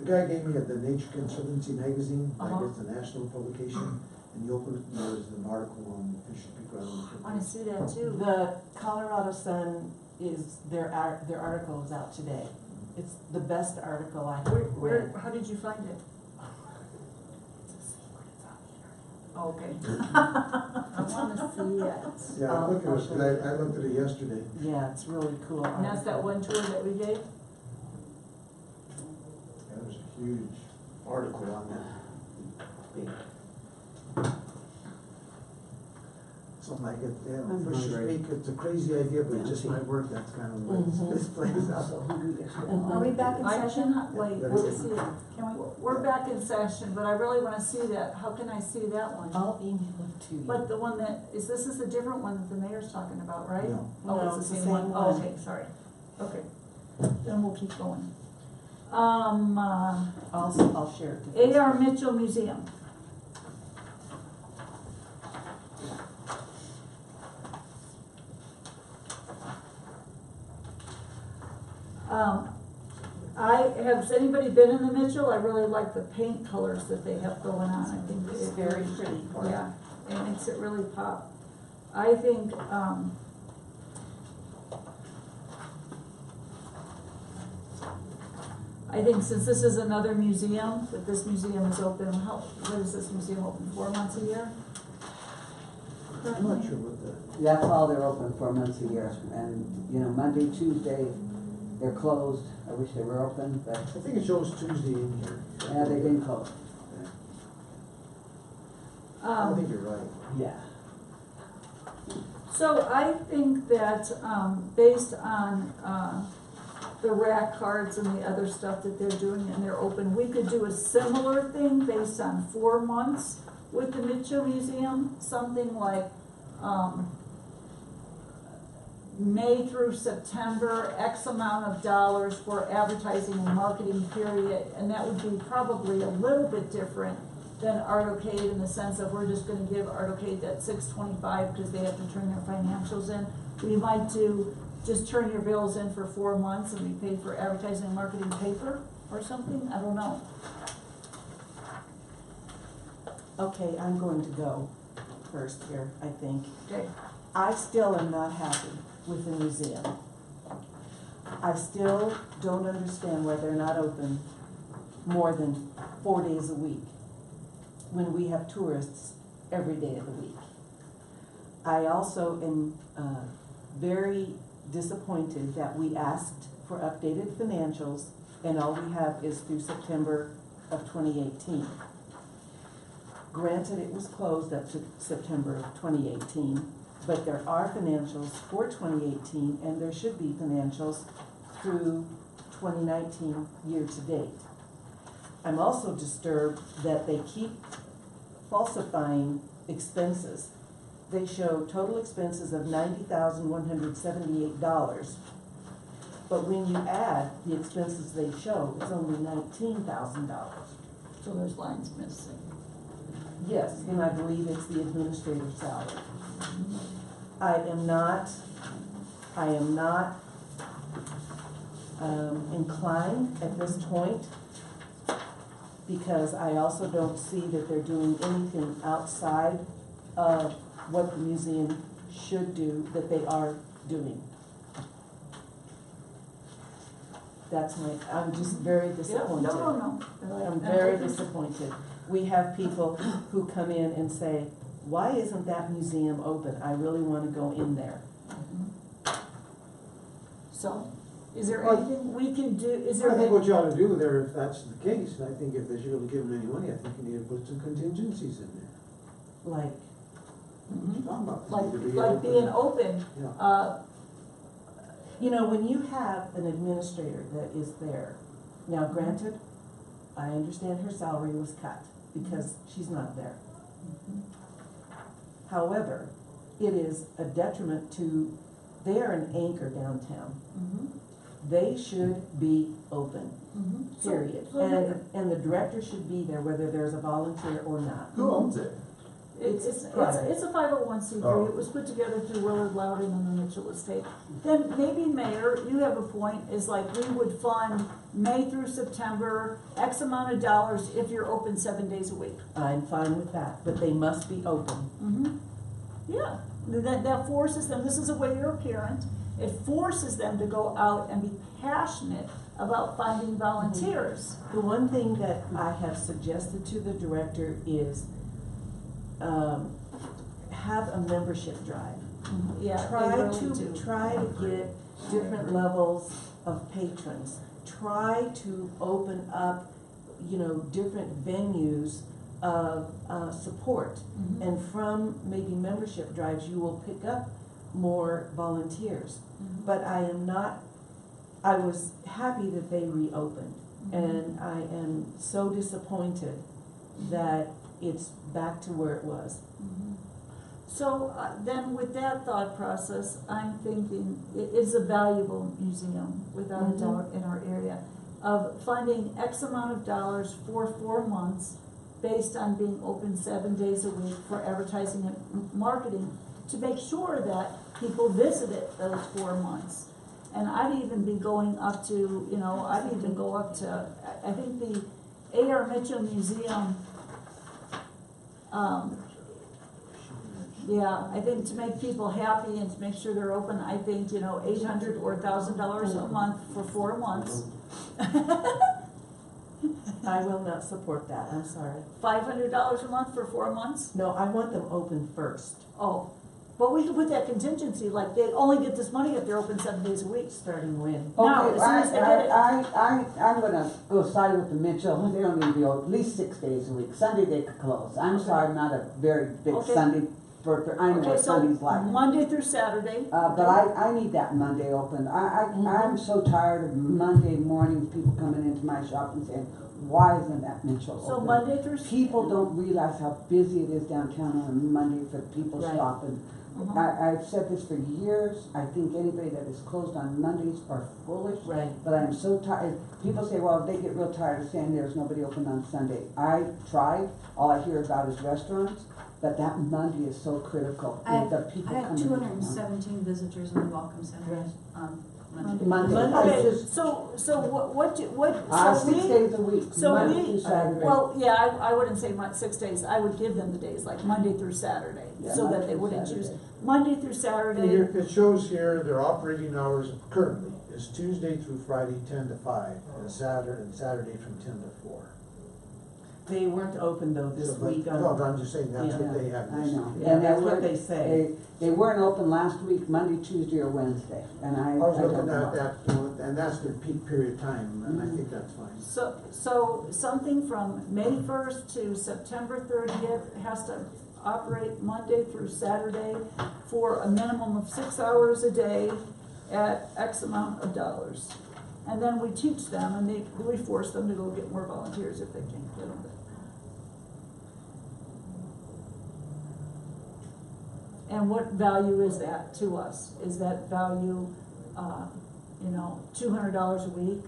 Speaker 6: guy gave me the Nature Conservancy magazine, like
Speaker 2: Uh-huh.
Speaker 6: it's a national publication, and you open it, and there's an article on Fisher Peak right on the front
Speaker 2: I wanna
Speaker 6: page.
Speaker 2: see that too.
Speaker 5: The Colorado Sun is, their article is out today. It's the best article I have
Speaker 2: Where,
Speaker 5: read.
Speaker 2: how did you find it?
Speaker 5: It's a secret, it's on the internet.
Speaker 2: Oh, okay. I wanna see it.
Speaker 6: Yeah, I looked at
Speaker 5: I'll
Speaker 6: it,
Speaker 5: show you.
Speaker 6: I looked at it yesterday.
Speaker 5: Yeah, it's really cool.
Speaker 2: And that's that
Speaker 5: article.
Speaker 2: one tour that we gave?
Speaker 6: And there was a huge article on that. Big. Something like it, yeah,
Speaker 3: I'm
Speaker 6: Fisher
Speaker 3: hungry.
Speaker 6: Peak, it's a crazy idea, but it just might work, that's kind of the way
Speaker 5: Mhm.
Speaker 6: this plays out.
Speaker 3: So hungry yesterday.
Speaker 8: Are we back in
Speaker 2: I
Speaker 8: session?
Speaker 2: cannot wait
Speaker 6: Yeah,
Speaker 2: to
Speaker 6: that is-
Speaker 2: see it.
Speaker 8: Can we?
Speaker 2: We're back in session, but I really wanna see that. How can I see that one?
Speaker 5: I'll email it to you.
Speaker 2: But the one that, this is a different one that the mayor's talking about, right?
Speaker 6: No.
Speaker 2: Oh,
Speaker 5: No,
Speaker 2: it's the same one. Oh, okay, sorry. Okay. Then we'll keep going.
Speaker 5: I'll share it. to
Speaker 2: A.R.
Speaker 5: Facebook.
Speaker 2: Mitchell Museum. Has anybody been in the Mitchell? I really like the paint colors that they have going on. I think
Speaker 5: It's
Speaker 2: it
Speaker 5: very
Speaker 2: really-
Speaker 5: pretty.
Speaker 2: Yeah, it makes it really pop. I think, since this is another museum, that this museum is open, what is this museum open, 4 months a year?
Speaker 6: I'm not sure what the,
Speaker 3: That's all they're open 4 months a year, and, you know, Monday, Tuesday, they're closed. I wish they were open, but,
Speaker 6: I think it shows Tuesday in here.
Speaker 3: yeah, they've been closed.
Speaker 6: I think you're right.
Speaker 3: Yeah.
Speaker 2: So I think that, based on, the rack cards and the other stuff that they're doing and they're open, we could do a similar thing based on 4 months with the Mitchell Museum, something like, May through September, X amount of dollars for advertising and marketing period, and that would be probably a little bit different than Artocade in the sense that we're just gonna give Artocade that $625 because they have to turn their financials in. We might do just turn your bills in for 4 months and we pay for advertising and marketing paper or something? I don't know.
Speaker 5: Okay, I'm going to go first here, I think.
Speaker 2: Okay.
Speaker 5: I still am not happy with the museum. I still don't understand why they're not open more than 4 days a week when we have tourists every day of the week. I also am very disappointed that we asked for updated financials and all we have is through September of 2018. Granted, it was closed up to September of 2018, but there are financials for 2018 and there should be financials through 2019 year to date. I'm also disturbed that they keep falsifying expenses. They show total expenses of $90,178, but when you add the expenses they show, it's only $19,000.
Speaker 2: So there's lines missing.
Speaker 5: Yes, and I believe it's the administrative salary. I am not inclined at this point, because I also don't see that they're doing anything outside of what the museum should do that they are doing. I'm just very disappointed.
Speaker 2: No.
Speaker 5: I'm very disappointed. We have people who come in and say, why isn't that museum open? I really want to go in there.
Speaker 2: So, is there
Speaker 6: Well,
Speaker 2: anything we can do, is
Speaker 6: I
Speaker 2: there?
Speaker 6: think what you ought to do there, if that's the case, I think if you're gonna give them any money, I think you need to put some contingencies in there.
Speaker 5: Like,
Speaker 6: What you talking about?
Speaker 2: Like,
Speaker 6: Need to be
Speaker 2: like
Speaker 6: open.
Speaker 2: being open,
Speaker 6: Yeah.
Speaker 5: you know, when you have an administrator that is there, now granted, I understand her salary was cut because she's not there. However, it is a detriment to, they are an anchor downtown. They should be open, period. And the director should be there whether there's a volunteer or not.
Speaker 4: Who owns it?
Speaker 2: It's
Speaker 5: private.
Speaker 2: a 501c3,
Speaker 4: Oh.
Speaker 2: it was put together through Willard Loudon and the Mitchell Estate. Then maybe Mayor, you have a point, is like we would fund May through September, X amount of dollars if you're open 7 days a week.
Speaker 5: I'm fine with that, but they must be open.
Speaker 2: Yeah, that forces them, this is a way you're a parent, it forces them to go out and be passionate about finding volunteers.
Speaker 5: The one thing that I have suggested to the director is, have a membership drive.
Speaker 2: Yeah, they
Speaker 5: Try
Speaker 2: really
Speaker 5: to
Speaker 2: do.
Speaker 5: get different levels of patrons. Try to open up, you know, different venues of support. And from maybe membership drives, you will pick up more volunteers. But I was happy that they reopened. And I am so disappointed that it's back to where it was.
Speaker 2: So then with that thought process, I'm thinking it is a valuable museum, without a doubt, in our area, of funding X amount of dollars for 4 months based on being open 7 days a week for advertising and marketing to make sure that people visit it those 4 months. And I'd even be going up to, you know, I'd even go up to, I think the A.R. Mitchell Museum, yeah, I think to make people happy and to make sure they're open, I think, you know, $800 or $1,000 a month for 4 months.
Speaker 5: I will not support that, I'm sorry.
Speaker 2: $500 a month for 4 months?
Speaker 5: No, I want them open first,
Speaker 2: Oh, but we can put that contingency, like they only get this money if they're open 7 days a week.
Speaker 5: starting when.
Speaker 2: Now,
Speaker 3: Okay,
Speaker 2: as soon as they get it.
Speaker 3: I'm gonna go side with the Mitchell, they don't need to be open, at least 6 days a week, Sunday they could close. I'm sorry, I'm not a very big
Speaker 2: Okay.
Speaker 3: Sunday for, I know
Speaker 2: Okay,
Speaker 3: what
Speaker 2: so
Speaker 3: Sunday's like.
Speaker 2: Monday through Saturday.
Speaker 3: But I need that Monday open. I'm so tired of Monday mornings, people coming into my shop and saying, why isn't that Mitchell open?
Speaker 2: So Monday through.
Speaker 3: People don't realize how busy it is downtown on a Monday for people
Speaker 5: Right.
Speaker 3: shopping. I've said this for years, I think anybody that is closed on Mondays are foolish.
Speaker 5: Right.
Speaker 3: But I'm so tired, people say, well, they get real tired of saying there's nobody open on Sunday. I tried, all I hear about is restaurants, but that Monday is so critical,
Speaker 8: I
Speaker 3: with the people
Speaker 8: I
Speaker 3: coming
Speaker 8: had
Speaker 3: in.
Speaker 8: 217 visitors in the Welcome Center, Monday.
Speaker 3: Monday.
Speaker 5: Monday.
Speaker 2: Okay, so what, so
Speaker 3: 6
Speaker 2: we,
Speaker 3: days a week,
Speaker 2: so
Speaker 3: Monday
Speaker 2: we-
Speaker 3: through Saturday.
Speaker 2: well, yeah, I wouldn't say 6 days, I would give them the days, like Monday through Saturday,
Speaker 3: Yeah,
Speaker 2: so
Speaker 3: Monday
Speaker 2: that they
Speaker 3: through
Speaker 2: wouldn't
Speaker 3: Saturday.
Speaker 2: choose Monday through Saturday.
Speaker 6: It shows here, their operating hours currently is Tuesday through Friday, 10 to 5, and Saturday from 10 to 4.
Speaker 5: They weren't open though this
Speaker 6: So, but-
Speaker 5: week
Speaker 6: No,
Speaker 5: on,
Speaker 6: but I'm just saying, that's what they have.
Speaker 3: I know.
Speaker 5: yeah,
Speaker 3: And
Speaker 5: that's
Speaker 3: they
Speaker 5: what
Speaker 3: weren't-
Speaker 5: they say.
Speaker 3: They weren't open last week, Monday, Tuesday, or Wednesday, and I
Speaker 6: I was
Speaker 3: don't
Speaker 6: looking
Speaker 3: know.
Speaker 6: at that, you know, and that's their peak period of time, and I think that's fine.
Speaker 2: So something from May 1st to September 30th has to operate Monday through Saturday for a minimum of 6 hours a day at X amount of dollars. And then we teach them, and we force them to go get more volunteers if they can't get them. And what value is that to us? Is that value, $200 a week?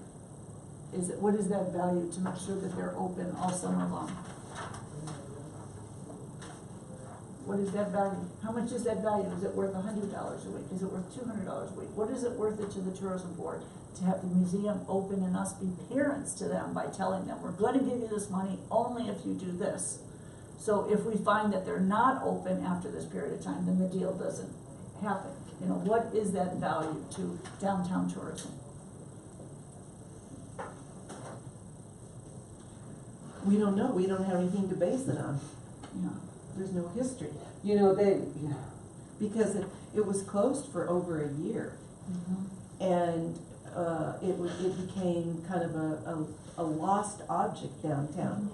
Speaker 2: What is that value to make sure that they're open all summer long? What is that value? How much is that value? Is it worth $100 a week? Is it worth $200 a week? What is it worth it to the tourism board to have the museum open and us be parents to them by telling them, we're gonna give you this money only if you do this. So if we find that they're not open after this period of time, then the deal doesn't happen. What is that value to downtown tourism?
Speaker 5: We don't know, we don't have anything to base it on,
Speaker 2: Yeah.
Speaker 5: there's no history. Because it was closed for over a year, and, it became kind of a lost object downtown.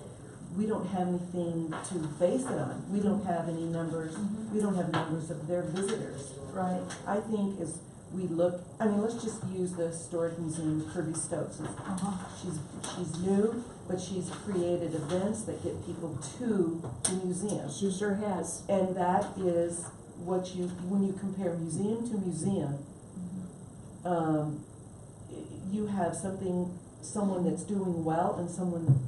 Speaker 5: We don't have anything to base it on, we don't have any numbers, we don't have numbers of their visitors.
Speaker 2: Right.
Speaker 5: I think as we look, let's just use the Historic Museum, Kirby Stokes. She's new, but she's created events that get people to the museum.
Speaker 2: She sure has.
Speaker 5: And that is when you compare museum to museum, you have someone that's doing well and someone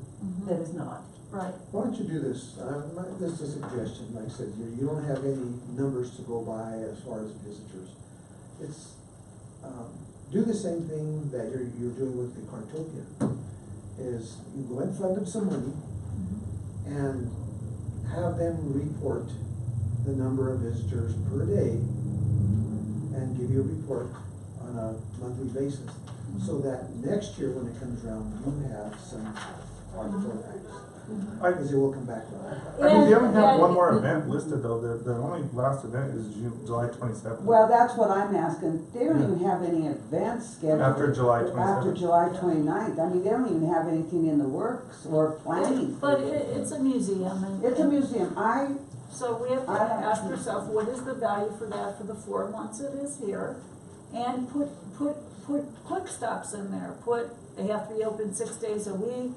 Speaker 5: that is not.
Speaker 2: Right.
Speaker 6: Why don't you do this, this is a suggestion, like I said, you don't have any numbers to go by as far as visitors. It's, do the same thing that you're doing with the Cartopia, is you go and fund them some money and have them report the number of visitors per day and give you a report on a monthly basis, so that next year when it comes around, you have some artifacts. Because it will come back around.
Speaker 4: I mean, they only have
Speaker 2: And-
Speaker 4: one more event listed though, their only last event is July 27th.
Speaker 3: Well, that's what I'm asking, they don't even have any events scheduled.
Speaker 4: After July 27th.
Speaker 3: After July 29th, I mean, they don't even have anything in the works or planning.
Speaker 2: But it's a museum and.
Speaker 3: It's a museum,
Speaker 2: So we have to ask ourselves, what is the value for that for the 4 months it is here? And put quick stops in there, they have to be open 6 days a week,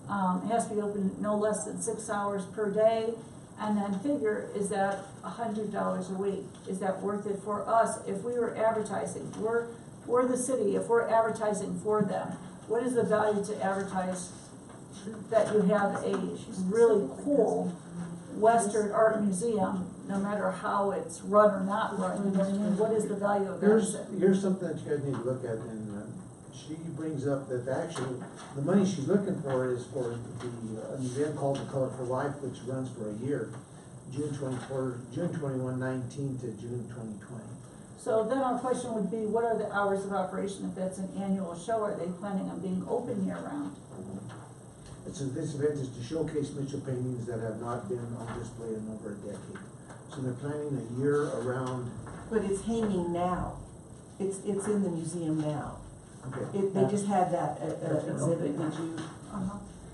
Speaker 2: it has to be open no less than 6 hours per day, and then figure, is that $100 a week? Is that worth it for us? If we were advertising, we're the city, if we're advertising for them, what is the value to advertise that you have a really cool Western art museum, no matter how it's run or not run, what is the value of that?
Speaker 6: Here's something that you guys need to look at, and she brings up that actually, the money she's looking for is for an event called The Color for Life, which runs for a year, June 21, 19 to June 2020.
Speaker 2: So then our question would be, what are the hours of operation if that's an annual show? Are they planning on being open year round?
Speaker 6: This event is to showcase Mitchell paintings that have not been on display in over a decade. So they're planning a year-around.
Speaker 5: But it's hanging now, it's in the museum now.
Speaker 6: Okay.
Speaker 5: They just had that exhibit, did you?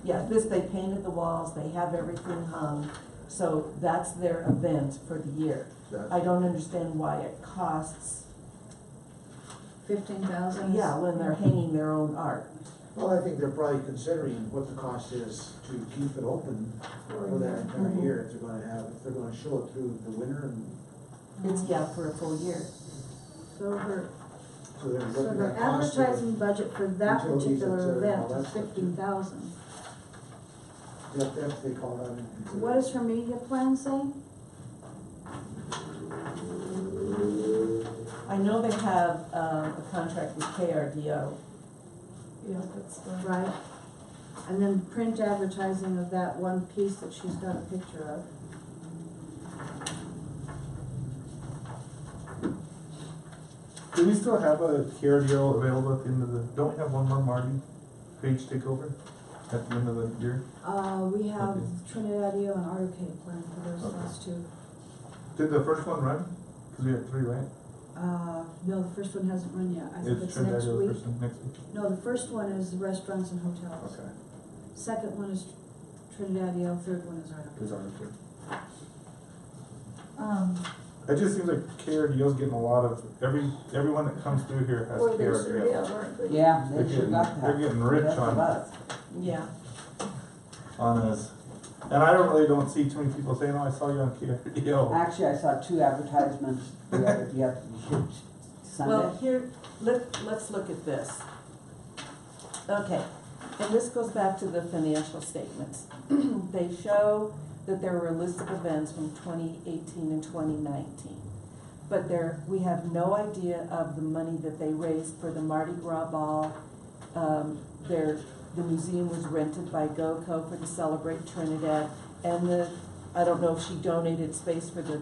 Speaker 5: Yeah, they painted the walls, they have everything hung, so that's their event for the year. I don't understand why it costs,
Speaker 8: 15,000.
Speaker 5: yeah, when they're hanging their own art.
Speaker 6: Well, I think they're probably considering what the cost is to keep it open for that entire year, if they're gonna show it through the winter and
Speaker 5: It's, yeah, for a full year.
Speaker 8: So her,
Speaker 6: So they're
Speaker 8: so
Speaker 6: looking
Speaker 8: her
Speaker 6: at cost of-
Speaker 8: advertising budget for that
Speaker 6: utilities, et
Speaker 8: particular
Speaker 6: cetera, all
Speaker 8: event
Speaker 6: that
Speaker 8: is
Speaker 6: stuff, too.
Speaker 8: 15,000.
Speaker 6: Yep, that's, they call that in consideration.
Speaker 8: What does her media plan say?
Speaker 5: I know they have, a contract with KRDO.
Speaker 2: Yeah, that's the.
Speaker 8: Right. And then print advertising of that one piece that she's got a picture of.
Speaker 4: Do we still have a KRDO available at the end of the, don't we have one more Marty page takeover at the end of the year?
Speaker 8: We have
Speaker 4: Okay.
Speaker 8: Trinidad and Arcade planned for those
Speaker 4: Okay.
Speaker 8: last two.
Speaker 4: Did the first one run? Cause we had 3, right?
Speaker 8: No, the first one hasn't run yet. I think it's next
Speaker 4: Trinidad
Speaker 8: week.
Speaker 4: the first one, next week?
Speaker 8: No, the first one is restaurants and hotels.
Speaker 4: Okay.
Speaker 8: Second one is Trinidad, third one is Arcade.
Speaker 4: Is ours good?
Speaker 2: It
Speaker 4: It just seems like KRDO's getting a lot of, everyone that comes through here has
Speaker 2: Or they sure, yeah,
Speaker 4: KRDO.
Speaker 2: weren't they?
Speaker 3: Yeah,
Speaker 4: They're
Speaker 3: they sure
Speaker 4: getting-
Speaker 3: got that.
Speaker 4: they're getting rich
Speaker 3: That's
Speaker 4: on-
Speaker 3: the buzz.
Speaker 5: Yeah.
Speaker 4: On us. And I don't see too many people saying, oh, I saw you on KRDO.
Speaker 3: Actually, I saw 2 advertisements the other, Sunday.
Speaker 5: Well, here, let's look at this. Okay, and this goes back to the financial statements. They show that there were a list of events from 2018 and 2019. But we have no idea of the money that they raised for the Mardi Gras ball. The museum was rented by GoCo to celebrate Trinidad, and I don't know if she donated space for the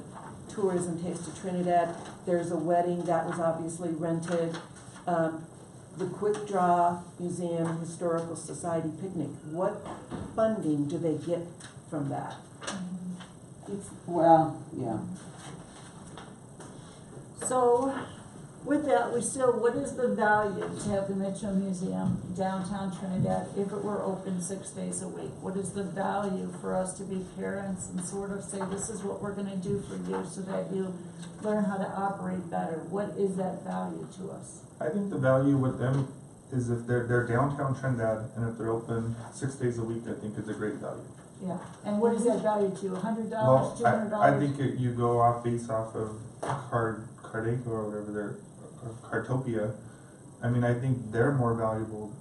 Speaker 5: Tourism Taste of Trinidad. There's a wedding that was obviously rented. The Quick Draw Museum Historical Society picnic, what funding do they get from that? It's,
Speaker 3: Well, yeah.
Speaker 2: So, with that, what is the value to have the Mitchell Museum downtown Trinidad if it were open 6 days a week? What is the value for us to be parents and sort of say, this is what we're gonna do for you so that you learn how to operate better? What is that value to us?
Speaker 4: I think the value with them is if they're downtown Trinidad and if they're open 6 days a week, I think it's a great value.
Speaker 2: Yeah, and what is that value to, $100,
Speaker 4: Well,
Speaker 2: $200?
Speaker 4: I think you go off based off of Cardaco or whatever they're, or Cartopia. I mean, I think they're more valuable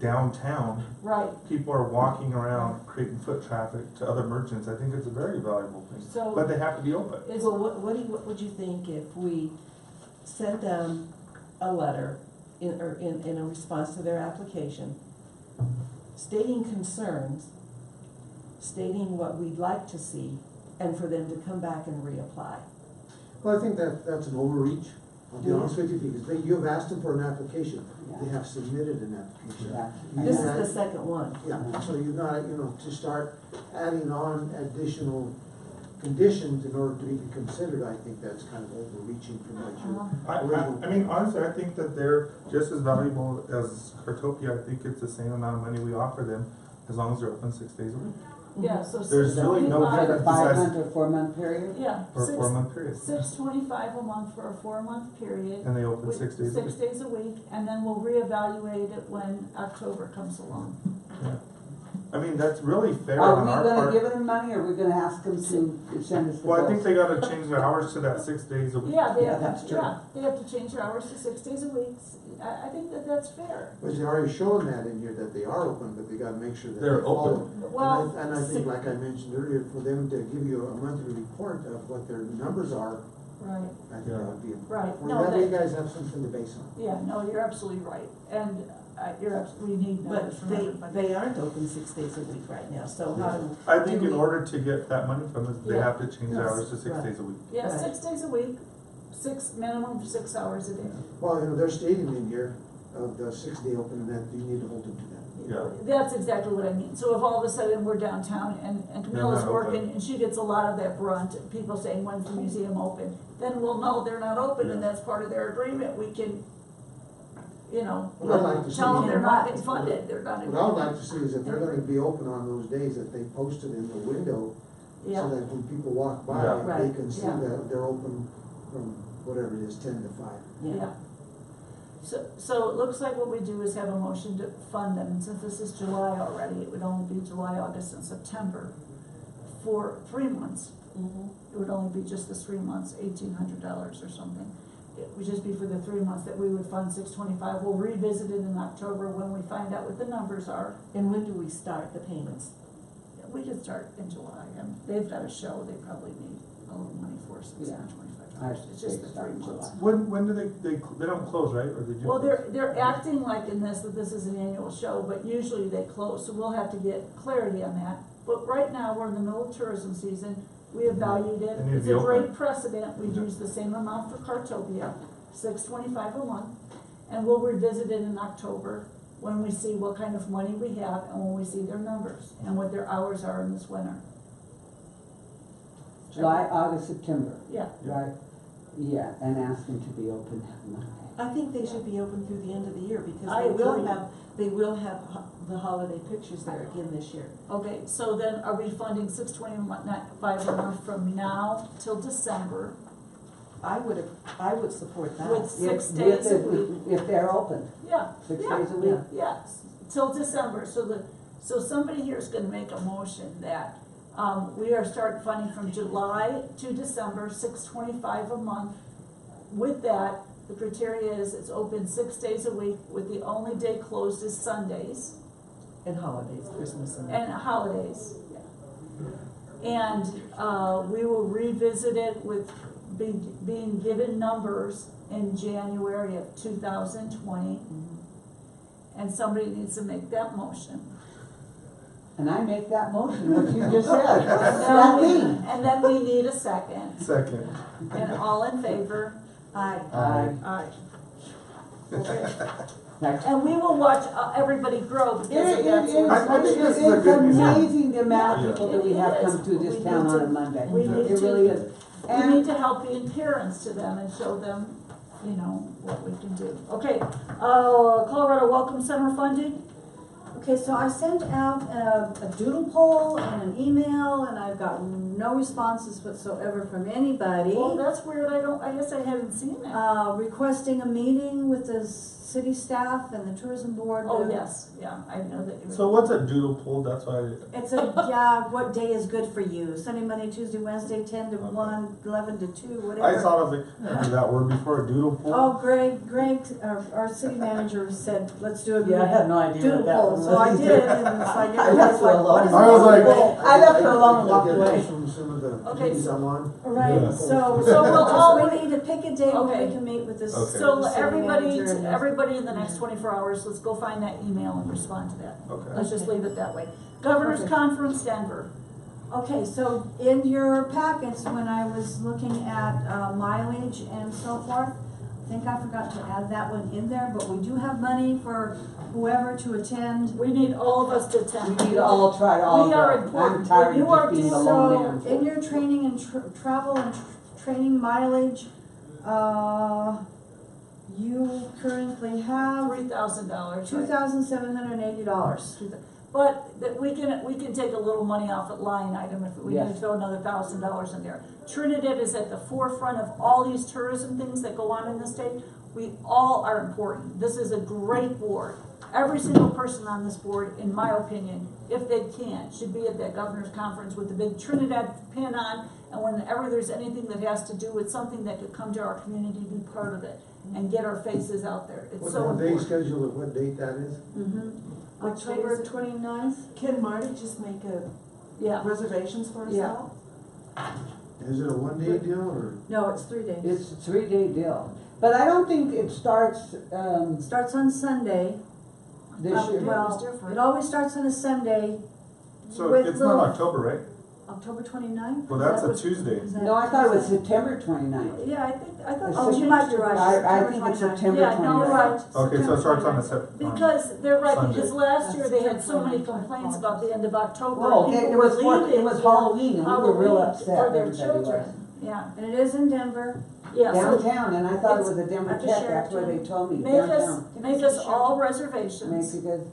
Speaker 4: downtown.
Speaker 2: Right,
Speaker 4: People are walking around creating foot traffic to other merchants. I think it's a very valuable thing.
Speaker 2: So-
Speaker 4: But they have to be open.
Speaker 2: is,
Speaker 5: well, what would you think if we sent them a letter in a response to their application, stating concerns, stating what we'd like to see, and for them to come back and reapply?
Speaker 6: Well, I think that's an overreach, I'll be honest with you, because you have asked them for an application, they
Speaker 3: Yeah.
Speaker 6: have submitted an application.
Speaker 3: Yeah.
Speaker 5: This
Speaker 6: Yeah.
Speaker 5: is the second one.
Speaker 6: Yeah, so you're not, to start adding on additional conditions in order to be considered, I think that's kind of overreaching from what you're.
Speaker 4: I mean, honestly, I think that they're just as valuable as Cartopia. I think it's the same amount of money we offer them as long as they're open 6 days a week.
Speaker 2: yeah, so
Speaker 4: There's really no
Speaker 2: 625
Speaker 4: difference.
Speaker 3: For a 5-month or 4-month period?
Speaker 2: Yeah,
Speaker 4: For a 4-month period.
Speaker 2: $625 a month for a 4-month period.
Speaker 4: And they open
Speaker 2: with
Speaker 4: 6 days a
Speaker 2: 6
Speaker 4: week.
Speaker 2: days a week, and then we'll reevaluate it when October comes along.
Speaker 4: Yeah. I mean, that's really fair
Speaker 3: Are
Speaker 4: on
Speaker 3: we
Speaker 4: our
Speaker 3: gonna
Speaker 4: part.
Speaker 3: give them money, or are we gonna ask them to send us the
Speaker 4: Well, I think
Speaker 3: bills?
Speaker 4: they gotta change their hours to that 6 days a week.
Speaker 2: Yeah, they
Speaker 3: Yeah,
Speaker 2: have
Speaker 3: that's
Speaker 2: to,
Speaker 3: true.
Speaker 2: yeah, they have to change their hours to 6 days a week. I think that that's fair.
Speaker 6: But they're already showing that in here, that they are open, but they gotta make sure that
Speaker 4: They're
Speaker 6: they follow.
Speaker 4: open.
Speaker 2: Well,
Speaker 6: And I think, like I mentioned earlier, for them to give you a monthly report of what their numbers are,
Speaker 2: right,
Speaker 6: I think that would be.
Speaker 2: right,
Speaker 6: Well,
Speaker 2: no,
Speaker 6: that way you
Speaker 2: that,
Speaker 6: guys have something to base on.
Speaker 2: yeah, no, you're absolutely right, and we need numbers
Speaker 5: But
Speaker 2: from
Speaker 5: they
Speaker 2: everybody.
Speaker 5: aren't open 6 days a week right now, so how do?
Speaker 4: I think
Speaker 5: do
Speaker 4: in
Speaker 5: we-
Speaker 4: order to get that money from us, they
Speaker 2: Yeah.
Speaker 4: have to change their
Speaker 5: Yes,
Speaker 4: hours to 6
Speaker 5: right.
Speaker 4: days a week.
Speaker 2: Yeah,
Speaker 5: Right.
Speaker 2: 6 days a week, minimum 6 hours a day.
Speaker 6: Well, they're stating in here of the 6-day open, that you need to hold them to that.
Speaker 4: Yeah.
Speaker 2: That's exactly what I mean. So if all of a sudden we're downtown and Camilla's
Speaker 4: not open.
Speaker 2: working and she gets a lot of that brunt, people saying, when's the museum open? Then we'll know they're not open and
Speaker 4: Yeah.
Speaker 2: that's part of their agreement. We can,
Speaker 6: What I'd like to
Speaker 2: tell them
Speaker 6: see-
Speaker 2: they're not getting funded, they're not.
Speaker 6: What I would like to see is if they're gonna be open on those days, that they post it in the window, so
Speaker 2: Yeah,
Speaker 6: that when people walk by,
Speaker 4: Yeah.
Speaker 6: they
Speaker 5: Right,
Speaker 6: can see
Speaker 2: yeah.
Speaker 6: that they're open from whatever it is, 10 to 5.
Speaker 2: yeah. So it looks like what we do is have a motion to fund them, and since this is July already, it would only be July, August, and September for 3 months. It would only be just the 3 months, $1,800 or something. It would just be for the 3 months that we would fund 625. We'll revisit it in October when we find out what the numbers are.
Speaker 5: And when do we start the payments?
Speaker 2: We could start in July, and they've got a show, they probably need a little money for $625. It's just the 3 months.
Speaker 4: When do they don't close, right, or they do?
Speaker 2: Well,
Speaker 4: close?
Speaker 2: they're acting like in this, that this is an annual show, but usually they close, so we'll have to get clarity on that. But right now, we're in the middle of tourism season, we have valued it,
Speaker 4: It needs
Speaker 2: it's
Speaker 4: to be
Speaker 2: a great
Speaker 4: open.
Speaker 2: precedent, we've
Speaker 4: Yeah.
Speaker 2: used the same amount for Cartopia, $625 a month. And we'll revisit it in October, when we see what kind of money we have, and when we see their numbers, and what their hours are in this winter.
Speaker 3: July, August, September,
Speaker 2: Yeah,
Speaker 3: right? Yeah, and ask them to be open that Monday.
Speaker 5: I think they should be open through the end of the year because
Speaker 2: I agree.
Speaker 5: they will have the holiday pictures there again this year.
Speaker 2: okay, so then are we funding $625 a month from now till December,
Speaker 5: I would support that.
Speaker 2: with 6 days a week?
Speaker 3: If they're open,
Speaker 2: Yeah,
Speaker 3: 6
Speaker 2: yeah,
Speaker 3: days a week.
Speaker 2: yes, till December, so somebody here is gonna make a motion that, we are start funding from July to December, $625 a month. With that, the criteria is it's open 6 days a week, with the only day closed is Sundays
Speaker 5: And holidays, Christmas and.
Speaker 2: and holidays. And, we will revisit it with being given numbers in January of 2020. And somebody needs to make that motion.
Speaker 3: And I make that motion, what you just said.
Speaker 2: And
Speaker 3: Not me.
Speaker 2: then we need a second,
Speaker 4: Second.
Speaker 2: and all in favor?
Speaker 5: Aye.
Speaker 2: Aye. Okay.
Speaker 3: Next.
Speaker 2: And we will watch everybody grow because of that.
Speaker 4: I think this is a
Speaker 3: It's
Speaker 4: good meeting.
Speaker 3: amazing the amount of
Speaker 4: Yeah.
Speaker 3: people that we have come through this
Speaker 2: We
Speaker 3: town
Speaker 2: need
Speaker 3: on
Speaker 2: to-
Speaker 3: a Monday.
Speaker 2: we need
Speaker 3: It
Speaker 2: to-
Speaker 3: really is.
Speaker 2: We need
Speaker 3: And
Speaker 2: to help the appearance to them and show them, what we can do. Okay, Colorado Welcome Center funding?
Speaker 8: Okay, so I sent out a doodle poll and an email, and I've got no responses whatsoever from anybody.
Speaker 2: Well, that's weird, I guess I haven't seen that.
Speaker 8: Requesting a meeting with the city staff and the tourism board.
Speaker 2: Oh, yes, yeah, I know that you.
Speaker 4: So what's a doodle poll? That's why.
Speaker 8: It's what day is good for you? Sunday, Monday, Tuesday, Wednesday, 10 to 1, 11 to 2, whatever.
Speaker 4: I thought of it, heard that word before, a doodle poll.
Speaker 8: Oh, Greg, our city manager said, let's do a
Speaker 3: yeah, I had no idea
Speaker 8: doodle
Speaker 3: what that
Speaker 8: poll,
Speaker 3: was.
Speaker 8: so I did, and it's like,
Speaker 3: I left
Speaker 8: everybody's
Speaker 3: it
Speaker 8: like,
Speaker 3: alone.
Speaker 8: what is
Speaker 4: I was
Speaker 8: a
Speaker 4: like-
Speaker 8: doodle poll?
Speaker 3: I left it alone and
Speaker 6: I
Speaker 3: walked
Speaker 6: get
Speaker 3: away.
Speaker 6: those from some of the
Speaker 2: Okay,
Speaker 6: committees
Speaker 2: so-
Speaker 6: I'm on.
Speaker 8: Right,
Speaker 4: Yeah.
Speaker 8: so
Speaker 2: So we'll all-
Speaker 8: we need to pick a day
Speaker 2: Okay.
Speaker 8: where we can meet with this.
Speaker 4: Okay.
Speaker 2: So
Speaker 8: the city manager and the-
Speaker 2: everybody in the next 24 hours, let's go find that email and respond to that.
Speaker 4: Okay.
Speaker 2: Let's just leave it that way. Governor's
Speaker 8: Okay.
Speaker 2: Conference, Denver.
Speaker 8: Okay, so in your packets, when I was looking at mileage and so forth, I think I forgot to add that one in there, but we do have money for whoever to attend.
Speaker 2: We need all of us to attend.
Speaker 3: We need to all try to all
Speaker 2: We are
Speaker 3: go.
Speaker 2: important.
Speaker 3: I'm tired
Speaker 2: You
Speaker 3: of
Speaker 2: are
Speaker 3: just being the
Speaker 2: doing
Speaker 3: lone
Speaker 8: So,
Speaker 3: man.
Speaker 8: in your training and travel and training mileage, you currently have
Speaker 2: $3,000.
Speaker 8: $2,780.
Speaker 2: But that we can take a little money off at line item if we need to
Speaker 3: Yes.
Speaker 2: throw another $1,000 in there. Trinidad is at the forefront of all these tourism things that go on in the state. We all are important. This is a great board. Every single person on this board, in my opinion, if they can, should be at that governor's conference with the big Trinidad pin on. And whenever there's anything that has to do with something that could come to our community, be part of it and get our faces out there. It's
Speaker 6: What's
Speaker 2: so
Speaker 6: the day
Speaker 2: important.
Speaker 6: schedule, at what date that is?
Speaker 8: October 29th?
Speaker 5: Can Marty just make
Speaker 2: Yeah.
Speaker 5: reservations for us
Speaker 2: Yeah.
Speaker 5: all?
Speaker 6: Is it a one-day deal, or?
Speaker 8: No, it's 3 days.
Speaker 3: It's a 3-day deal. But I don't think it starts,
Speaker 8: Starts on Sunday.
Speaker 3: this year.
Speaker 8: Well,
Speaker 2: different.
Speaker 8: it always starts on a Sunday,
Speaker 4: So
Speaker 8: with
Speaker 4: it's
Speaker 8: little-
Speaker 4: not October, right?
Speaker 8: October 29th?
Speaker 4: Well, that's
Speaker 2: That
Speaker 4: a
Speaker 2: was-
Speaker 4: Tuesday.
Speaker 8: Is that-
Speaker 3: No, I thought it was September 29th.
Speaker 2: Yeah, I thought.
Speaker 3: It's
Speaker 8: Oh, you might be right.
Speaker 3: I think it's September
Speaker 2: Yeah, no,
Speaker 3: 29th.
Speaker 2: right.
Speaker 4: Okay, so it starts on the September.
Speaker 2: Because they're right,
Speaker 4: Sunday.
Speaker 2: because last year they had so many complaints about the end of October.
Speaker 3: Oh,
Speaker 2: and
Speaker 3: it
Speaker 2: people were
Speaker 3: was
Speaker 2: leaving
Speaker 3: it was
Speaker 2: for
Speaker 3: Halloween and we were real
Speaker 2: Halloween
Speaker 3: upset,
Speaker 2: for their
Speaker 3: everybody was.
Speaker 2: children. Yeah,
Speaker 8: And it is in Denver.
Speaker 2: yeah, so
Speaker 3: Downtown, and I thought it
Speaker 2: It's
Speaker 3: was a Denver
Speaker 2: at the
Speaker 3: Tech, that's where they
Speaker 2: Sheraton.
Speaker 3: told me,
Speaker 2: make us,
Speaker 3: downtown.
Speaker 2: make us all
Speaker 3: Make
Speaker 2: reservations.
Speaker 3: it good.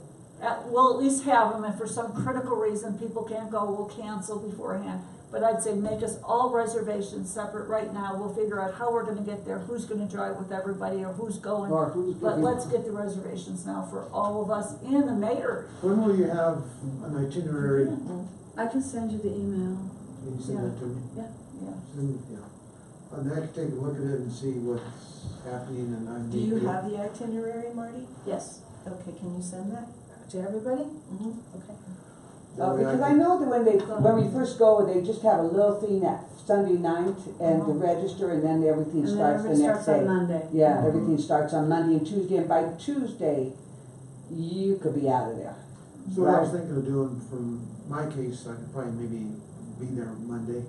Speaker 2: We'll at least have them, if for some critical reason people can't go, we'll cancel beforehand. But I'd say make us all reservations separate right now, we'll figure out how we're gonna get there, who's gonna drive with everybody, or who's going.
Speaker 3: Or who's
Speaker 2: But
Speaker 3: giving-
Speaker 2: let's get the reservations now for all of us and the mayor.
Speaker 6: When will you have an itinerary?
Speaker 8: I can send you the email.
Speaker 6: Can you send that to me?
Speaker 2: Yeah.
Speaker 6: And I can take a look at it and see what's happening and I'm.
Speaker 5: Do you have the itinerary, Marty?
Speaker 7: Yes,
Speaker 5: Okay, can you send that?
Speaker 7: to everybody?
Speaker 5: Mm-hmm.
Speaker 7: Okay.
Speaker 3: Because I know that when we first go, they just have a little thing that Sunday night and the register, and then everything
Speaker 7: And then
Speaker 3: starts the
Speaker 7: everybody
Speaker 3: next
Speaker 7: starts on
Speaker 3: day.
Speaker 7: Monday.
Speaker 3: Yeah, everything starts on Monday and Tuesday, and by Tuesday, you could be out of there.
Speaker 6: So what I was thinking of doing from my case, I could probably maybe be there Monday.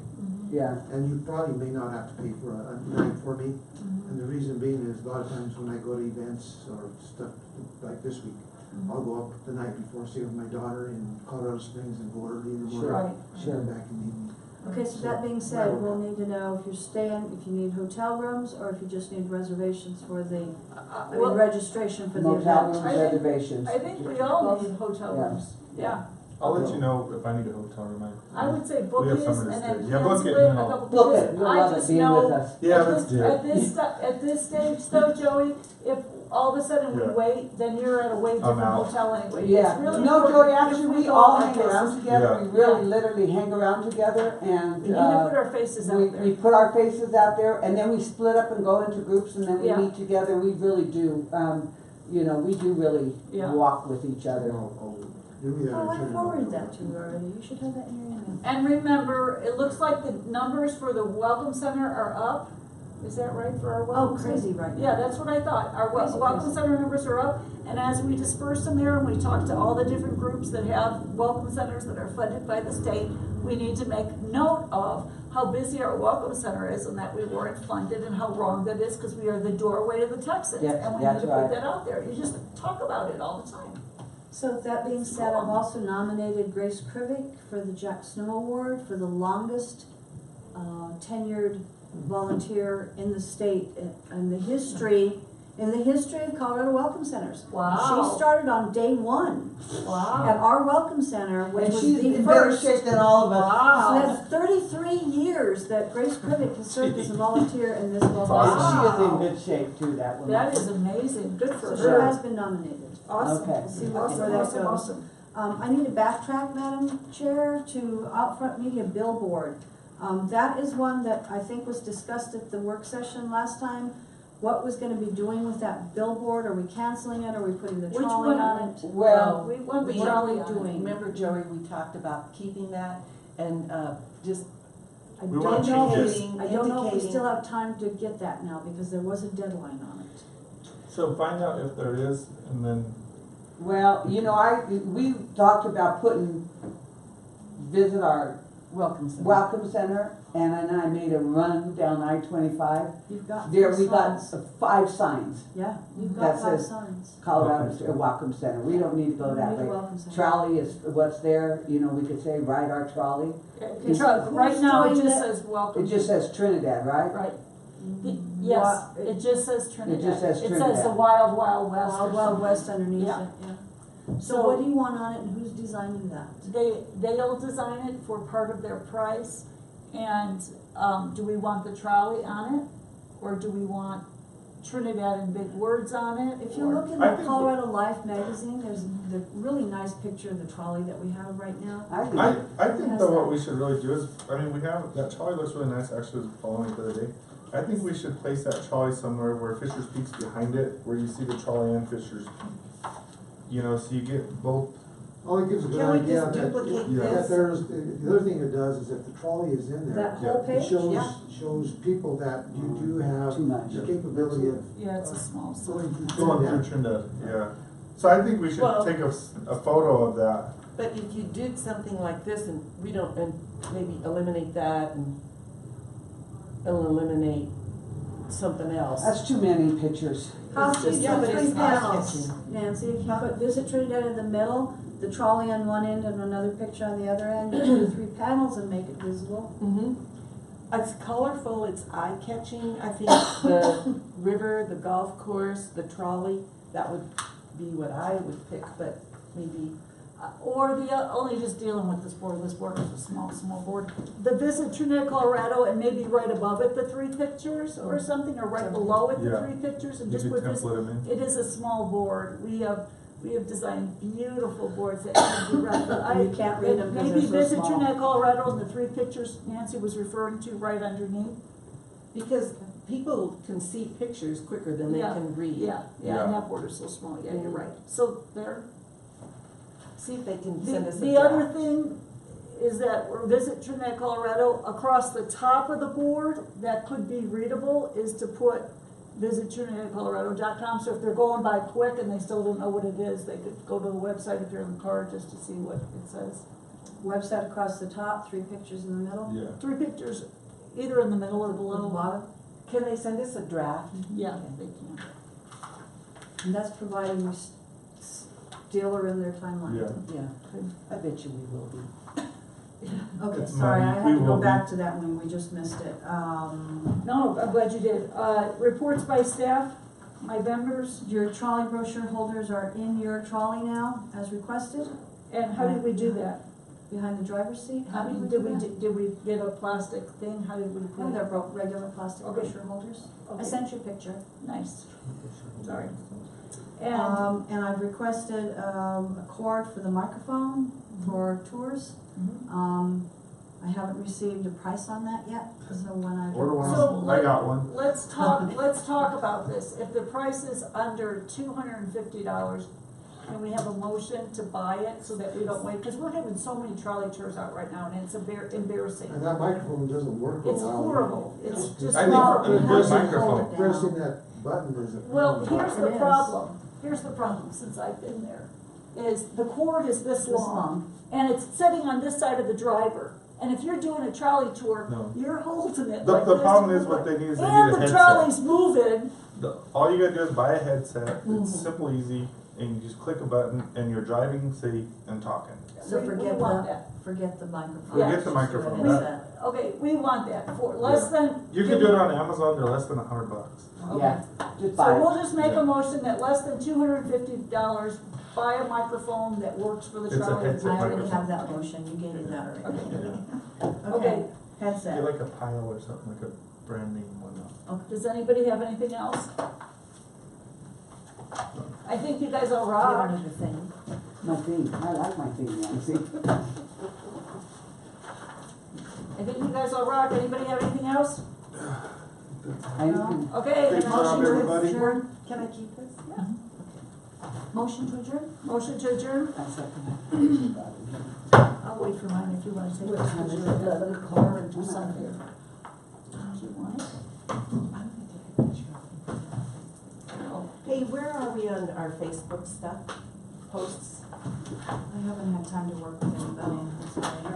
Speaker 3: Yeah,
Speaker 6: And you probably may not have to pay for a night for me. And the reason being is a lot of times when I go to events or stuff like this week, I'll go up the night before, stay with my daughter in Colorado Springs and go early in the morning.
Speaker 3: Sure.
Speaker 6: And
Speaker 3: Sure.
Speaker 6: come back in the evening.
Speaker 7: Okay, so that being said, we'll need to know if you're staying, if you need hotel rooms, or if you just need reservations for the, I mean,
Speaker 2: Well,
Speaker 7: registration for the
Speaker 3: motel
Speaker 7: event.
Speaker 3: rooms,
Speaker 2: I think-
Speaker 3: reservations.
Speaker 2: I think we all need hotel
Speaker 3: Yeah.
Speaker 2: rooms, yeah.
Speaker 4: I'll let you know if I need a hotel room.
Speaker 2: I would say book
Speaker 4: We have
Speaker 2: his
Speaker 4: somewhere
Speaker 2: and
Speaker 4: to
Speaker 2: then
Speaker 4: stay. Yeah, book
Speaker 2: cancel
Speaker 4: it
Speaker 2: it a
Speaker 4: and I'll-
Speaker 2: couple,
Speaker 3: Book
Speaker 2: because
Speaker 3: it, you'll
Speaker 2: I
Speaker 3: love it
Speaker 2: just
Speaker 3: being
Speaker 2: know.
Speaker 3: with us.
Speaker 4: Yeah,
Speaker 2: at
Speaker 4: let's
Speaker 2: this-
Speaker 4: do it.
Speaker 2: At this stage though, Joey, if all of a sudden we
Speaker 4: Yeah.
Speaker 2: wait, then you're at a way different
Speaker 4: out.
Speaker 2: hotel anyway.
Speaker 3: Yeah,
Speaker 2: It's really
Speaker 3: no,
Speaker 2: important
Speaker 3: Joey,
Speaker 2: if
Speaker 3: actually, we
Speaker 2: go
Speaker 3: all
Speaker 2: like
Speaker 3: hang
Speaker 2: this.
Speaker 3: around together,
Speaker 4: Yeah.
Speaker 3: we really literally hang around together, and,
Speaker 2: We need to put our faces out
Speaker 3: we
Speaker 2: there.
Speaker 3: put our faces out there, and then we split up and go into groups, and then we
Speaker 2: Yeah.
Speaker 3: meet together, we really do, you know, we do really
Speaker 2: Yeah.
Speaker 3: walk with each other.
Speaker 6: Give me that.
Speaker 7: Oh, I
Speaker 6: itinerary.
Speaker 7: forwarded that to you already, you should have that in your email.
Speaker 2: And remember, it looks like the numbers for the Welcome Center are up. Is that right for our
Speaker 7: Oh,
Speaker 2: Welcome Center?
Speaker 7: crazy right now.
Speaker 2: Yeah, that's what I thought. Our
Speaker 7: Crazy,
Speaker 2: Welcome
Speaker 7: crazy.
Speaker 2: Center numbers are up, and as we disperse them there and we talk to all the different groups that have Welcome Centers that are funded by the state, we need to make note of how busy our Welcome Center is and that we weren't funded and how wrong that is, because we are the doorway to the Texans.
Speaker 3: Yes,
Speaker 2: And we need
Speaker 3: that's
Speaker 2: to
Speaker 3: right.
Speaker 2: put that out there. You just talk about it all the time.
Speaker 7: So with that being said, I've also nominated Grace Krivick for the Jack Snow Award for the longest tenured volunteer in the state in the history of Colorado Welcome Centers.
Speaker 2: Wow.
Speaker 7: She started on day one at
Speaker 2: Wow.
Speaker 7: our Welcome Center, which
Speaker 3: And
Speaker 7: was
Speaker 3: she's
Speaker 7: the
Speaker 3: in better
Speaker 7: first.
Speaker 3: shape than all of us.
Speaker 7: So
Speaker 2: Wow.
Speaker 7: that's 33 years that Grace Krivick has served as a volunteer in this Welcome
Speaker 2: Wow.
Speaker 7: Center.
Speaker 3: She is in good shape too, that woman.
Speaker 2: That is amazing. Good for
Speaker 7: So she
Speaker 2: her.
Speaker 7: has been nominated.
Speaker 2: Awesome.
Speaker 3: Okay.
Speaker 7: We'll see where
Speaker 2: Awesome,
Speaker 7: that
Speaker 2: awesome,
Speaker 7: goes.
Speaker 2: awesome.
Speaker 7: I need to backtrack, Madam Chair, to Outfront Media Billboard. That is one that I think was discussed at the work session last time. What was gonna be doing with that billboard? Are we canceling it? Are we putting the
Speaker 2: Which
Speaker 7: trolley
Speaker 2: one?
Speaker 7: on it?
Speaker 3: Well,
Speaker 2: We want the
Speaker 5: We-
Speaker 2: trolley
Speaker 7: What are we
Speaker 2: on it.
Speaker 7: doing?
Speaker 5: Remember, Joey, we talked about keeping that and, just
Speaker 7: I
Speaker 4: We wanna
Speaker 7: don't
Speaker 4: change
Speaker 7: know,
Speaker 4: it.
Speaker 7: I don't know if we
Speaker 5: indicating-
Speaker 7: still have time to get that now, because there was a deadline on it.
Speaker 4: So find out if there is, and then,
Speaker 3: well, you know, we talked about visit our
Speaker 5: welcome center.
Speaker 3: Welcome Center, and then I made a run down I-25.
Speaker 7: You've got
Speaker 3: There,
Speaker 7: three
Speaker 3: we got
Speaker 7: signs.
Speaker 3: 5 signs,
Speaker 7: Yeah, you've
Speaker 3: that
Speaker 7: got 5
Speaker 3: says
Speaker 7: signs.
Speaker 3: Colorado Welcome Center, we don't need to go
Speaker 7: You
Speaker 3: that
Speaker 7: need a
Speaker 3: way.
Speaker 7: welcome center.
Speaker 3: Trolley is what's there, you know, we could say ride our trolley.
Speaker 2: Okay, right now, it
Speaker 7: Who's
Speaker 2: just
Speaker 7: doing
Speaker 2: says welcome.
Speaker 3: It just says Trinidad, right?
Speaker 2: Right. Yes, it just says Trinidad.
Speaker 3: just says
Speaker 2: It says the
Speaker 3: Trinidad.
Speaker 2: Wild Wild West.
Speaker 7: Wild
Speaker 2: or
Speaker 7: Wild
Speaker 2: something.
Speaker 7: West underneath
Speaker 2: Yeah.
Speaker 7: it, yeah. So what do you want on it and who's designing that?
Speaker 2: They'll design it for part of their price, and, do we want the trolley on it? Or do we want Trinidad and big words on it?
Speaker 7: If you
Speaker 2: or-
Speaker 7: look in
Speaker 4: I
Speaker 7: the
Speaker 4: think
Speaker 7: Colorado Life magazine, there's the really nice picture of the trolley that we have right now.
Speaker 3: I think,
Speaker 4: I think though what we should really do is, I mean, we have, that trolley looks really nice, actually, I was following it the other day. I think we should place that trolley somewhere where Fisher's Peak's behind it, where you see the trolley and Fisher's Peak. You know, so you get both.
Speaker 6: All it gives a good
Speaker 5: Can we
Speaker 6: idea
Speaker 5: just
Speaker 6: that,
Speaker 5: duplicate
Speaker 4: Yeah.
Speaker 6: that
Speaker 5: this?
Speaker 6: there's, the other thing it does is if the trolley is in there,
Speaker 7: That
Speaker 4: Yeah.
Speaker 7: whole
Speaker 6: it
Speaker 7: page?
Speaker 6: shows,
Speaker 5: Yeah.
Speaker 6: shows people that you do have
Speaker 3: Too much.
Speaker 6: the capability of
Speaker 2: Yeah, it's a small
Speaker 6: going
Speaker 2: sign.
Speaker 6: through
Speaker 4: Going through
Speaker 6: Trinidad.
Speaker 4: Trinidad, yeah. So I think we should
Speaker 5: Well-
Speaker 4: take a photo of that.
Speaker 5: But if you did something like this and we don't, and maybe eliminate that and eliminate something else.
Speaker 3: that's too many pictures.
Speaker 7: How
Speaker 5: It's
Speaker 7: about
Speaker 5: just-
Speaker 7: you
Speaker 5: yeah,
Speaker 7: do
Speaker 5: but
Speaker 7: 3
Speaker 5: it's not
Speaker 7: panels?
Speaker 5: catchy.
Speaker 7: Nancy, if you put Visit Trinidad in the middle, the trolley on one end and another picture on the other end, you do 3 panels and make it visible.
Speaker 5: Mm-hmm. It's colorful, it's eye-catching. I think the river, the golf course, the trolley, that would be what I would pick, but maybe.
Speaker 2: Or only just dealing with this board is a small board. The Visit Trinidad, Colorado, and maybe right above it, the 3 pictures or something, or right below it, the
Speaker 4: Yeah.
Speaker 2: 3 pictures, and
Speaker 4: You
Speaker 2: just
Speaker 4: could
Speaker 2: put this.
Speaker 4: template them in.
Speaker 2: It is a small board. We have We have designed beautiful boards that can be read, but
Speaker 8: You can't read them 'cause
Speaker 2: maybe
Speaker 8: they're so
Speaker 2: visit
Speaker 8: small.
Speaker 2: Trinidad, Colorado, and the 3 pictures Nancy was referring to right underneath.
Speaker 5: Because people can see pictures quicker than they
Speaker 2: Yeah,
Speaker 5: can read.
Speaker 2: Yeah, and
Speaker 4: Yeah.
Speaker 2: that border's so small, yeah, you're right. So there.
Speaker 5: See if they can
Speaker 2: The,
Speaker 5: send us a
Speaker 2: the other
Speaker 5: draft.
Speaker 2: thing is that we're Visit Trinidad, Colorado, across the top of the board that could be readable is to put visitTrinidadColorado.com, so if they're going by quick and they still don't know what it is, they could go to the website if you're in the car just to see what it says.
Speaker 8: Website across the top, 3 pictures in the middle.
Speaker 4: Yeah.
Speaker 2: 3 pictures, either in the middle or
Speaker 8: At the
Speaker 2: below.
Speaker 8: bottom,
Speaker 5: Can they send us a draft?
Speaker 2: Yeah, they can.
Speaker 8: and that's providing you still are in their timeline.
Speaker 4: Yeah.
Speaker 5: Yeah, I bet you we will be.
Speaker 8: Okay,
Speaker 4: It's
Speaker 8: sorry,
Speaker 4: money.
Speaker 8: I
Speaker 4: We
Speaker 8: had to go
Speaker 4: will
Speaker 8: back
Speaker 4: be.
Speaker 8: to that one, we just missed it.
Speaker 2: No, I'm glad you did. Reports by staff, my members,
Speaker 8: Your trolley brochure holders are in your trolley now, as requested,
Speaker 2: and how did we do that?
Speaker 8: behind the driver's seat.
Speaker 2: How
Speaker 8: How
Speaker 2: did
Speaker 8: did
Speaker 2: we,
Speaker 8: we do that?
Speaker 2: did we get a plastic thing? How did we
Speaker 8: No,
Speaker 2: put
Speaker 8: they're
Speaker 2: it?
Speaker 8: regular plastic
Speaker 2: Okay.
Speaker 8: brochure holders. I
Speaker 2: Okay.
Speaker 8: sent you a picture.
Speaker 2: Nice, sorry. And,
Speaker 8: And I've requested, a cord for the microphone for tours.
Speaker 2: Mhm.
Speaker 8: I haven't received a price on that yet, so when I.
Speaker 4: Order one.
Speaker 2: So,
Speaker 4: I got one.
Speaker 2: let's talk about this. If the price is under $250, can we have a motion to buy it so that we don't wait? Because we're having so many trolley tours out right now and it's embarrassing.
Speaker 6: And that microphone doesn't work for a
Speaker 2: It's
Speaker 6: while.
Speaker 2: horrible. It's just
Speaker 4: I think
Speaker 2: horrible.
Speaker 4: a good
Speaker 6: Pressing-
Speaker 4: microphone.
Speaker 6: Pressing that button isn't.
Speaker 2: Well, here's
Speaker 8: It
Speaker 2: the
Speaker 8: is.
Speaker 2: problem, since I've been there, is the cord is this
Speaker 8: This
Speaker 2: long,
Speaker 8: long.
Speaker 2: and it's sitting on this side of the driver. And if you're doing a trolley tour,
Speaker 4: No.
Speaker 2: you're holding it
Speaker 4: The-
Speaker 2: like
Speaker 4: the
Speaker 2: this.
Speaker 4: problem is what they need is they need a
Speaker 2: And the
Speaker 4: headset.
Speaker 2: trolley's moving,
Speaker 4: All you gotta do is buy a headset, it's simple, easy, and you just click a button and you're driving, safe, and talking.
Speaker 8: So
Speaker 2: we
Speaker 8: forget
Speaker 2: want
Speaker 8: the,
Speaker 2: that.
Speaker 8: forget the microphone.
Speaker 2: Forget
Speaker 8: Just
Speaker 4: the
Speaker 8: do
Speaker 4: microphone.
Speaker 8: it
Speaker 2: We-
Speaker 8: instead.
Speaker 2: Okay, we want that for less than.
Speaker 4: You can do it on Amazon, they're less than $100.
Speaker 3: Yeah, just
Speaker 2: So
Speaker 3: buy it.
Speaker 2: we'll just make
Speaker 4: Yeah.
Speaker 2: a motion that less than $250, buy a microphone that works for the
Speaker 4: It's a
Speaker 2: trolley.
Speaker 4: headset.
Speaker 8: I already
Speaker 4: microphone.
Speaker 8: have that motion, you gave me that already.
Speaker 2: Okay.
Speaker 8: Okay,
Speaker 4: Get
Speaker 8: headset.
Speaker 4: like a pile or something, like a brand name one.
Speaker 2: Does anybody have anything else? I think you guys all
Speaker 5: You
Speaker 2: rock.
Speaker 5: don't need a thing.
Speaker 3: My thing, I like my thing, Nancy.
Speaker 2: I think you guys all rock. Anybody have anything else?
Speaker 3: Anything,
Speaker 2: Okay,
Speaker 4: Thanks,
Speaker 2: the
Speaker 4: Rob,
Speaker 2: motion to
Speaker 4: everybody.
Speaker 2: adjourn.
Speaker 5: Can I keep this?
Speaker 8: Motion to adjourn?
Speaker 2: Motion to adjourn.
Speaker 3: I second
Speaker 2: I'll wait for mine if you want to take it.
Speaker 3: it.
Speaker 2: because you're in the car and do
Speaker 3: I'm out of
Speaker 2: something.
Speaker 3: here.
Speaker 2: Do you want it?
Speaker 5: I'm gonna take a picture of it. Hey, where are we on our Facebook stuff, posts?
Speaker 8: I haven't had time to work with anybody, I'm sorry.